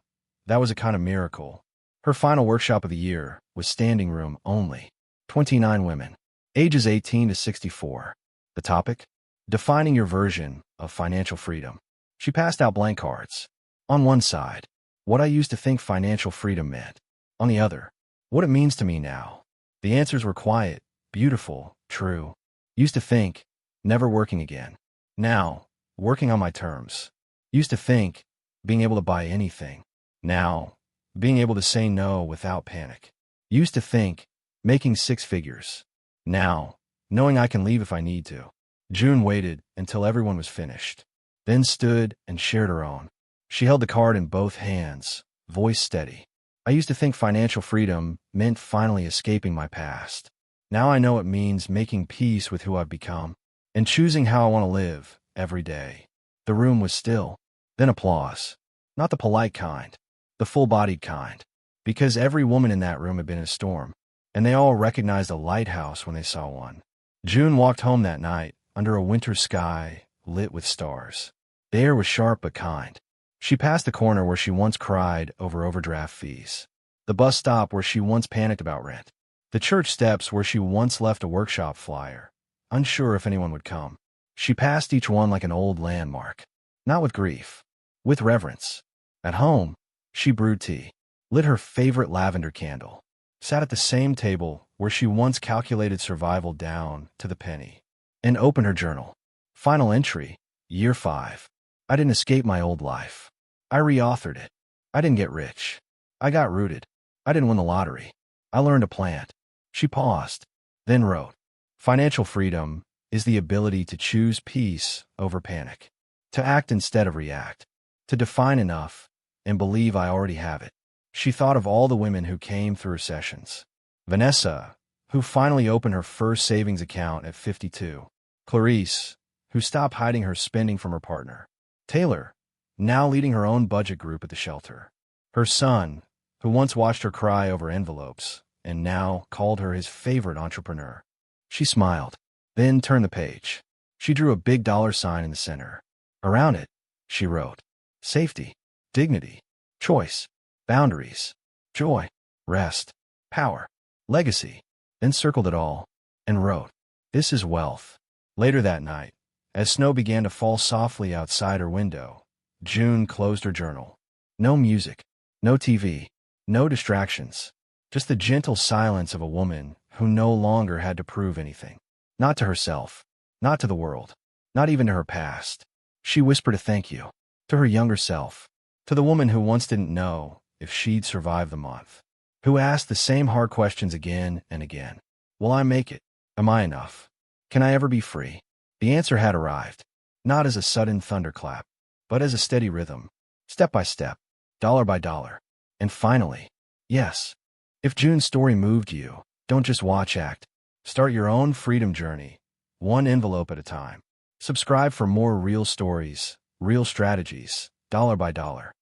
that was a kind of miracle. Her final workshop of the year was standing room only. 29 women, ages 18 to 64. The topic? Defining your version of financial freedom. She passed out blank cards. On one side, what I used to think financial freedom meant. On the other, what it means to me now. The answers were quiet, beautiful, true. Used to think, never working again. Now, working on my terms. Used to think, being able to buy anything. Now, being able to say no without panic. Used to think, making six figures. Now, knowing I can leave if I need to. June waited until everyone was finished, then stood and shared her own. She held the card in both hands, voice steady. I used to think financial freedom meant finally escaping my past. Now I know it means making peace with who I've become and choosing how I want to live every day. The room was still. Then applause. Not the polite kind, the full-bodied kind. Because every woman in that room had been in a storm, and they all recognized a lighthouse when they saw one. June walked home that night under a winter sky lit with stars. The air was sharp but kind. She passed the corner where she once cried over overdraft fees, the bus stop where she once panicked about rent, the church steps where she once left a workshop flyer, unsure if anyone would come. She passed each one like an old landmark, not with grief, with reverence. At home, she brewed tea, lit her favorite lavender candle, sat at the same table where she once calculated survival down to the penny, and opened her journal. Final entry, Year 5. I didn't escape my old life. I reauthored it. I didn't get rich. I got rooted. I didn't win the lottery. I learned to plant. She paused, then wrote, Financial freedom is the ability to choose peace over panic, to act instead of react, to define enough and believe I already have it. She thought of all the women who came through her sessions. Vanessa, who finally opened her first savings account at 52. Clarice, who stopped hiding her spending from her partner. Taylor, now leading her own budget group at the shelter. Her son, who once watched her cry over envelopes and now called her his favorite entrepreneur. She smiled, then turned the page. She drew a big dollar sign in the center. Around it, she wrote, safety, dignity, choice, boundaries, joy, rest, power, legacy, then circled it all and wrote, This is wealth. Later that night, as snow began to fall softly outside her window, June closed her journal. No music, no TV, no distractions, just the gentle silence of a woman who no longer had to prove anything. Not to herself, not to the world, not even to her past. She whispered a thank you to her younger self, to the woman who once didn't know if she'd survive the month, who asked the same hard questions again and again. Will I make it? Am I enough? Can I ever be free? The answer had arrived, not as a sudden thunderclap, but as a steady rhythm, step by step, dollar by dollar. And finally, yes. If June's story moved you, don't just watch act. Start your own freedom journey, one envelope at a time. Subscribe for more real stories, real strategies, dollar by dollar.